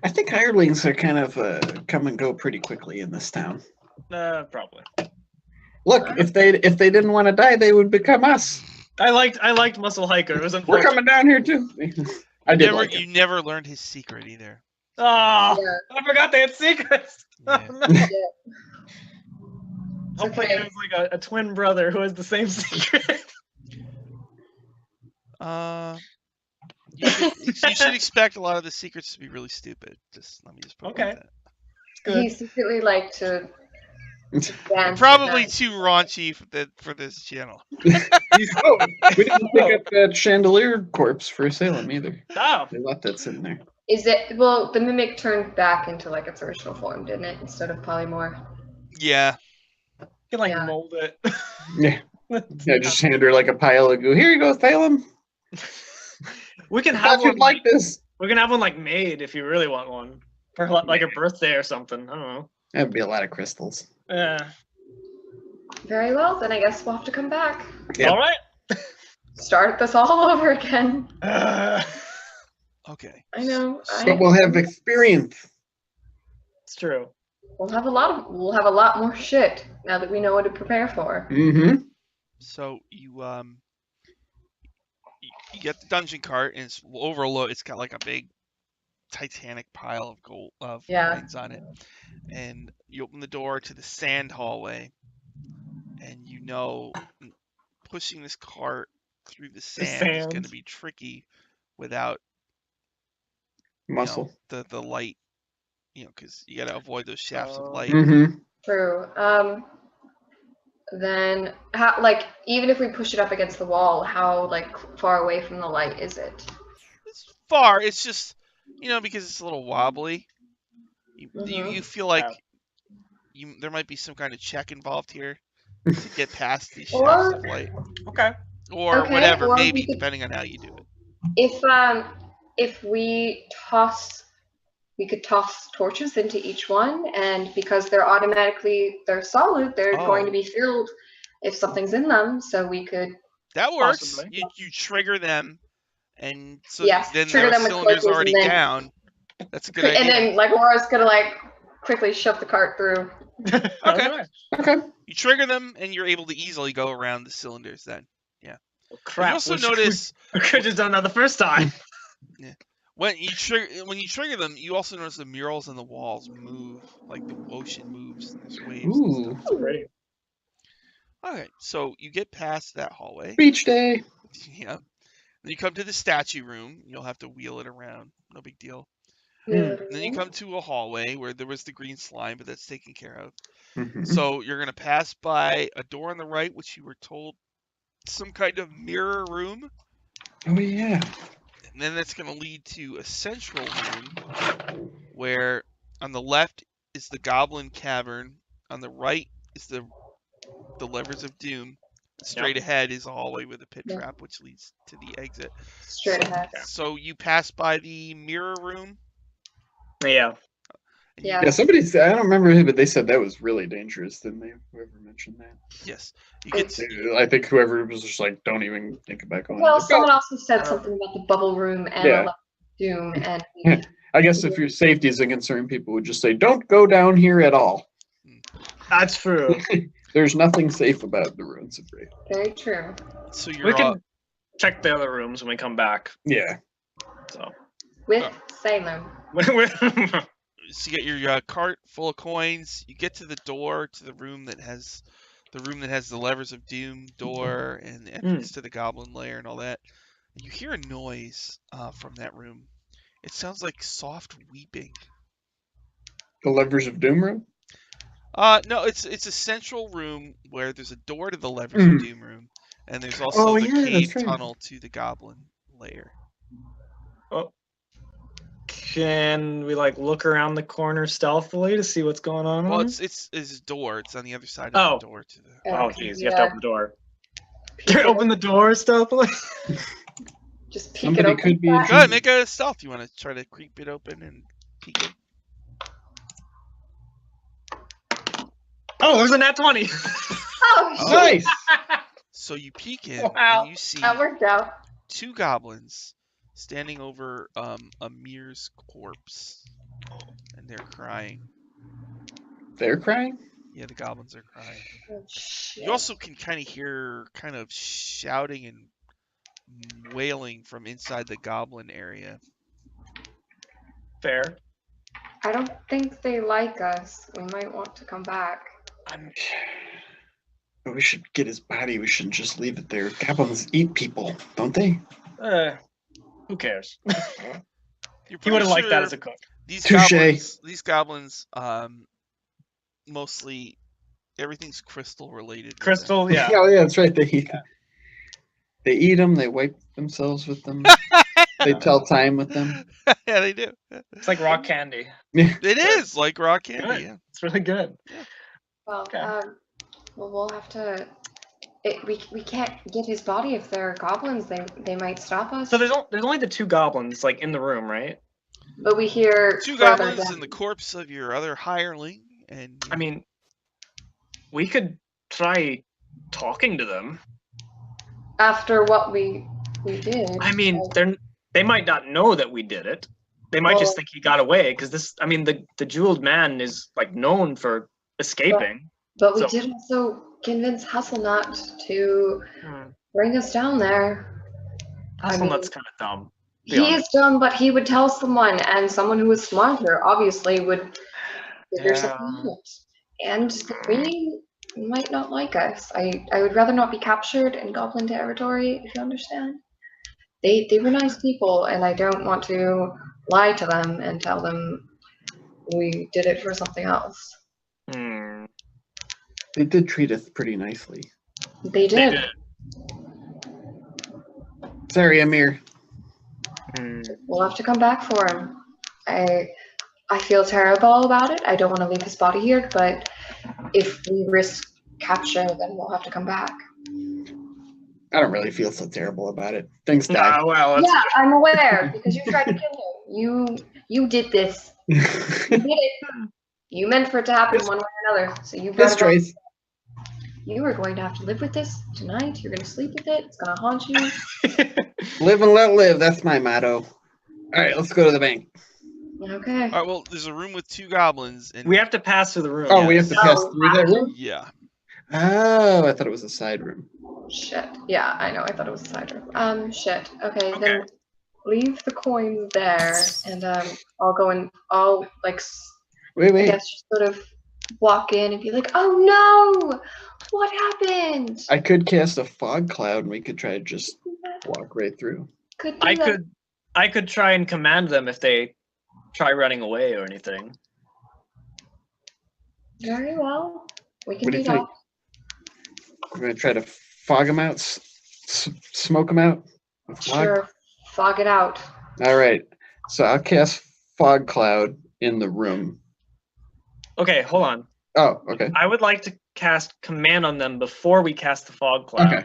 I think hirelings are kind of come and go pretty quickly in this town. Probably. Look, if they didn't want to die, they would become us. I liked Muscle Hiker. It was We're unfortunate. coming down here too. I did like You it. never learned his secret either. Oh, Yeah. I forgot they had secrets. Yeah. Oh, no. It's Hopefully okay. there's like a twin brother who has the same secret. You should expect a lot of the secrets to be really stupid. Let me just put it like Okay. that. Good. He secretly like to dance. at Probably night. too raunchy for this channel. Oh, we didn't pick up that chandelier corpse for Salem either. Oh, They left that sitting there. Is it well? The mimic turned back into like its original form, didn't it? Instead of polymorph. Yeah. you can like Yeah. mold it. Yeah. Yeah, just hand her like a pile of goo. Here you go, Salem. We can I have thought you'd one. like this. We can have one like made if you really want one for like a birthday or something. I don't know. That'd be a lot of crystals. Yeah. Very well, then I guess we'll have to come back. Yep. All right. Start this all over again. Okay. I know. But we'll have experience. It's true. We'll have a lot more shit now that we know what to prepare for. Mm-hmm. So you get the dungeon cart and it's overload. It's got like a big titanic pile of gold of Yeah. coins on it, and you open the door to the sand hallway, and you know pushing this cart through the sand is going to be tricky without Muscle. the light, because you got to avoid those shafts of light. Mm-hmm. True. Then how, like, even if we push it up against the wall, how like far away from the light is it? It's far. It's just because it's a little wobbly. You feel like there might be some kind of check involved here to get past these shafts of light. Okay. Or Okay, whatever, or maybe, we could- depending on how you do it. If we could toss torches into each one, and because they're solid, they're going to be filled if something's in them. So we could. That works. Possibly. You trigger them, and so Yes, then trigger the them with cylinder's torches already and then- down. That's a good idea. And then like Laura's gonna like quickly shove the cart through. Okay. Okay. You trigger them, and you're able to easily go around the cylinders then. Well, crap. You also we notice could have just done that the first time. when you trigger them, you also notice the murals on the walls move, like the ocean moves, and there's waves. Ooh. And stuff. Great. Okay, so you get past that hallway. Beach day. Yeah. Then you come to the statue room. You'll have to wheel it around. No big deal. Mm. And then you come to a hallway where there was the green slime, but that's taken care of. Mhm. So you're going to pass by a door on the right, which you were told some kind of mirror room. Oh yeah. And then that's going to lead to a central room where on the left is the Goblin Cavern. On the right is the Levers of Doom. Straight ahead is a hallway with a pit Yeah. trap, which leads to the exit. Straight ahead. So you pass by the mirror room. Yeah. and you- Yeah. Yeah, somebody said, I don't remember who, but they said that was really dangerous, didn't they? Whoever mentioned that. Yes. You get to, I think whoever was just like, don't even think about going. Well, Like, someone "Oh." also said something about the bubble room and Yeah. a doom, and Yeah. I guess if your safety is a concern, people would just say, don't go down here at all. That's true. There's nothing safe about the ruins of Greyhawk. very true. so We you're can check the other rooms when we come back. Yeah. So. With Salem. so you get your cart full of coins. You get to the door to the room that has the Levers of Doom door and the entrance to the Goblin Lair and all that. And you hear a noise from that room. It sounds like soft weeping. The Levers of Doom room? No, it's a central room where there's a door to the Levers of Doom room, and there's also the cave tunnel to the Goblin Lair. Oh. Can we like look around the corner stealthily to see what's going on? Well, over it's a door. It's on the other side of the door to the. there? Oh, Okay, jeez, you have to open the door. peek it Open the door stealthily. Just peek Somebody it open. could be- flat. Go ahead, make a stealth. You want to try to creep it open and peek in? Oh, there's a nat 20. Oh, shit, Nice. So you peek in Wow. and you see that worked out. 2 goblins standing over Amir's corpse, and they're crying. They're crying? Yeah, the goblins are crying. Oh, shit. You also can kind of hear kind of shouting and wailing from inside the goblin area. Fair. I don't think they like us. We might want to come back. But we should get his body. We shouldn't just leave it there. Goblins eat people, don't they? Who cares? You're He would have pretty liked that sure as a cook. these goblins, mostly everything's crystal related. with them. Crystal, yeah. Oh, yeah, that's right. They eat them. They wipe themselves with them. They tell time with them. Yeah, they do. It's like rock candy. It is like rock candy. Good. Yeah. It's really good. Well, Okay. well, we'll have to. We can't get his body if they're goblins. They might stop us. So there's only the 2 goblins like in the room, right? But we hear 2 further goblins down. and the corpse of your other hireling, and I mean, we could try talking to them. After what we did. I mean, they might not know that we did it. They might just think he got away because the jeweled man is like known for escaping. But we So- did also convince Hasselnut to bring us down there. Hasselnut's kind of dumb. be He honest. is dumb, but he would tell someone, and someone who is smarter obviously would figure something out. And the queen might not like us. I would rather not be captured in goblin territory, if you understand. They were nice people, and I don't want to lie to them and tell them we did it for something else. Hmm. They did treat us pretty nicely. They They did. did. Sorry, Amir. Hmm. We'll have to come back for him. I feel terrible about it. I don't want to leave his body here, but if we risk capture, then we'll have to come back. I don't really feel so terrible about it. Things die. Nah, well, that's Yeah, I'm aware because you tried to kill him. You did this. You did it. You meant for it to happen one way or another. So you His brought it on. choice. You are going to have to live with this tonight. You're going to sleep with it. It's going to haunt you. Live and let live. That's my motto. All right, let's go to the bank. Okay. all right. Well, there's a room with 2 goblins, and we have to pass through the room. Oh, we have to Oh, pass through that room? yeah. Oh, I thought it was a side room. Shit. Yeah, I know. I thought it was a side room. Shit. Okay, Okay. then leave the coins there, and I'll go and I'll like Wait, I wait. guess just sort of walk in and be like, "Oh no, what happened?" I could cast a fog cloud and we could try to just walk right through. Could do that. I could try and command them if they try running away or anything. Very well. We can What do do you that. think? We're going to try to fog them out, smoke them out with fog? Sure. Fog it out. All right. So I'll cast fog cloud in the room. Okay, hold on. Oh, okay. I would like to cast command on them before we cast the fog cloud. Okay.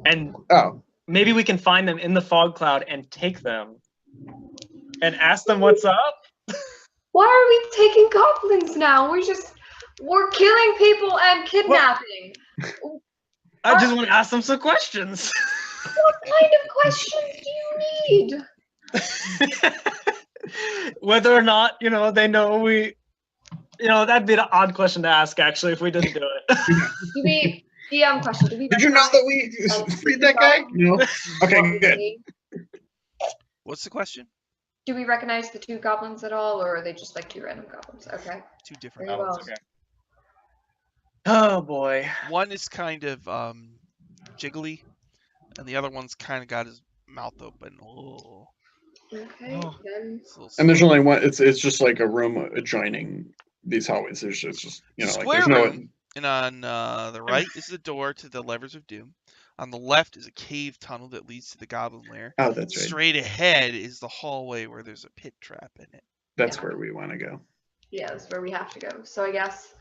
And Oh, maybe we can find them in the fog cloud and take them and ask them what's up. Why are we taking goblins now? We're killing people and kidnapping. I just want to ask them some questions. What kind of questions do you need? Whether or not, they know we, that'd be an odd question to ask actually if we didn't do it. Do we DM question? Do we did you know that we freed that guy? No. Okay, good. What's the question? Do we recognize the 2 goblins at all, or are they just like 2 random goblins? Okay. 2 different Very goblins. well. Okay. Oh boy. One is kind of jiggly, and the other one's kind of got his mouth open. Oh, Okay. Oh. Then it's a little And there's only one. It's just like a room adjoining these hallways. There's just like square there's no. room, and on the right is the door to the Levers of Doom. On the left is a cave tunnel that leads to the Goblin Lair. Oh, that's right. Straight ahead is the hallway where there's a pit trap in it. That's Yeah. where we want to go. yeah, that's where we have to go. So I guess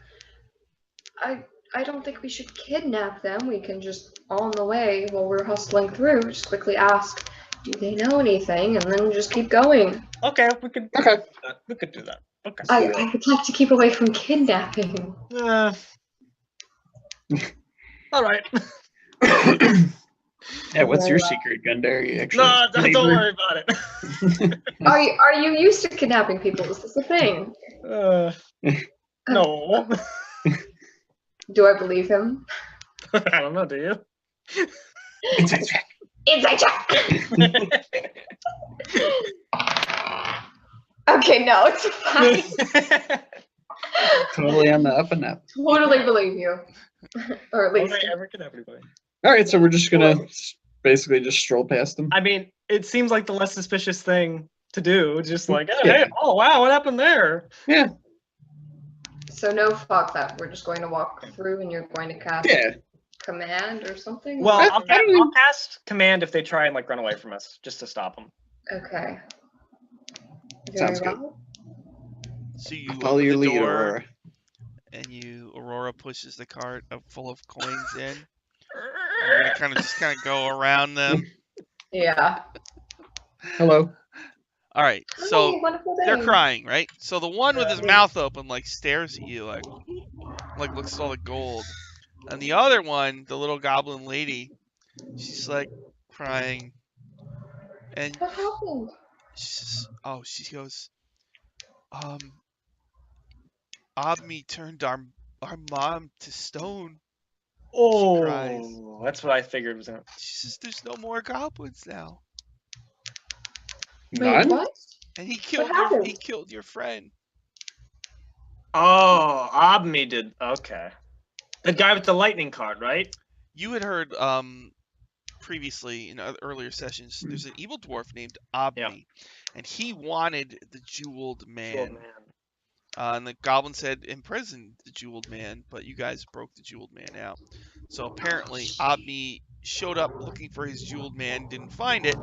I don't think we should kidnap them. We can just on the way while we're hustling through, just quickly ask, do they know anything, and then just keep going. Okay, we could Okay. do that. We could do that. Okay. I would like to keep away from kidnapping. All right. Yeah, what's your Very well. secret, Gundar? Actually, No, don't worry about it. Are you used to kidnapping people? Is this a thing? No. Do I believe him? I don't know, do you? Inside check. Inside check! Okay, no, it's fine. Totally on the up and up. Totally believe you. Or at Don't least. I ever kidnap anybody? All right, so we're just gonna basically just stroll past them. I mean, it seems like the less suspicious thing to do. Just like, oh, Yeah. hey, oh wow, what happened there? Yeah, So no fuck that. We're just going to walk through and you're going to cast yeah. command or something? Well, I I'll don't cast command if they try and like run away from us, just to stop them. Okay. Sounds Very good. well. So you Follow open your the lead, door, Aurora. and Aurora pushes the cart full of coins in. We're gonna kind of go around them. Yeah. Hello. All right, so Hi, wonderful day. they're crying, right? So the one with his Yeah. mouth open, like stares at you, like looks at all the gold, and the other one, the little goblin lady, she's like crying, and What happened? she goes, Abmi turned our mom to stone. She cries. Oh, that's what I figured was gonna. She says, "There's no more goblins now." Wait, None? what? And he happened? killed your friend. Oh, Abmi did. Okay, the guy with the lightning card, right? You had heard previously in earlier sessions. There's an evil dwarf named Abmi, and he wanted the jeweled man. Jeweled man. And the goblins had imprisoned the jeweled man, but you guys broke the jeweled man out. So apparently, Abmi showed up looking for his jeweled man, didn't find it.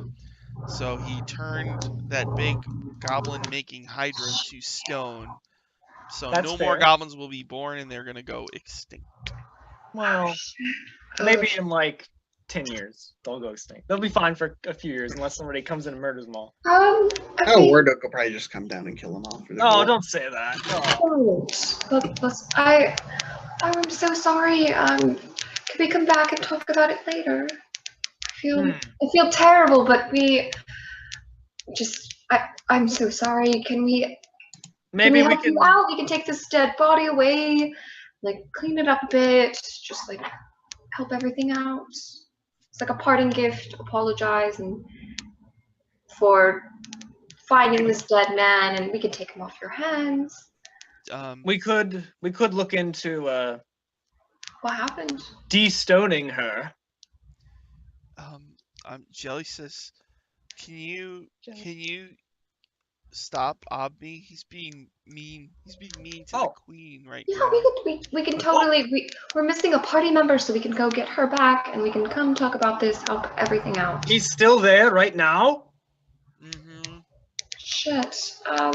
So he turned that big goblin-making hydra to stone. So That's no more fair. goblins will be born, and they're gonna go extinct. Well, maybe in like 10 years they'll go extinct. They'll be fine for a few years unless somebody comes in and murders them all. Oh, Okay. Wardok will probably just come down and kill them all. For the Oh, gold. don't say that. I'm so sorry. Can we come back and talk about it later? I feel terrible, but I'm so sorry. Can we Maybe we help can. you out? We can take this dead body away, like clean it up a bit, just like help everything out. It's like a parting gift. Apologize and for finding this dead man, and we can take him off your hands. We could look into What happened? de-stoning her. Jelly says, "Can you stop Abmi? He's being mean. He's being mean to the queen right Yeah, now." we can totally. We're missing a party member, so we can go get her back, and we can come talk about this, help everything out. He's still there right now? Mm-hmm. Shit. Fuck,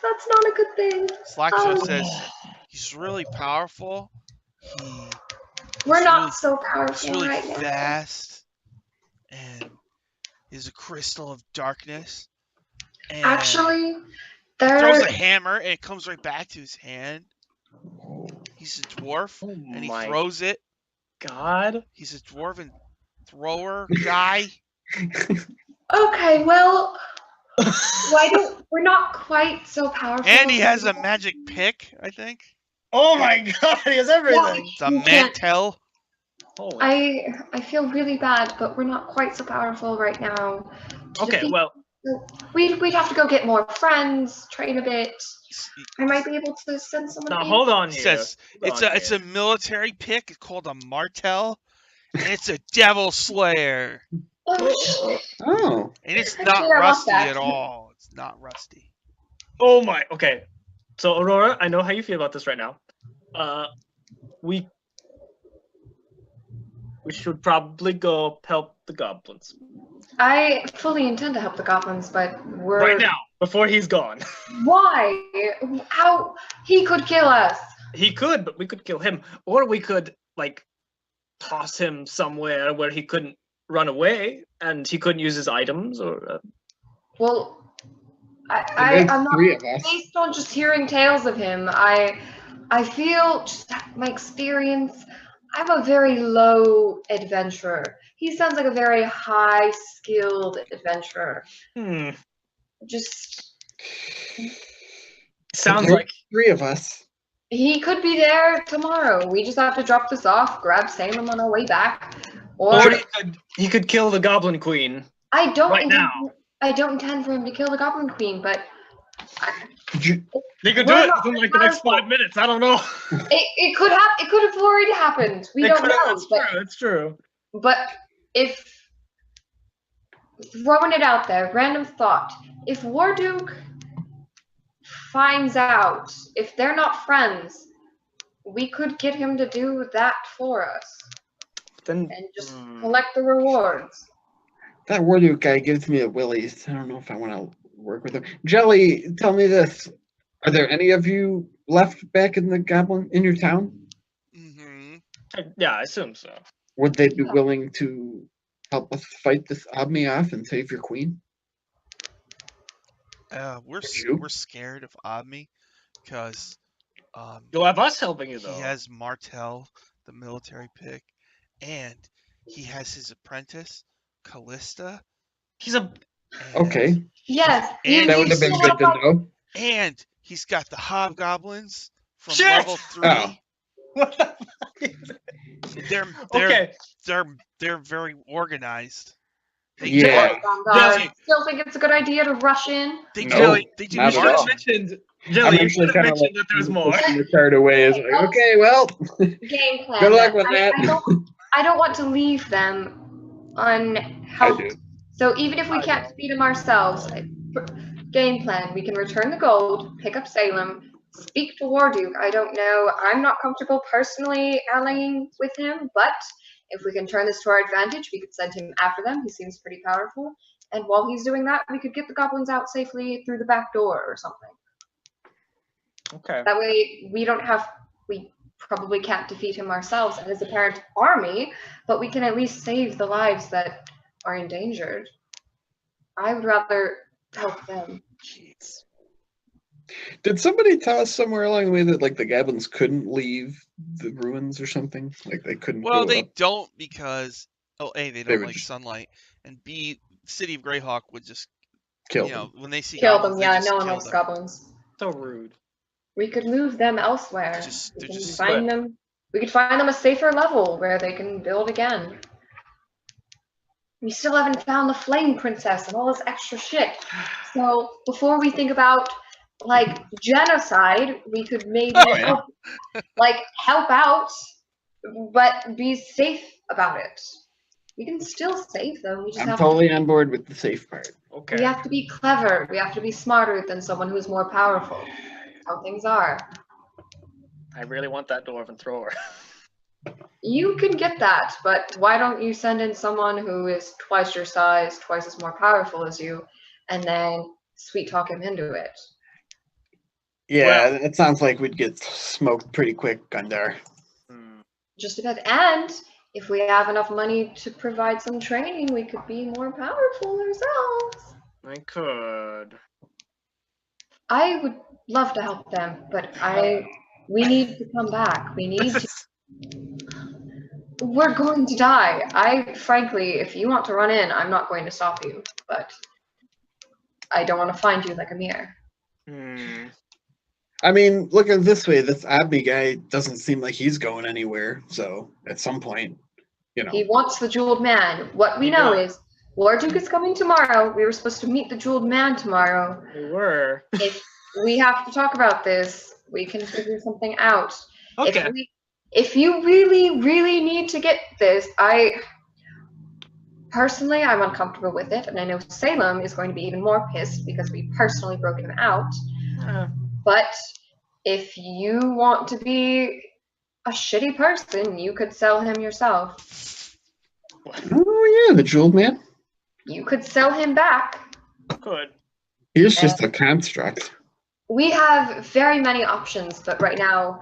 that's not a good thing. Slackshaw says he's really powerful. We're not really, so He's powerful really right now. fast, and is a crystal of darkness. And Actually, he throws a hammer, and it comes right back to his hand. He's a dwarf, and he throws it. God. He's a dwarven thrower guy. Okay, well, we're not quite so powerful. And he has a magic pick, I think. Oh my God, he has everything. It's a mantel. I feel really bad, but we're not quite so powerful right now. Okay, well, we'd have to go get more friends, train a bit. I might be able to send someone. Now hold on He here. says it's a military pick. It's called a martel, and it's a devil slayer. Oh. And it's not rusty at all. It's not rusty. Oh my. Okay. So Aurora, I know how you feel about this right now. We should probably go help the goblins. I fully intend to help the goblins, but we're right now before he's gone. Why? How he could kill us? He could, but we could kill him, or we could like toss him somewhere where he couldn't run away and he couldn't use his items, or. Well, I'm not based on just hearing tales of him. I feel just my experience. I'm a very low adventurer. He sounds like a very high-skilled adventurer. Just Sounds There's like 3 of us. he could be there tomorrow. We just have to drop this off, grab Salem on our way back, or or he could kill the Goblin Queen. I don't right intend, now. I don't intend for him to kill the Goblin Queen, but Did you, They could We're do it not within like the next powerful. 5 minutes. I don't know. it could have it could have already happened. We don't know. That's true. It's true. But if throwing it out there, random thought, if Warduke finds out, if they're not friends, we could get him to do that for us Then and just collect the rewards. that Warduke guy gives me a willies. I don't know if I want to work with him. Jelly, tell me this. Are there any of you left back in your town? Mm-hmm. yeah, I assume so. Would they be willing to help us fight this Omni off and save your queen? We're You? we're scared of Omni because You'll have us helping you though. he has Martel, the military pick, and he has his apprentice, Callista. He's a Okay. Yes, And That would have been good to know. And he's got the hobgoblins from Shit! level 3. Oh. what the fuck is it? They're Okay. they're very organized. They Yeah. I still think it's a good idea to rush in. They No, do, they do not You at should all. have mentioned. I'm Jelly, you actually should have kind of mentioned like that there's more. pushing the card away. It's like, okay, well, Game plan. good luck with I that. I don't want to leave them I unhelped. do. So even if we I can't know. defeat them ourselves, game plan, we can return the gold, pick up Salem, speak to Warduke. I don't know. I'm not comfortable personally allying with him, but if we can turn this to our advantage, we could send him after them. He seems pretty powerful. And while he's doing that, we could get the goblins out safely through the back door or something. Okay. That way we probably can't defeat him ourselves and his apparent army, but we can at least save the lives that are endangered. I would rather help them. Jeez. Did somebody tell us somewhere along the way that like the goblins couldn't leave the ruins or something? Like they couldn't Well, go they up? don't because A, they They don't would like just sunlight, and B, the city of Greyhawk would just Kill you know them. when they see Kill goblins, them, they yeah, just no one kill likes them. goblins. So rude. We could move them elsewhere. They're We just can find them. We could find them a safer level where they can build again. We still haven't found the Flame Princess and all this extra shit. So before we think about like genocide, we could maybe Oh, yeah. help out, but be safe about it. We can still save them. We just I'm have totally on board with the safe part. Okay. we have to be clever. We have to be smarter than someone who's more powerful. That's how things are. I really want that dwarven thrower. You can get that, but why don't you send in someone who is twice your size, twice as more powerful as you, and then sweet talk him into it? Yeah, it sounds like we'd get smoked pretty quick, Gundar. Just a bit. And if we have enough money to provide some training, we could be more powerful ourselves. I could. I would love to help them, but we need to come back. We need to. We're going to die. Frankly, if you want to run in, I'm not going to stop you, but I don't want to find you like a mirror. I mean, look at it this way. This Abby guy doesn't seem like he's going anywhere. So at some point, you know. He wants the Jeweled Man. What we know is Warduke is coming tomorrow. We were supposed to meet the Jeweled Man tomorrow. We were. If we have to talk about this, we can figure something out. Okay. If you really, really need to get this, personally, I'm uncomfortable with it, and I know Salem is going to be even more pissed because we personally broke him out. But if you want to be a shitty person, you could sell him yourself. Oh yeah, the Jeweled Man. You could sell him back. Could. He's just a construct. We have very many options, but right now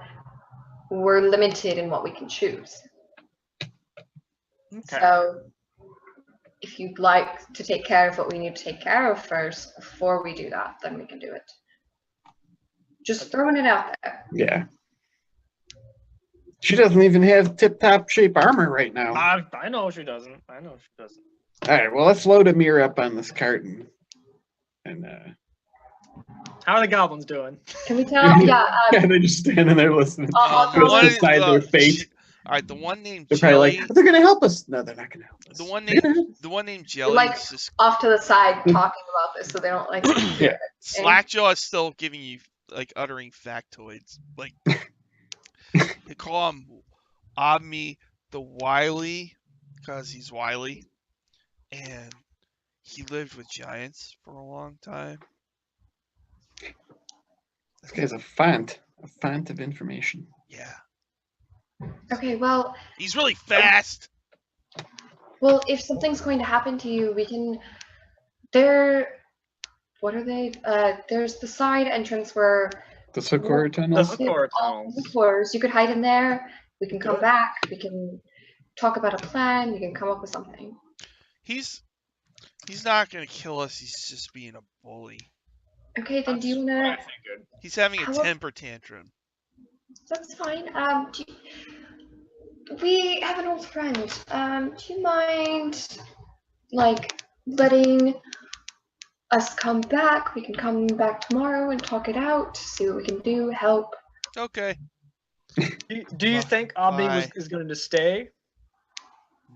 we're limited in what we can choose. Okay. So if you'd like to take care of what we need to take care of first before we do that, then we can do it. Just throwing it out there. Yeah. She doesn't even have tip-top shape armor right now. I know she doesn't. I know she doesn't. All right, well, let's load Amir up on this cart and How are the goblins doing? Can we tell? Yeah. yeah, they're just standing there listening. I'll Just tell them. decide their fate. All right, the one named They're probably Jelly. like, they're gonna help us. No, they're not gonna help us. The one They're gonna named help us. the one named You're Jelly like is just off to the side talking about this, so they don't like. Yeah. Slackjaw is still giving you like uttering factoids. Like they call him Obmi the Wily because he's wily, and he lived with giants for a long time. This guy's a font of information. Yeah, Okay, well, he's really fast. if something's going to happen to you, we can. What are they? There's the side entrance where The Socorro The tunnels. Socorro all tunnels. the floors. You could hide in there. We can come Good. back. We can talk about a plan. We can come up with something. He's not gonna kill us. He's just being a bully. Okay, then do you That's what I wanna? figured. He's having a How about- temper tantrum. That's fine. We have an old friend. Do you mind, like, letting us come back? We can come back tomorrow and talk it out. See what we can do. Help. Okay. Do you think Abdi Bye. is going to stay?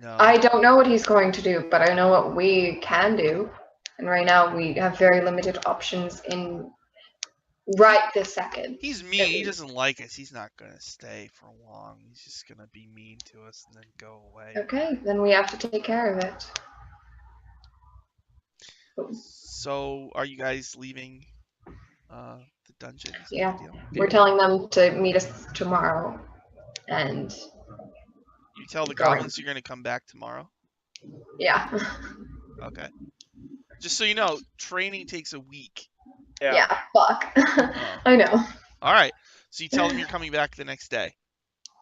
No. I don't know what he's going to do, but I know what we can do. And right now we have very limited options in right this second. He's mean. He doesn't like us. He's not gonna stay for long. He's just gonna be mean to us and then go away. Okay, then we have to take care of it. So, are you guys leaving the dungeon? Is that the Yeah. deal? We're telling them to meet us tomorrow. And You tell the Going. goblins you're gonna come back tomorrow. yeah. Okay. Just so you know, training takes a week. Yeah, fuck. I know. All right. So you tell them you're coming back the next day.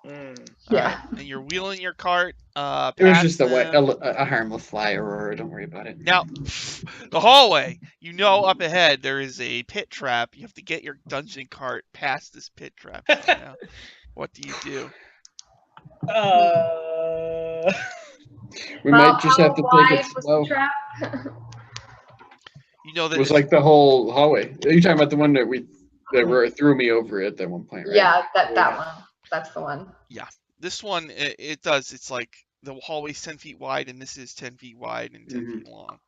Mm. All Yeah. right, and you're wheeling your cart. It was past just them. a harmless fly, Aurora. Don't worry about it. Now, the hallway. You know, up ahead there is a pit trap. You have to get your dungeon cart past this pit trap. Now, what do you do? We might just have to take it wide was slow. the trap? You know that It was if- like the whole hallway. Are you talking about the one that threw me over at one point, right? Yeah, that one. That's the one. this one it does. It's like the hallway's 10 feet wide, and this is 10 feet wide and 10 feet long.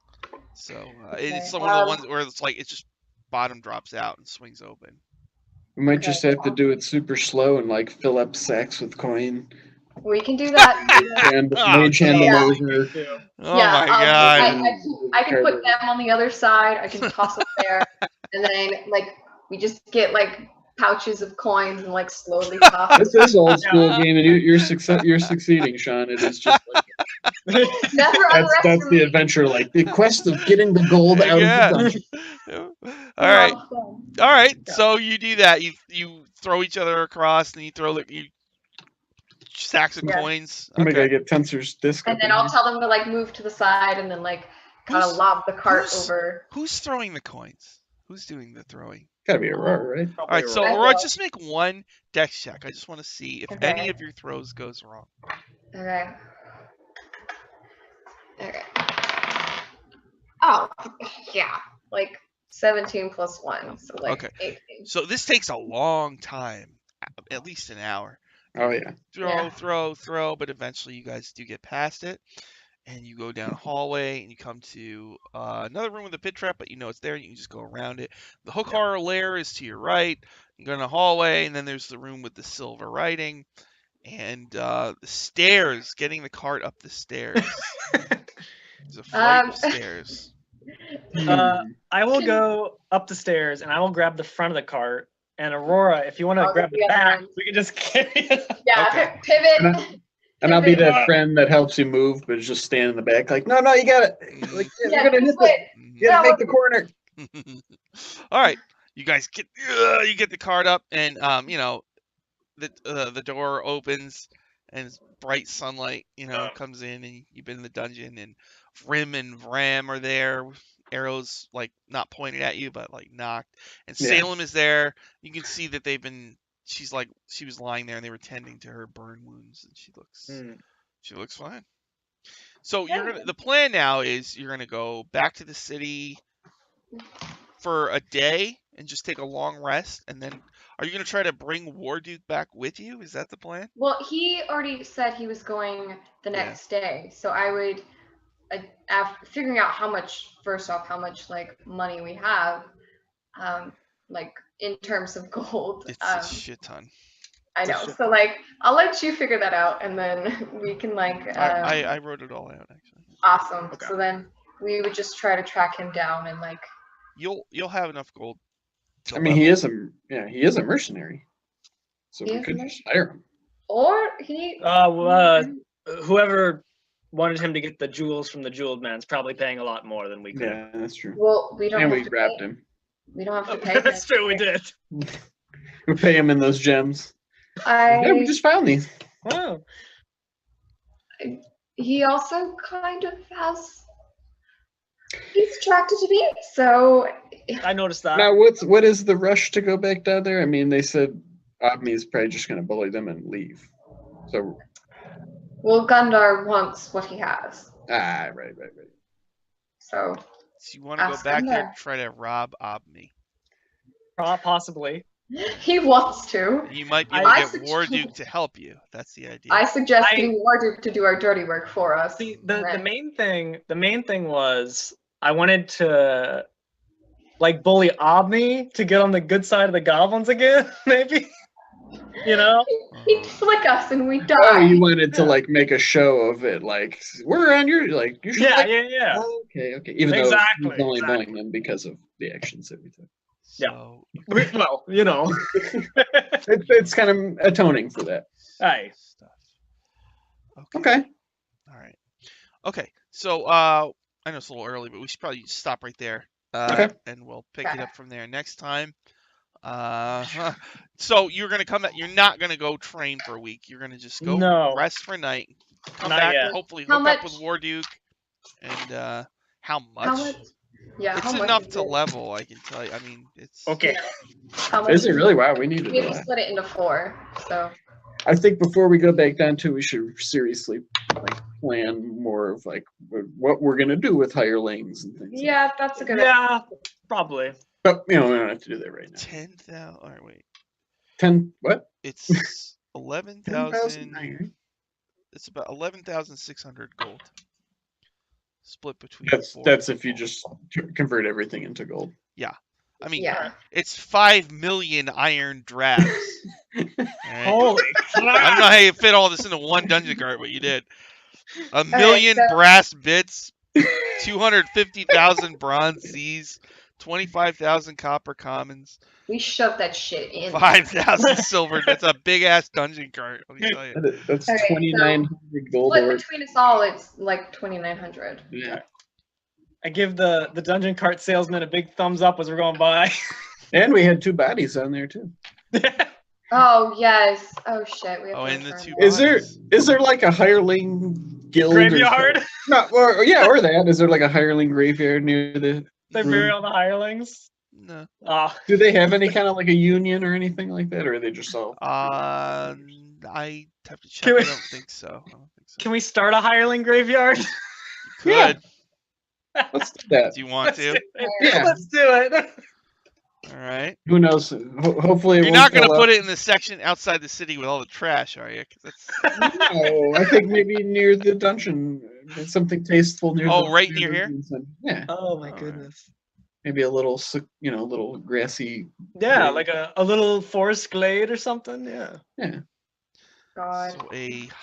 So it's one of the ones where it's like it just bottom drops out and swings open. We might just have to do it super slow and like fill up sacks with coin. We can do that. And Oh, mage hand them yeah. over. Oh Yeah, my god! I can put them on the other side. I can toss them there, and then like we just get like pouches of coins and like slowly toss. This is old school game, and you're succeeding, Sean. It is just like Never that's the underestimate. adventure, like the quest of getting the gold out Yeah. of the dungeon. All right, Fun. all right. So you do that. You throw each other across, and you throw you stacks of Yeah. coins. Somebody Okay. gotta get Tensor's disc. And up then in I'll here. tell them to like move to the side and then like kind of Who's- lob the cart who's- over. Who's throwing the coins? Who's doing the throwing? Gotta be Aurora, right? All right, so Aurora. Aurora, just make one dex check. I just want to see if Okay. any of your throws goes wrong. Okay. Okay. Oh, yeah. Like 17 plus 1. So like Okay. 18. So this takes a long time, at least an hour. Oh yeah. Throw, but eventually you guys do get past it, and you go down a hallway, and you come to another room with a pit trap, but you know it's there, and you can just go around it. The hook horror lair is to your right. You go in a hallway, and then there's the room with the silver writing, and the stairs, getting the cart up the stairs. There's a flight of stairs. I will go up the stairs and I will grab the front of the cart. And Aurora, if you want to I'll grab get the the other back, one. we can just carry it. Yeah, Okay. pivot. And I'll be Pivot. that friend that helps you move, but is just standing in the back, like, no, you got it. Like, Yeah, you're gonna hit quit. it. Mhm. You gotta make the corner. All right, you guys get the cart up, and you know the door opens, and it's bright sunlight comes in, and you've been in the dungeon, and Vrim and Vram are there, with arrows like not pointed at you but like knocked, and Yeah. Salem is there. You can see that they've been she's like she was lying there and they were tending to her burn wounds, and she looks fine. So the plan now is you're gonna go back to the city for a day and just take a long rest, and then are you gonna try to bring Warduke back with you? Is that the plan? Well, he already said he was going the next day, so I would, after figuring out how much like money we have, like in terms of gold. It's a shit ton. I know. So like, I'll let you figure that out, and then we can like. I wrote it all out actually. Awesome. Okay. So then we would just try to track him down and like. You'll have enough gold. I mean, he is a mercenary, so we could just hire him. Or he. Whoever wanted him to get the jewels from the jeweled man's probably paying a lot more than we could. Yeah, that's true. Well, we don't. And have we to grabbed pay. him. We don't have to pay. That's true. We did. We pay him in those gems. Yeah, we just found these. Wow. He also kind of has. He's attracted to me, so. I noticed that. Now, what is the rush to go back down there? I mean, they said Abmi is probably just going to bully them and leave. So. Well, Gundar wants what he has. Right. So you want to go back there and try to rob Abmi? Possibly. He wants to. You might be able to get Warduke to help you. That's the idea. I suggest getting Warduke to do our dirty work for us. See, the main thing was I wanted to like bully Abmi to get on the good side of the goblins again, maybe. You know? He'd flick us and we die. Oh, you wanted to like make a show of it, like we're on your like you should. Yeah. Oh, okay. Even though he's only bullying them because of the actions that we took. So, yeah. Well, you know, it's kind of atoning for that. Aye. Okay. All right. Okay. So I know it's a little early, but we should probably stop right there. Okay. And we'll pick it up from there next time. So you're gonna come back. You're not gonna go train for a week. You're gonna just go rest for a night. Come back. Hopefully hook up with Warduke. And how much? Yeah, it's enough to level. I can tell you. I mean, it's okay. Is it really? Wow, we need to. We have to split it into 4. So. I think before we go back down to, we should seriously like plan more of like what we're gonna do with hirelings and things. Yeah, that's a good idea. Yeah, probably. But we don't have to do that right now. 10,000. All right, wait. 10 what? It's 11,000. It's about 11,600 gold. Split between. That's if you just convert everything into gold. Yeah, I mean, it's 5 million iron drabs. Right? Holy crap! I don't know how you fit all this into one dungeon cart, but you did. 1 million brass bits, 250,000 bronze Cs, 25,000 copper commons. We shoved that shit in. 5,000 silver. That's a big ass dungeon cart. Let me tell you. That's 2,900 gold. Split between us all, it's like 2,900. Yeah. I give the dungeon cart salesman a big thumbs up as we're going by. And we had 2 bodies on there too. Oh yes. Oh shit. We have and the 2 Is there like a hireling guild graveyard? Or that. Is there like a hireling graveyard near the? They bury all the hirelings. No. Do they have any kind of like a union or anything like that, or are they just all? I have to check. I don't think so. Can we start a hireling graveyard? You could. Yeah. Let's do that. Do you want to? Yeah. Let's do it. All right. Who knows? Hopefully, you're not going to put it in the section outside the city with all the trash, are you? No, I think maybe near the dungeon, something tasteful near. Right near here. Yeah. Oh my goodness. Maybe a little, little grassy. Yeah, like a little forest glade or something. Yeah. Yeah. God. So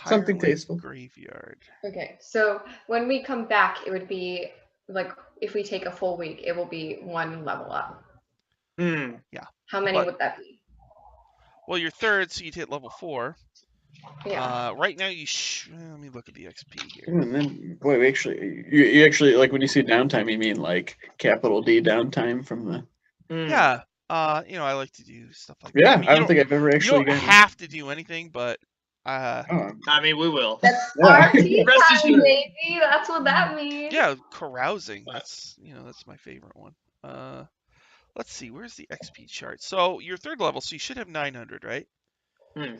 something tasteful. Graveyard. Okay, so when we come back, it would be like if we take a full week, it will be 1 level up. Yeah. How many would that be? Well, you're 3rd, so you'd hit level 4. Yeah. Right now, let me look at the XP here. And then, boy, you actually like when you see downtime, you mean like capital D downtime from the. Yeah. I like to do stuff like that. Yeah, I don't think I've ever actually. You don't have to do anything, but. I mean, we will. That's party time, baby. That's what that means. Yeah, carousing. That's that's my favorite one. let's see, where's the XP chart? So you're 3rd level, so you should have 900, right?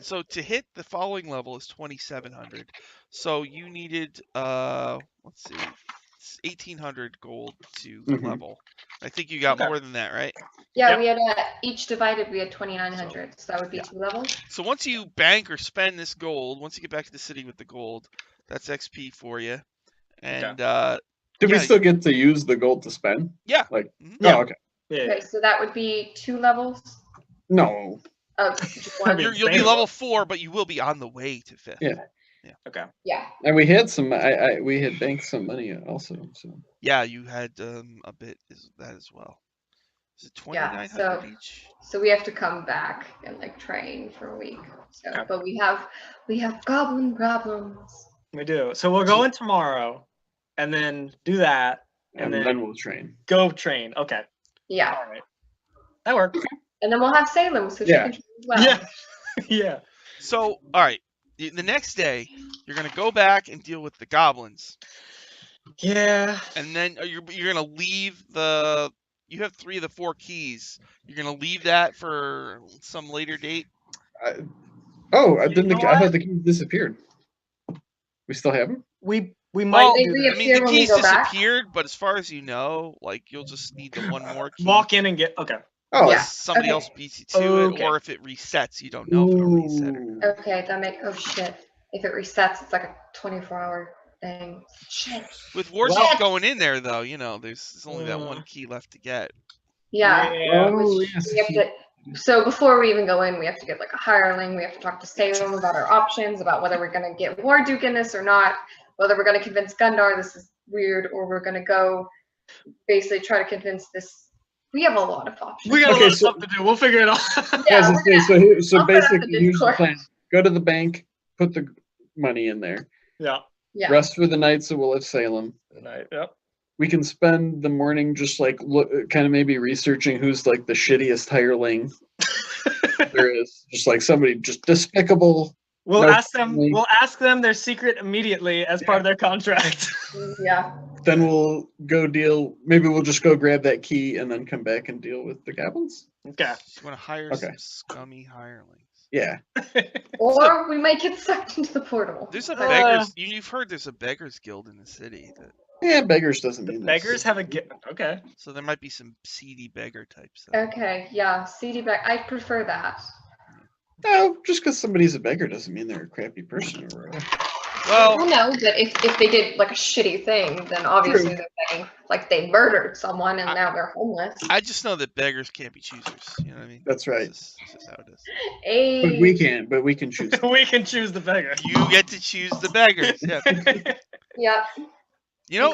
So to hit the following level is 2700. So you needed let's see, 1800 gold to level. I think you got more than that, right? Yeah, we had each divided. We had 2,900, so that would be 2 levels. So once you bank or spend this gold, once you get back to the city with the gold, that's XP for you. And do we still get to use the gold to spend? Yeah. Like, Yeah. oh, okay. Yeah. Okay, so that would be 2 levels. No. Oh, just one. You'll be level 4, but you will be on the way to 5th. Yeah. Okay. Yeah. And we had some. We had banked some money also. So. Yeah, you had a bit that as well. Is it 2,900 each? So we have to come back and like train for a week. So, but we have goblin problems. We do. So we'll go in tomorrow, and then do that, and then we'll train. Go train. Okay. Yeah. All right. That works. And then we'll have Salem, so she can train as well. Yeah. Yeah. So, all right. The next day, you're gonna go back and deal with the goblins. Yeah. And then you're gonna leave the. You have 3 of the 4 keys. You're gonna leave that for some later date. I thought the keys disappeared. We still have them. We might. They I mean, reappear the when we keys go back. disappeared, but as far as you know, like you'll just need the one more key. Walk in and get. Okay. Oh, Yeah. Somebody else beats you to it, or if it resets, you don't know if it'll reset or not. Okay, oh shit. If it resets, it's like a 24-hour thing. Shit. With Warzone going in there, though, there's only that one key left to get. Yeah. Oh, yes. We have to, so before we even go in, we have to get like a hireling. We have to talk to Salem about our options, about whether we're going to get War Duke in this or not, whether we're going to convince Gundar this is weird, or we're going to go basically try to convince this. We have a lot of options. We got a lot of stuff to do. We'll figure it out. Yeah, so basically, here's the plan. Go to the bank, put the money in there. Yeah. Rest for the night, so we'll have Salem. Yep. We can spend the morning just like kind of maybe researching who's like the shittiest hireling there is. Just like somebody just despicable. We'll ask them their secret immediately as part of their contract. Yeah. Then we'll go deal. Maybe we'll just go grab that key and then come back and deal with the goblins. Okay. You want to hire some scummy hirelings. Yeah. Or we might get sucked into the portal. There's a beggars. You've heard there's a beggars guild in the city. Yeah, beggars doesn't mean beggars have a okay. So there might be some seedy beggar types. Okay, yeah, seedy beg. I prefer that. No, just because somebody's a beggar doesn't mean they're a crappy person or whatever. Well, no, but if they did like a shitty thing, then obviously they're begging, like they murdered someone and now they're homeless. I just know that beggars can't be choosers. You know what I mean? That's right. This is how it is. Hey. But we can choose. We can choose the beggar. You get to choose the beggars. Yeah. Yeah. You know,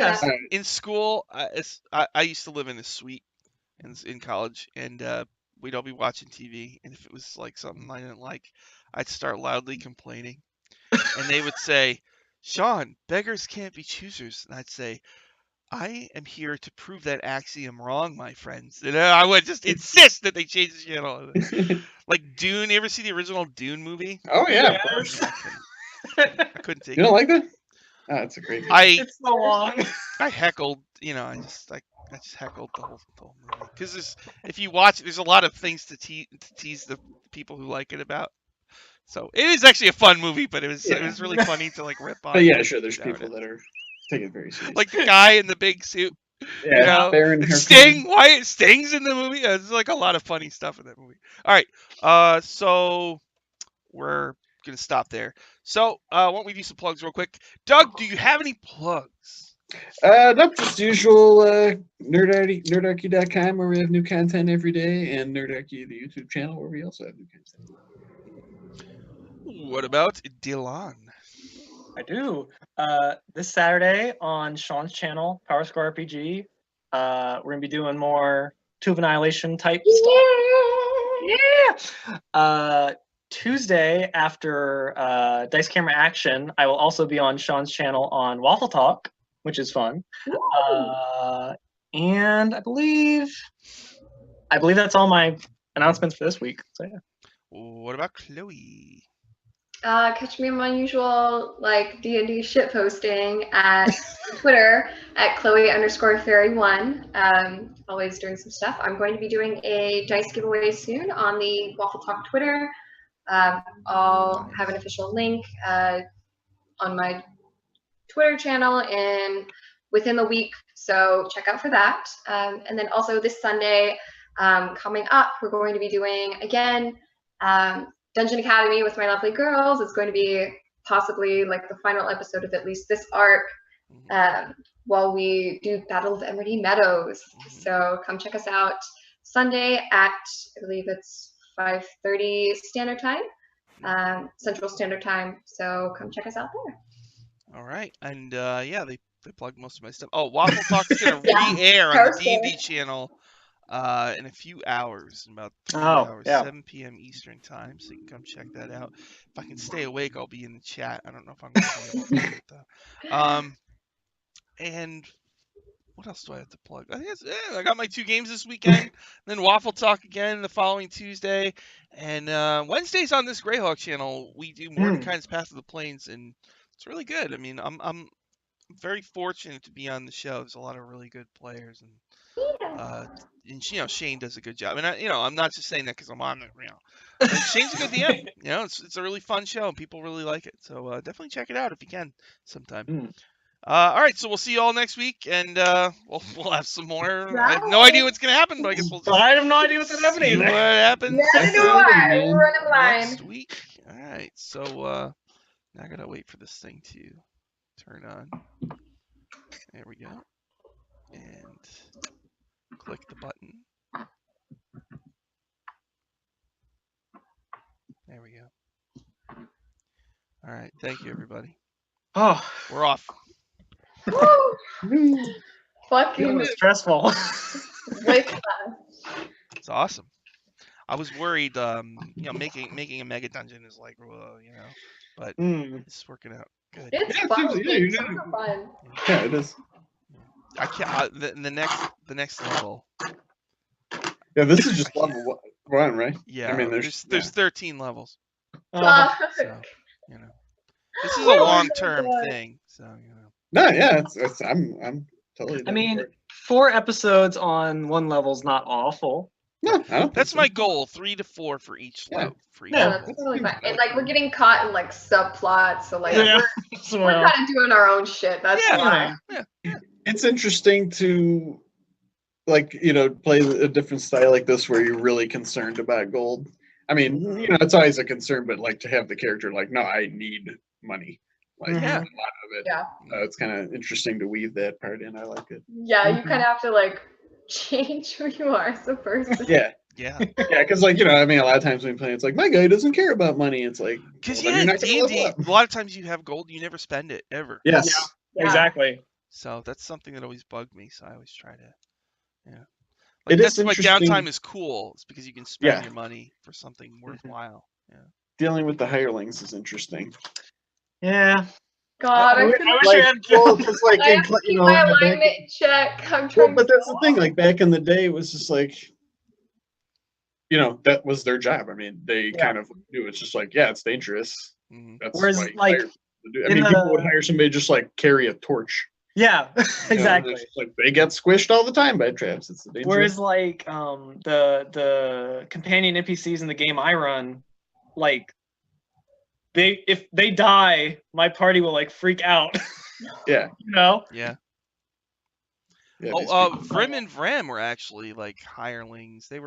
in school, I used to live in a suite in college, and we'd all be watching TV, and if it was like something I didn't like, I'd start loudly complaining. And they would say, "Sean, beggars can't be choosers." And I'd say, "I am here to prove that axiom wrong, my friends." And I would just insist that they change the channel. Like Dune, you ever see the original Dune movie? Oh, yeah. I couldn't take it. You don't like that? Oh, it's a great movie. It's so long. I heckled, I just heckled the whole movie. Because if you watch it, there's a lot of things to tease the people who like it about. So it is actually a fun movie, but it was really funny to like rip on. But yeah, sure, there's people that are take it very seriously. Like the guy in the big suit. Yeah, Sting. Why Sting's in the movie? There's like a lot of funny stuff in that movie. All right, so we're gonna stop there. So why don't we do some plugs real quick? Doug, do you have any plugs? Nope, just usual nerdarchy.com where we have new content every day, and Nerdarchy, the YouTube channel, where we also have new content. What about Dylan? I do. This Saturday on Sean's channel, Power Score RPG, we're gonna be doing more Two of Annihilation type stuff. Yeah. Tuesday after Dice Camera Action, I will also be on Sean's channel on Waffle Talk, which is fun. And I believe that's all my announcements for this week. So yeah. What about Chloe? Catch me on my usual like D&D shit posting at Twitter at Chloe_Fairy1. Always doing some stuff. I'm going to be doing a dice giveaway soon on the Waffle Talk Twitter. I'll have an official link on my Twitter channel and within the week, so check out for that. And then also this Sunday coming up, we're going to be doing again Dungeon Academy with my lovely girls. It's going to be possibly like the final episode of at least this arc while we do Battle of Emerald Meadows. So come check us out Sunday at, I believe it's 5:30 Standard Time, Central Standard Time. So come check us out there. All right, and yeah, they plugged most of my stuff. Oh, Waffle Talk is gonna re-air on the D&D channel in a few hours, in about 3 hours, 7 p.m. Eastern time. So you can come check that out. If I can stay awake, I'll be in the chat. I don't know if I'm gonna be able to do it though. And what else do I have to plug? I think I got my 2 games this weekend. Then Waffle Talk again the following Tuesday, and Wednesdays on this Greyhawk channel we do Mordecai's Path of the Plains, and it's really good. I mean, I'm very fortunate to be on the show. There's a lot of really good players, and Shane does a good job. And I'm not just saying that because I'm on it. But Shane's a good DM. It's a really fun show, and people really like it. So definitely check it out if you can sometime. All right, so we'll see you all next week, and we'll have some more. I have no idea what's gonna happen, but I guess we'll just I have no idea what's happening. see what happens next week. All right, so now I gotta wait for this thing to turn on. There we go, and click the button. There we go. All right, thank you, everybody. Oh, we're off. Fucking stressful. It's awesome. I was worried, making a mega dungeon is like, but it's working out good. It's fun. It's super fun. Yeah, it is. I can't. The next level. Yeah, this is just level 1, right? Yeah. I mean, there's 13 levels. So, this is a long-term thing. So No, yeah, I'm totally. I mean, 4 episodes on 1 level is not awful. No, I don't. That's my goal: 3 to 4 for each level. That's totally fine. And like we're getting caught in like subplots, so like we're well, kind of doing our own shit. That's why. Yeah. It's interesting to play a different style like this where you're really concerned about gold. I mean, it's always a concern, but like to have the character like, no, I need money. Like a lot of it. Yeah. It's kind of interesting to weave that part in. I like it. Yeah, you kind of have to like change who you are as a person. Yeah. Yeah. Yeah, because a lot of times when you play, it's like my guy doesn't care about money. It's like because D&D, a lot of times you have gold, you never spend it ever. Yes. Yeah. Exactly. So that's something that always bugged me. So I always try to, That's why downtime is cool. It's because you can spend your money for something worthwhile. Yeah. Dealing with the hirelings is interesting. Yeah. God, I wish I had I have to keep my alignment in check. I'm trying. But that's the thing. Like back in the day, it was just like, that was their job. I mean, they kind of knew it's just like, it's dangerous. That's whereas people would hire somebody to just like carry a torch. Yeah, exactly. Like they get squished all the time by traps. It's the danger. Whereas like the companion NPCs in the game I run, like if they die, my party will like freak out. Yeah. Yeah. Yeah, Vrim and Vram were actually like hirelings. They were